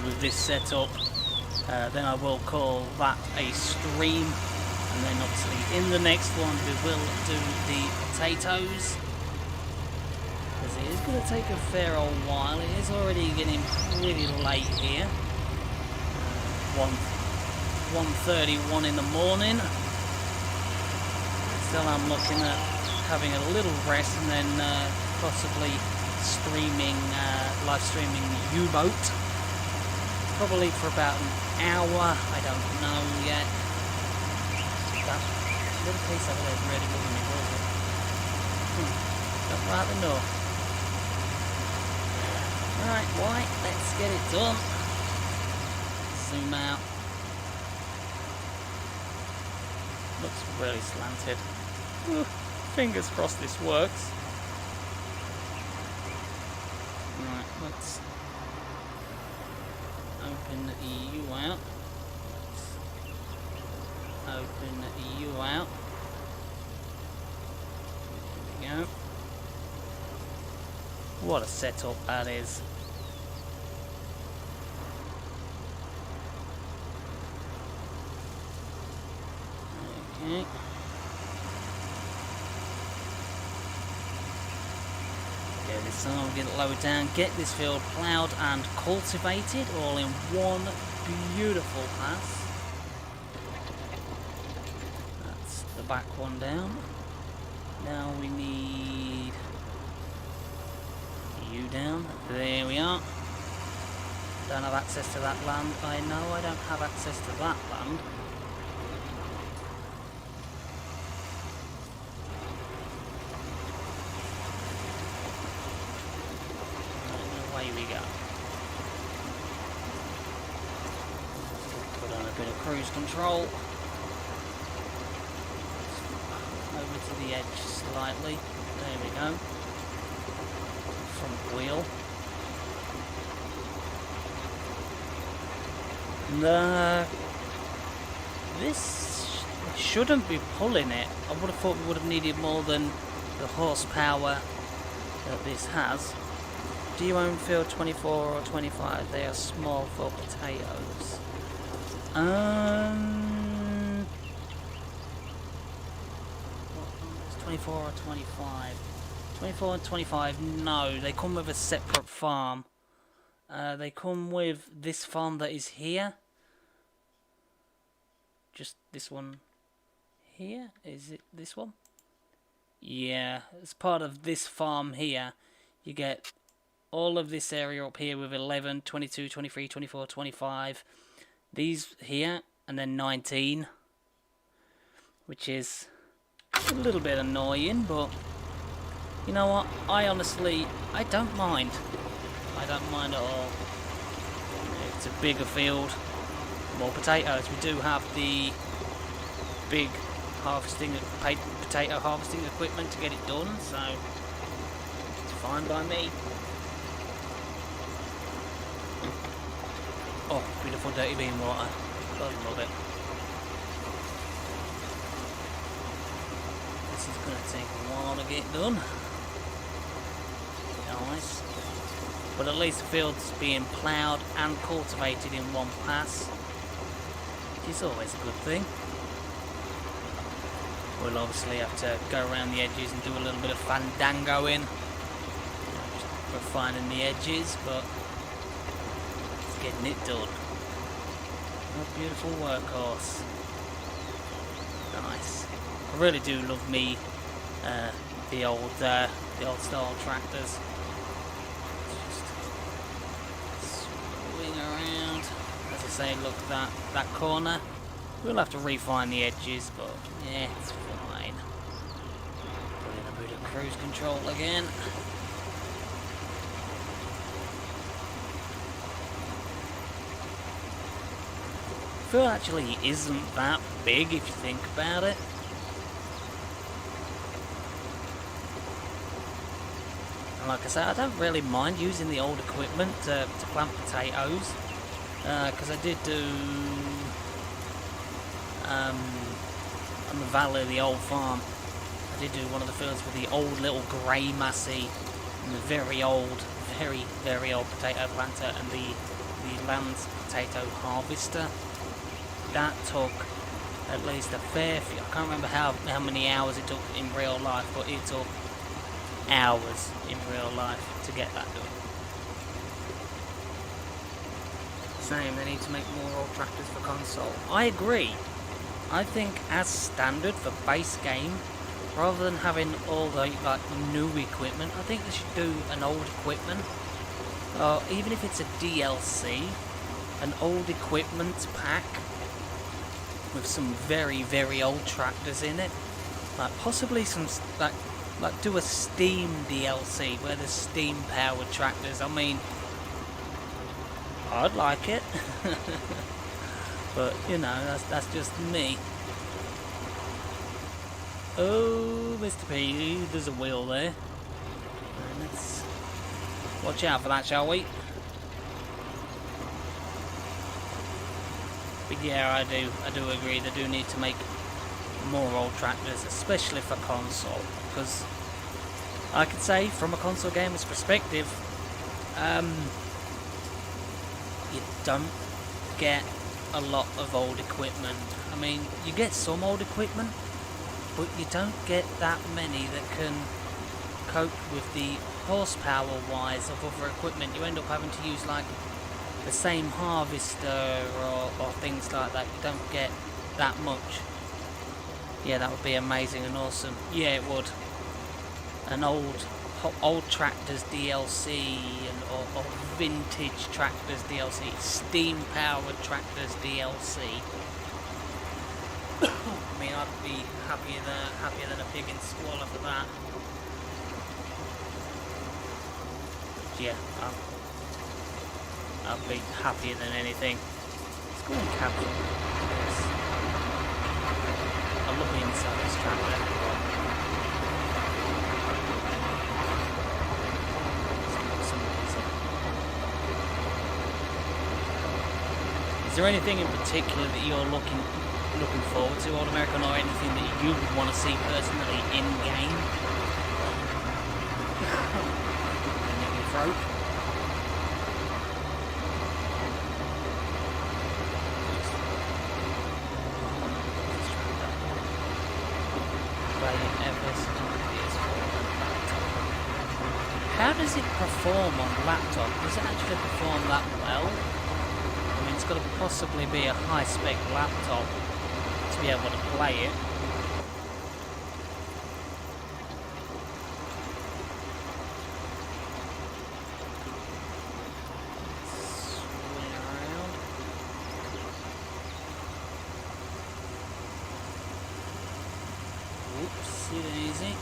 with this setup. Then I will call that a stream. And then obviously in the next one we will do the potatoes. Because it is going to take a fair old while. It is already getting pretty late here. 1:31 in the morning. Still I'm looking at having a little rest and then possibly streaming, live streaming U-Boat. Probably for about an hour, I don't know yet. That little piece over there is really moving me, was it? Don't rather know. Right, White, let's get it done. Zoom out. Looks really slanted. Fingers crossed this works. Right, let's open the EU out. Let's open you out. There we go. What a setup that is. Okay. Go this time, get it lowered down, get this field ploughed and cultivated all in one beautiful pass. That's the back one down. Now we need you down. There we are. Don't have access to that land. I know I don't have access to that land. Away we go. Put on a bit of cruise control. Over to the edge slightly. There we go. Front wheel. No, this shouldn't be pulling it. I would have thought we would have needed more than the horsepower that this has. Do you own field 24 or 25? They are small for potatoes. 24 or 25? 24 and 25, no, they come with a separate farm. They come with this farm that is here. Just this one here? Is it this one? Yeah, as part of this farm here, you get all of this area up here with 11, 22, 23, 24, 25. These here, and then 19. Which is a little bit annoying, but you know what? I don't mind. I don't mind at all. It's a bigger field, more potatoes. We do have the big potato harvesting equipment to get it done, so it's fine by me. Oh, beautiful dirty bean water. God, love it. This is going to take a while to get done. Nice. But at least the field's being ploughed and cultivated in one pass, which is always a good thing. We'll obviously have to go around the edges and do a little bit of fandangoing, just refining the edges, but it's getting it done. What a beautiful workhorse. Nice. I really do love me the old style tractors. Around. As I say, look at that corner. We'll have to refine the edges, but yeah, it's fine. Put in a bit of cruise control again. Field actually isn't that big if you think about it. And like I say, I don't really mind using the old equipment to plant potatoes, because I did do on the valley of the old farm. I did do one of the fields with the old little grey Massey and the very old potato planter and the Lance potato harvester. That took at least a fair few. I can't remember how many hours it took in real life, but it took hours in real life to get that done. Same, they need to make more old tractors for console. I agree. I think as standard for base game, rather than having all the new equipment, I think they should do an old equipment, or even if it's a DLC, an old equipment pack with some very old tractors in it, like possibly some like do a Steam DLC where there's steam powered tractors. I mean, I'd like it. But you know, that's just me. Oh, Mr. P, there's a wheel there. Let's watch out for that, shall we? But yeah, I do agree. They do need to make more old tractors, especially for console, because I could say from a console gamer's perspective, you don't get a lot of old equipment. I mean, you get some old equipment, but you don't get that many that can cope with the horsepower wise of other equipment. You end up having to use like the same harvester or things like that. You don't get that much. Yeah, that would be amazing and awesome. Yeah, it would. An old tractors DLC or vintage tractors DLC, steam powered tractors DLC. I mean, I'd be happier than a pig in squalor for that. But yeah, I'll be happier than anything. Let's go and capture this. I love the inside of this tractor. Is there anything in particular that you're looking forward to, Old American, or anything that you would want to see personally in game? In your throat? How does it perform on laptop? Does it actually perform that well? I mean, it's got to possibly be a high-spec laptop to be able to play it. Swing around. Whoopsie daisy.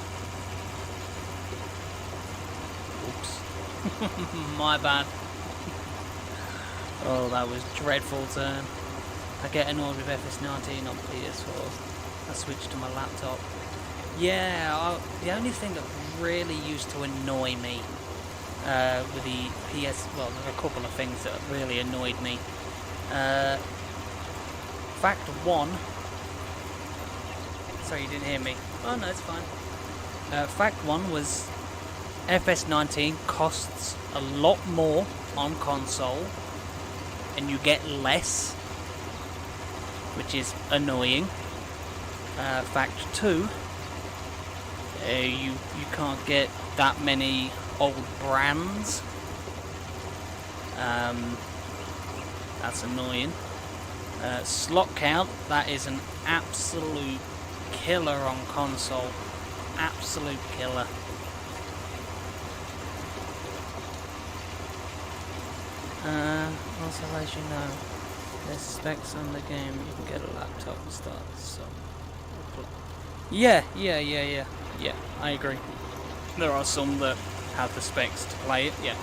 Oops. My bad. Oh, that was dreadful turn. I get annoyed with FS19 on PS4. I switched to my laptop. Yeah, the only thing that really used to annoy me with the well, there are a couple of things that really annoyed me. Fact 1. Sorry, you didn't hear me. Oh no, it's fine. Fact 1 was FS19 costs a lot more on console, and you get less, which is annoying. Fact 2, you can't get that many old brands. That's annoying. Slot count, that is an absolute killer on console. Absolute killer. Also, as you know, there's specs on the game. You can get a laptop and start. So, yeah. I agree. There are some that have the specs to play it. Yeah.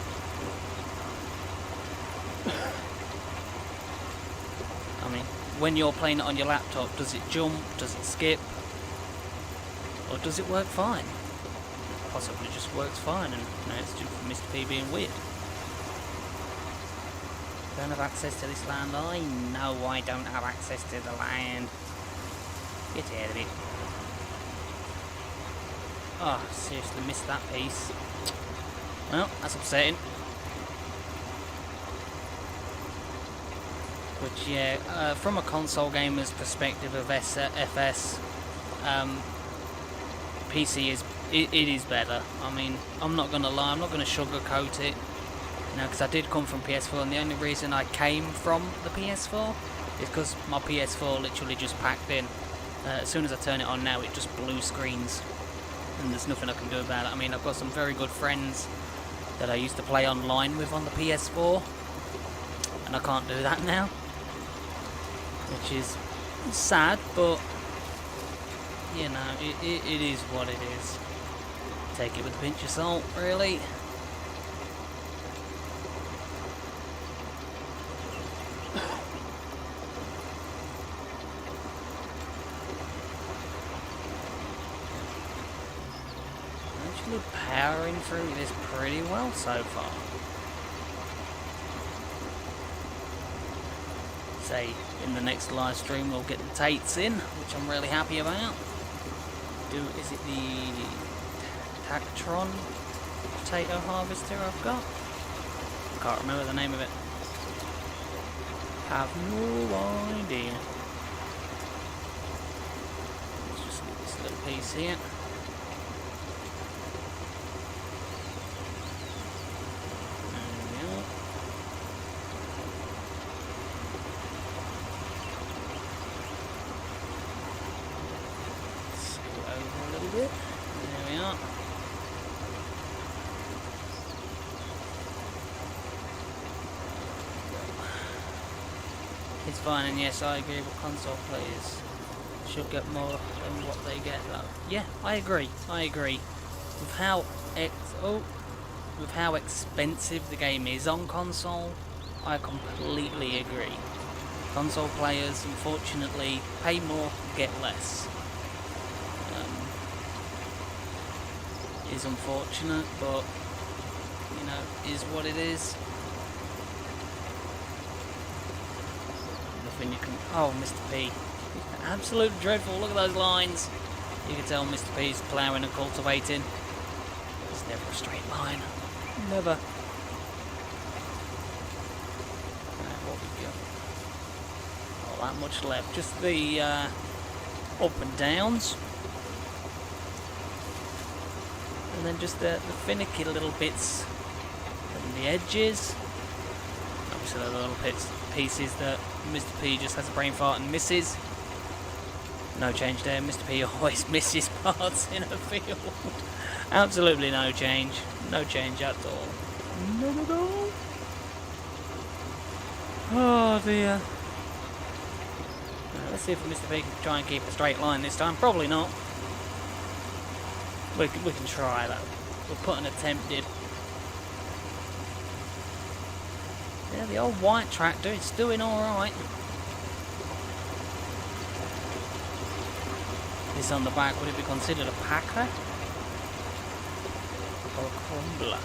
I mean, when you're playing it on your laptop, does it jump? Does it skip? Or does it work fine? Possibly just works fine, and it's due for Mr. P being weird. Don't have access to this land. I know I don't have access to the land. Get out of it. Oh, seriously missed that piece. Well, that's upsetting. But yeah, from a console gamer's perspective of FS, PC it is better. I mean, I'm not gonna lie, I'm not gonna sugarcoat it. Because I did come from PS4, and the only reason I came from the PS4 is because my PS4 literally just packed in. As soon as I turn it on now, it just blue screens, and there's nothing I can do about it. I mean, I've got some very good friends that I used to play online with on the PS4, and I can't do that now, which is sad, but you know, it is what it is. Take it with a pinch of salt, really. Powering through this pretty well so far. say in the next live stream we'll get the Tates in, which I'm really happy about. Is it the Tactron potato harvester I've got? I can't remember the name of it. Have no idea. Let's just leave this little piece here. It's fine, and yes, I agree with console players should get more than what they get though. Yeah, I agree. With how expensive the game is on console, I completely agree. Console players, unfortunately, pay more, get less. Is unfortunate, but you know, is what it is. Nothing you can. Oh, Mr. P, absolutely dreadful. Look at those lines. You can tell Mr. P's ploughing and cultivating. It's never a straight line. Never. Right, what we got? Not that much left. Just the up and downs. And then just the finicky little bits and the edges. Obviously the little pieces that Mr. P just has a brain fart and misses. No change there. Mr. P always misses parts in a field. Absolutely no change. No change at all. Not at all. Oh dear. Let's see if Mr. P can try and keep a straight line this time. Probably not. We can try that. We'll put an attempt in. Yeah, the old white tractor, it's doing alright. This on the back, would it be considered a packer? Or a crumbler?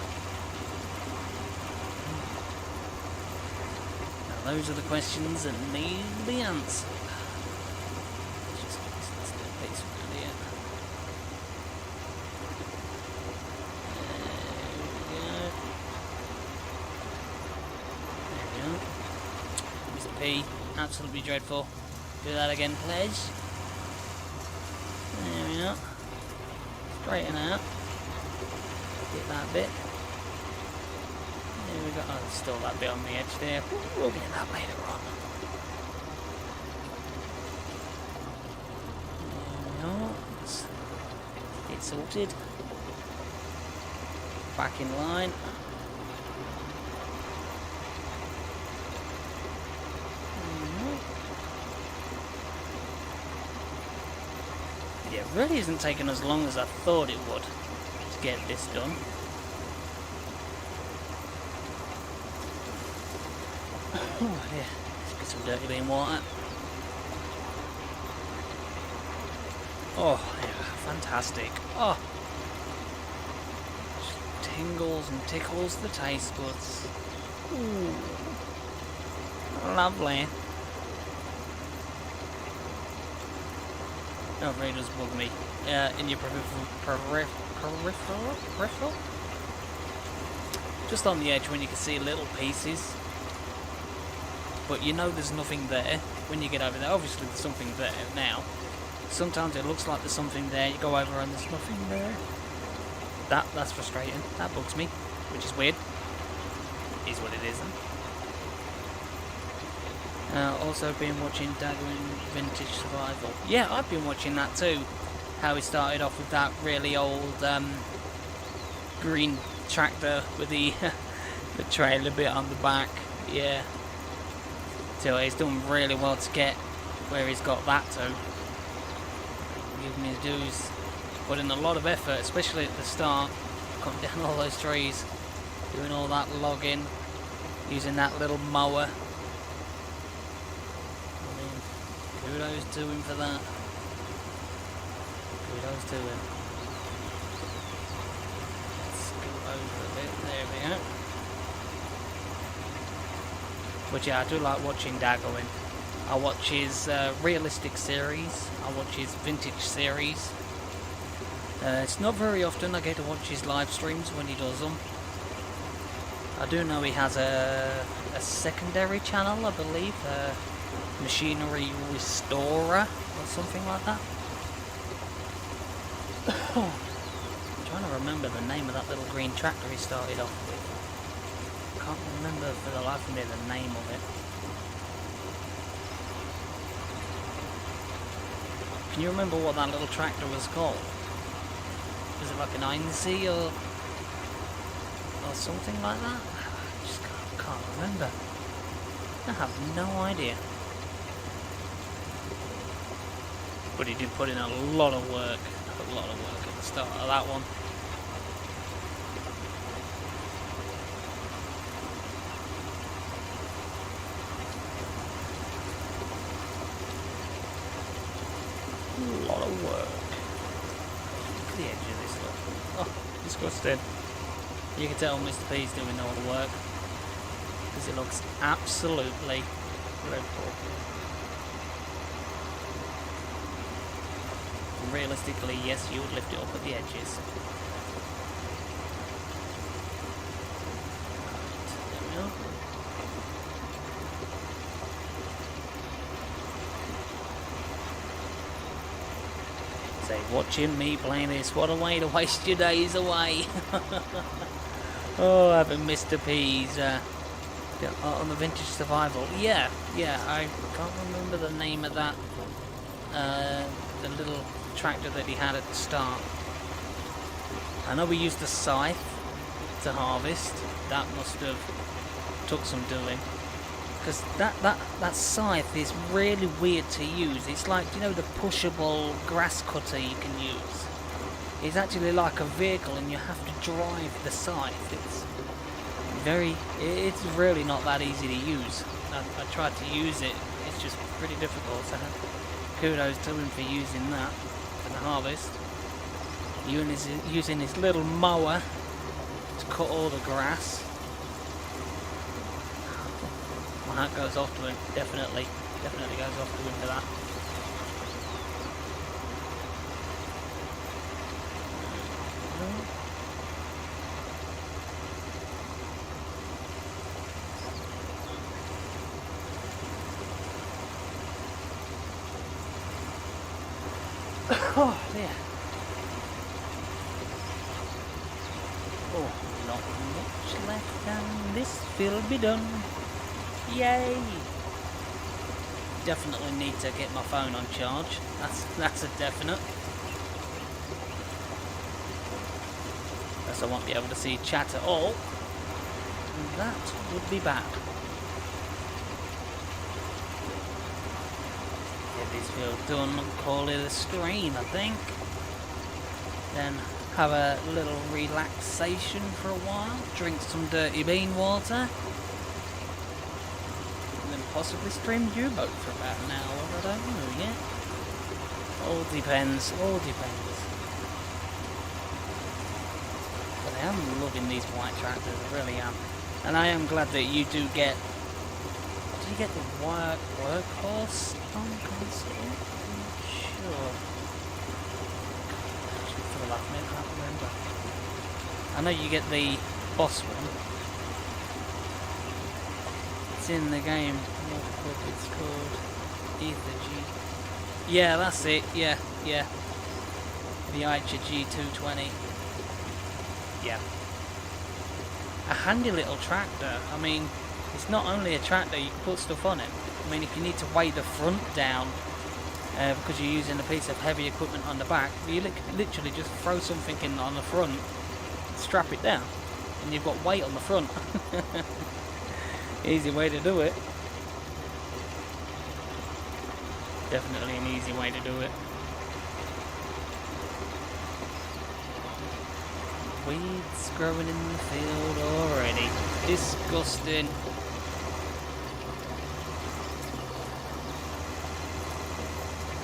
Now those are the questions that need the answer. Let's just get this little piece around here. P, absolutely dreadful. Do that again, please. There we are. Straighten out. Get that bit. There we go. Oh, there's still that bit on the edge there. We'll get that later on. There we are. Let's get sorted. Back in line. Yeah, it really isn't taking as long as I thought it would to get this done. Oh yeah, let's get some dirty bean water. Oh yeah, fantastic. Oh, just tingles and tickles the taste buds. Ooh, lovely. No, it really does bug me. In your peripheral? Just on the edge when you can see little pieces. But you know there's nothing there when you get over there. Obviously there's something there now. Sometimes it looks like there's something there. You go over and there's nothing there. That's frustrating. That bugs me. Which is weird. Is what it isn't. Also been watching Daggering Vintage Survival. Yeah, I've been watching that too. How he started off with that really old green tractor with the the trailer bit on the back. Yeah. So he's done really well to get where he's got that to. Give him his dues. Put in a lot of effort, especially at the start. Cutting down all those trees. Doing all that logging. Using that little mower. Kudos to him for that. Kudos to him. Let's go over a bit. There we go. But yeah, I do like watching Daggering. I watch his realistic series. I watch his vintage series. It's not very often I get to watch his live streams when he does them. I do know he has a secondary channel, I believe, Machinery Restorer or something like that. I'm trying to remember the name of that little green tractor he started off with. Can't remember for the life of me the name of it. Can you remember what that little tractor was called? Was it like an Einzie or something like that? I just can't remember. I have no idea. But he did put in a lot of work at the start of that one. A lot of work. Look at the edge of this look. Oh, disgusting. You can tell Mr. P's doing all the work because it looks absolutely dreadful. And realistically, yes, you would lift it up at the edges. There we are. Say, watching me play this, what a way to waste your days away. Oh, having Mr. P's on the Vintage Survival. Yeah, I can't remember the name of that, the little tractor that he had at the start. I know we used a scythe to harvest. That must have took some doing. Because that scythe is really weird to use. It's like, you know, the pushable grass cutter you can use. It's actually like a vehicle and you have to drive the scythe. It's really not that easy to use. I tried to use it, it's just pretty difficult, so kudos to him for using that for the harvest. Using his little mower to cut all the grass. My hat goes off to him, definitely goes off to him for that. Oh dear. Oh, not much left and this will be done. Yay! Definitely need to get my phone on charge. That's a definite. Else I won't be able to see chat at all. And that would be bad. Get this field done, call it a stream, I think. Then have a little relaxation for a while, drink some dirty bean water. Possibly stream U-Boat for about an hour, I don't know yet. All depends. But I am loving these white tractors, I really am. And I am glad that you do get... Do you get the workhorse on console? I'm not sure. Actually, for the last minute, I can't remember. I know you get the boss one. It's in the game. What it's called? Ether G. Yeah, that's it. Yeah. The Eicher G220. Yeah. A handy little tractor. I mean, it's not only a tractor, you can put stuff on it. I mean, if you need to weigh the front down because you're using a piece of heavy equipment on the back, you literally just throw something in on the front, strap it down, and you've got weight on the front. Easy way to do it. Definitely an easy way to do it. Weeds growing in the field already. Disgusting.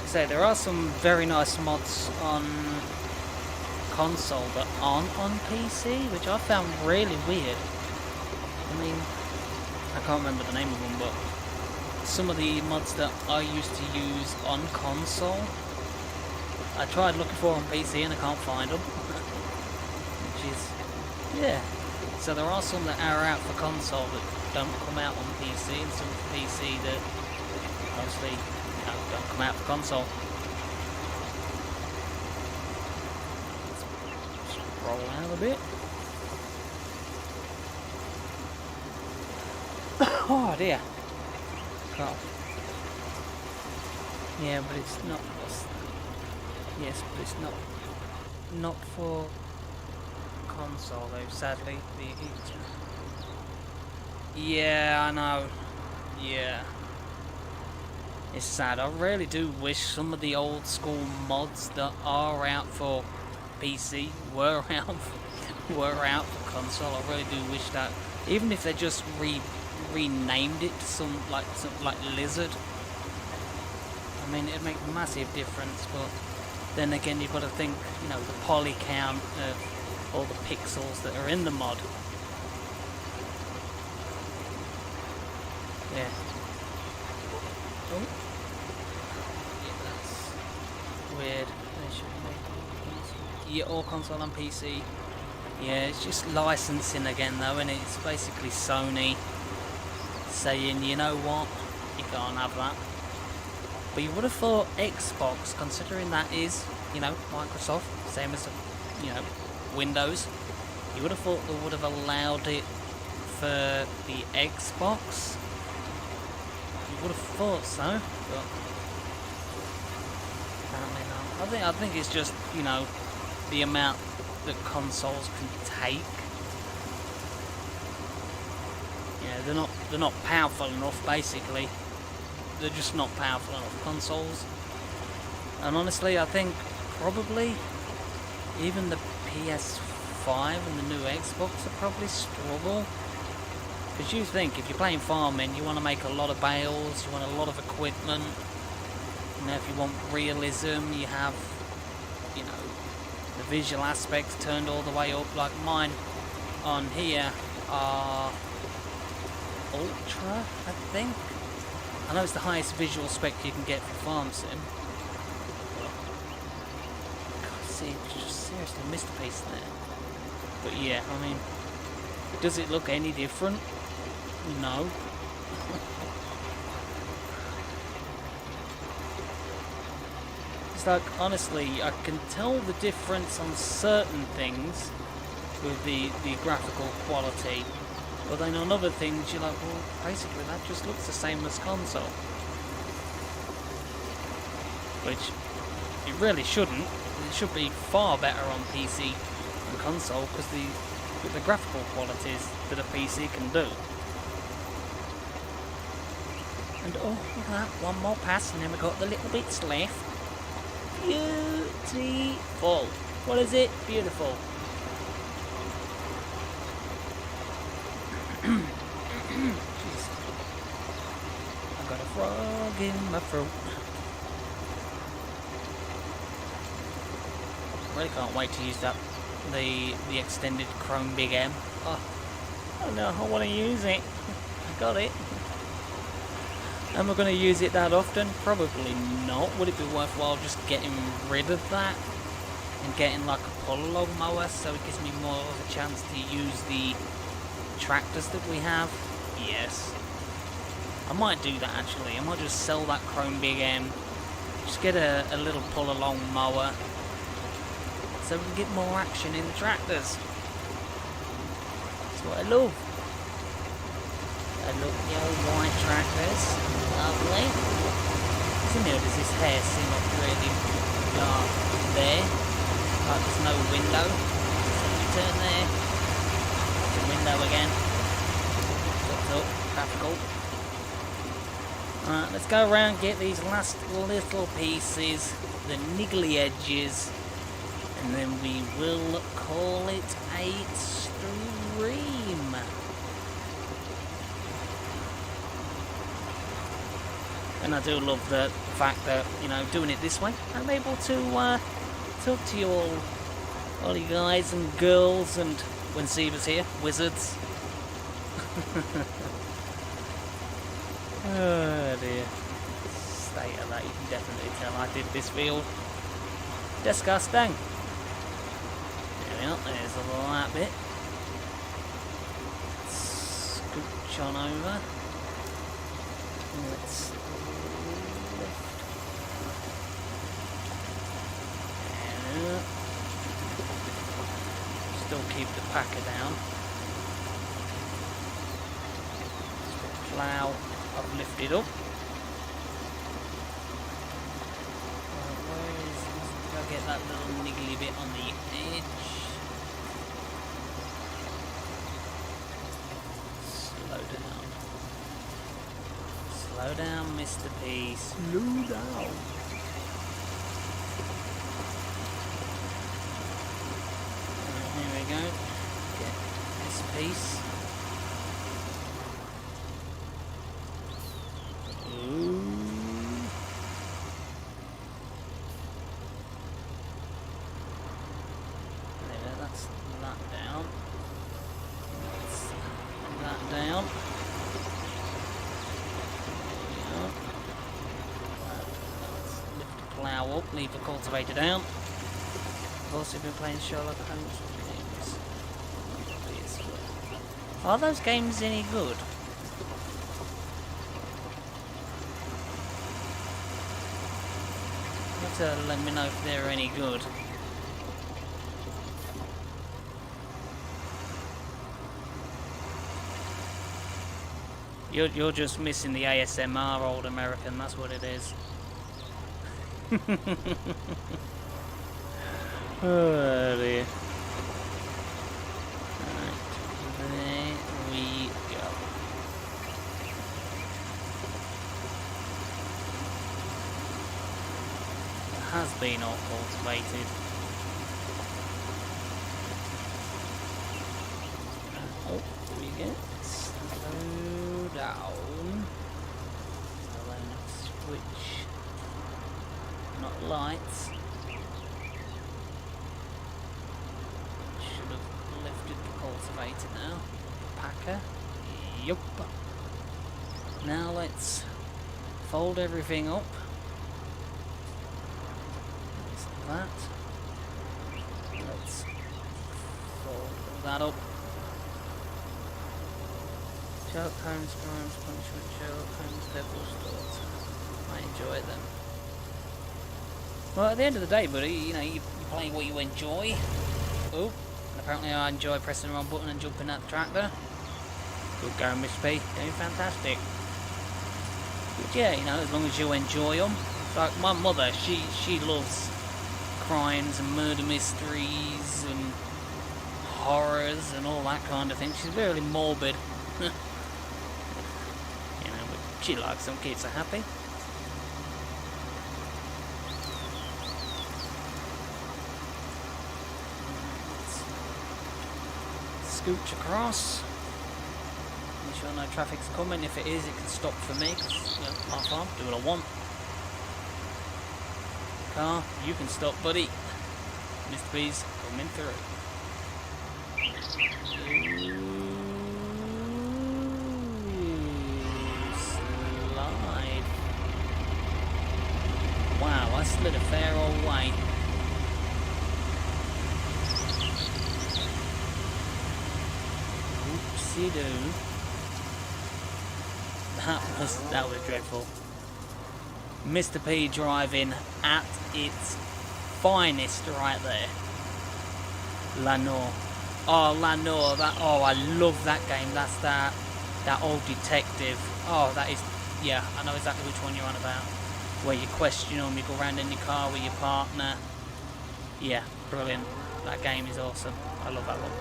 So there are some very nice mods on console that aren't on PC, which I found really weird. I mean, I can't remember the name of them, but some of the mods that I used to use on console. I tried looking for on PC and I can't find them. Which is, yeah. So there are some that are out for console that don't come out on PC, and some for PC that obviously, you know, don't come out for console. Let's roll out a bit. Oh dear. Cough. Yeah, but it's not. Yes, but it's not for console though. Sadly, yeah, I know. Yeah, it's sad. I really do wish some of the old school mods that are out for PC were out for console. I really do wish that, even if they just renamed it to some like Lizard. I mean, it'd make a massive difference, but then again, you've got to think, you know, the poly count of all the pixels that are in the mod. Yeah. Oh. Yeah, that's weird. Yeah, all console and PC. Yeah, it's just licensing again though, and it's basically Sony saying, you know what, you can't have that. But you would have thought Xbox, considering that is, you know, Microsoft, same as, you know, Windows, you would have thought they would have allowed it for the Xbox. You would have thought so, but apparently not. I think it's just, you know, the amount that consoles can take. Yeah, they're not powerful enough, basically. They're just not powerful enough consoles. And honestly, I think probably even the PS5 and the new Xbox will probably struggle. Because you think, if you're playing farming, you want to make a lot of bales, you want a lot of equipment. You know, if you want realism, you have, you know, the visual aspects turned all the way up. Like mine on here are Ultra, I think. I know it's the highest visual spec you can get for Farm Sim. God, see, just seriously missed a piece there. But yeah, I mean, does it look any different? No. It's like, honestly, I can tell the difference on certain things with the graphical quality. But then on other things, you're like, well, basically that just looks the same as console. Which it really shouldn't. It should be far better on PC than console, because with the graphical qualities that a PC can do. And oh, look at that, one more pass, and then we've got the little bits left. Beautiful. What is it? Beautiful. Jeez. I've got a frog in my throat. Really can't wait to use that the extended Chrome Big M. Oh no, I want to use it. I got it. Am I going to use it that often? Probably not. Would it be worthwhile just getting rid of that and getting like a pull-along mower so it gives me more of a chance to use the tractors that we have? Yes. I might do that actually. I might just sell that Chrome Big M, just get a little pull-along mower so we can get more action in the tractors. That's what I love. I love the old white tractors. Lovely. Isn't it? Does his hair seem like really dark there? Like there's no window. So you turn there. The window again. Up, graphical. Alright, let's go around and get these last little pieces, the niggly edges, and then we will call it a stream. And I do love the fact that, you know, doing it this way, I'm able to talk to you all you guys and girls, and when Seaver's here, wizards. Oh dear. State of that, you can definitely tell I did this field. Disgusting. There we are, there's a little that bit. Scooch on over. Let's lift. And still keep the packer down. The plough I've lifted up. Where is it? I'll get that little niggly bit on the edge. Slow down, Mr. P. Slow down. Here we go. Get this piece. Ooh. There, that's that down. That's that down. Plough up, leave the cultivator down. I've also been playing Sherlock Holmes games. Are those games any good? You have to let me know if they're any good. You're just missing the ASMR, old American, that's what it is. Oh dear. Right, there we go. It has been all cultivated. Oh, we get slow down. So then switch. Not lights. Should have lifted the cultivator now. Packer. Yup. Now let's fold everything up. There's that. Let's fold all that up. Sherlock Holmes, Punishment, Sherlock Holmes, Devil's Daughter. I enjoy them. Well, at the end of the day, buddy, you know, you're playing what you enjoy. Oh, and apparently I enjoy pressing the wrong button and jumping at the tractor. Good going, Miss P. Doing fantastic. But yeah, you know, as long as you enjoy them. Like my mother, she loves crimes and murder mysteries and horrors and all that kind of thing. She's really morbid. You know, but she likes them kids are happy. Scooch across. Make sure no traffic's coming. If it is, it can stop for me because my farm, do what I want. Car, you can stop, buddy. Mr. B's coming through. Slide. Wow, I slid a fair old way. Oopsie-doo. That was dreadful. Mr. P driving at its finest right there. Lanor. Oh, Lanor. I love that game. That's that old detective. Oh, that is. Yeah, I know exactly which one you're on about. Where you question them, you go around in your car with your partner. Yeah, brilliant. That game is awesome. I love that one.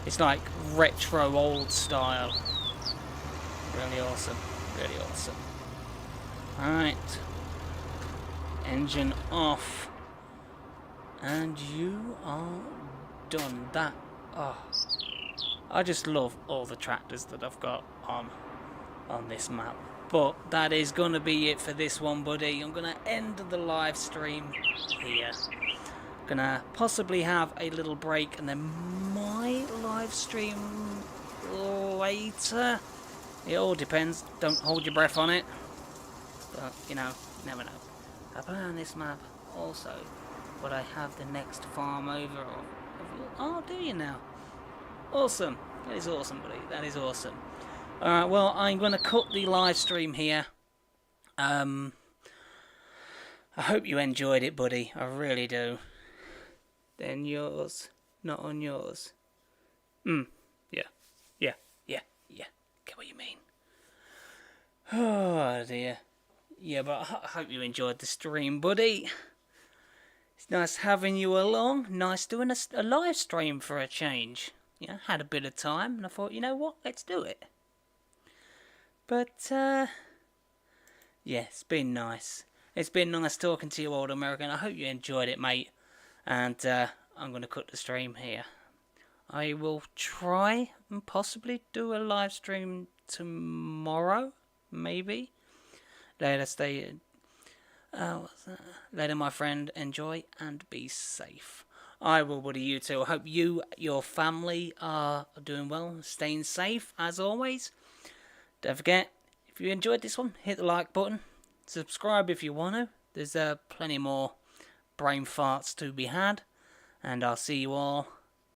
It's like retro old style. Really awesome. Really awesome. Alright. Engine off. And you are done. That. Oh. I just love all the tractors that I've got on this map. But that is going to be it for this one, buddy. I'm going to end the live stream here. Gonna possibly have a little break and then might live stream later. It all depends. Don't hold your breath on it. But, you know, never know. I put on this map also, but I have the next farm over. Oh, do you now? Awesome. That is awesome, buddy. That is awesome. Alright, well, I'm going to cut the live stream here. I hope you enjoyed it, buddy. I really do. Then yours, not on yours. Yeah. Get what you mean. Oh, dear. Yeah, but I hope you enjoyed the stream, buddy. It's nice having you along. Nice doing a live stream for a change. Yeah, had a bit of time, and I thought, you know what? Let's do it. But, yeah, it's been nice. It's been nice talking to you, old American. I hope you enjoyed it, mate. And I'm going to cut the stream here. I will try and possibly do a live stream tomorrow, maybe. Later, later, my friend. Enjoy and be safe. I will, buddy. You too. I hope you, your family are doing well, staying safe as always. Don't forget, if you enjoyed this one, hit the like button. Subscribe if you want to. There's plenty more brain farts to be had. And I'll see you all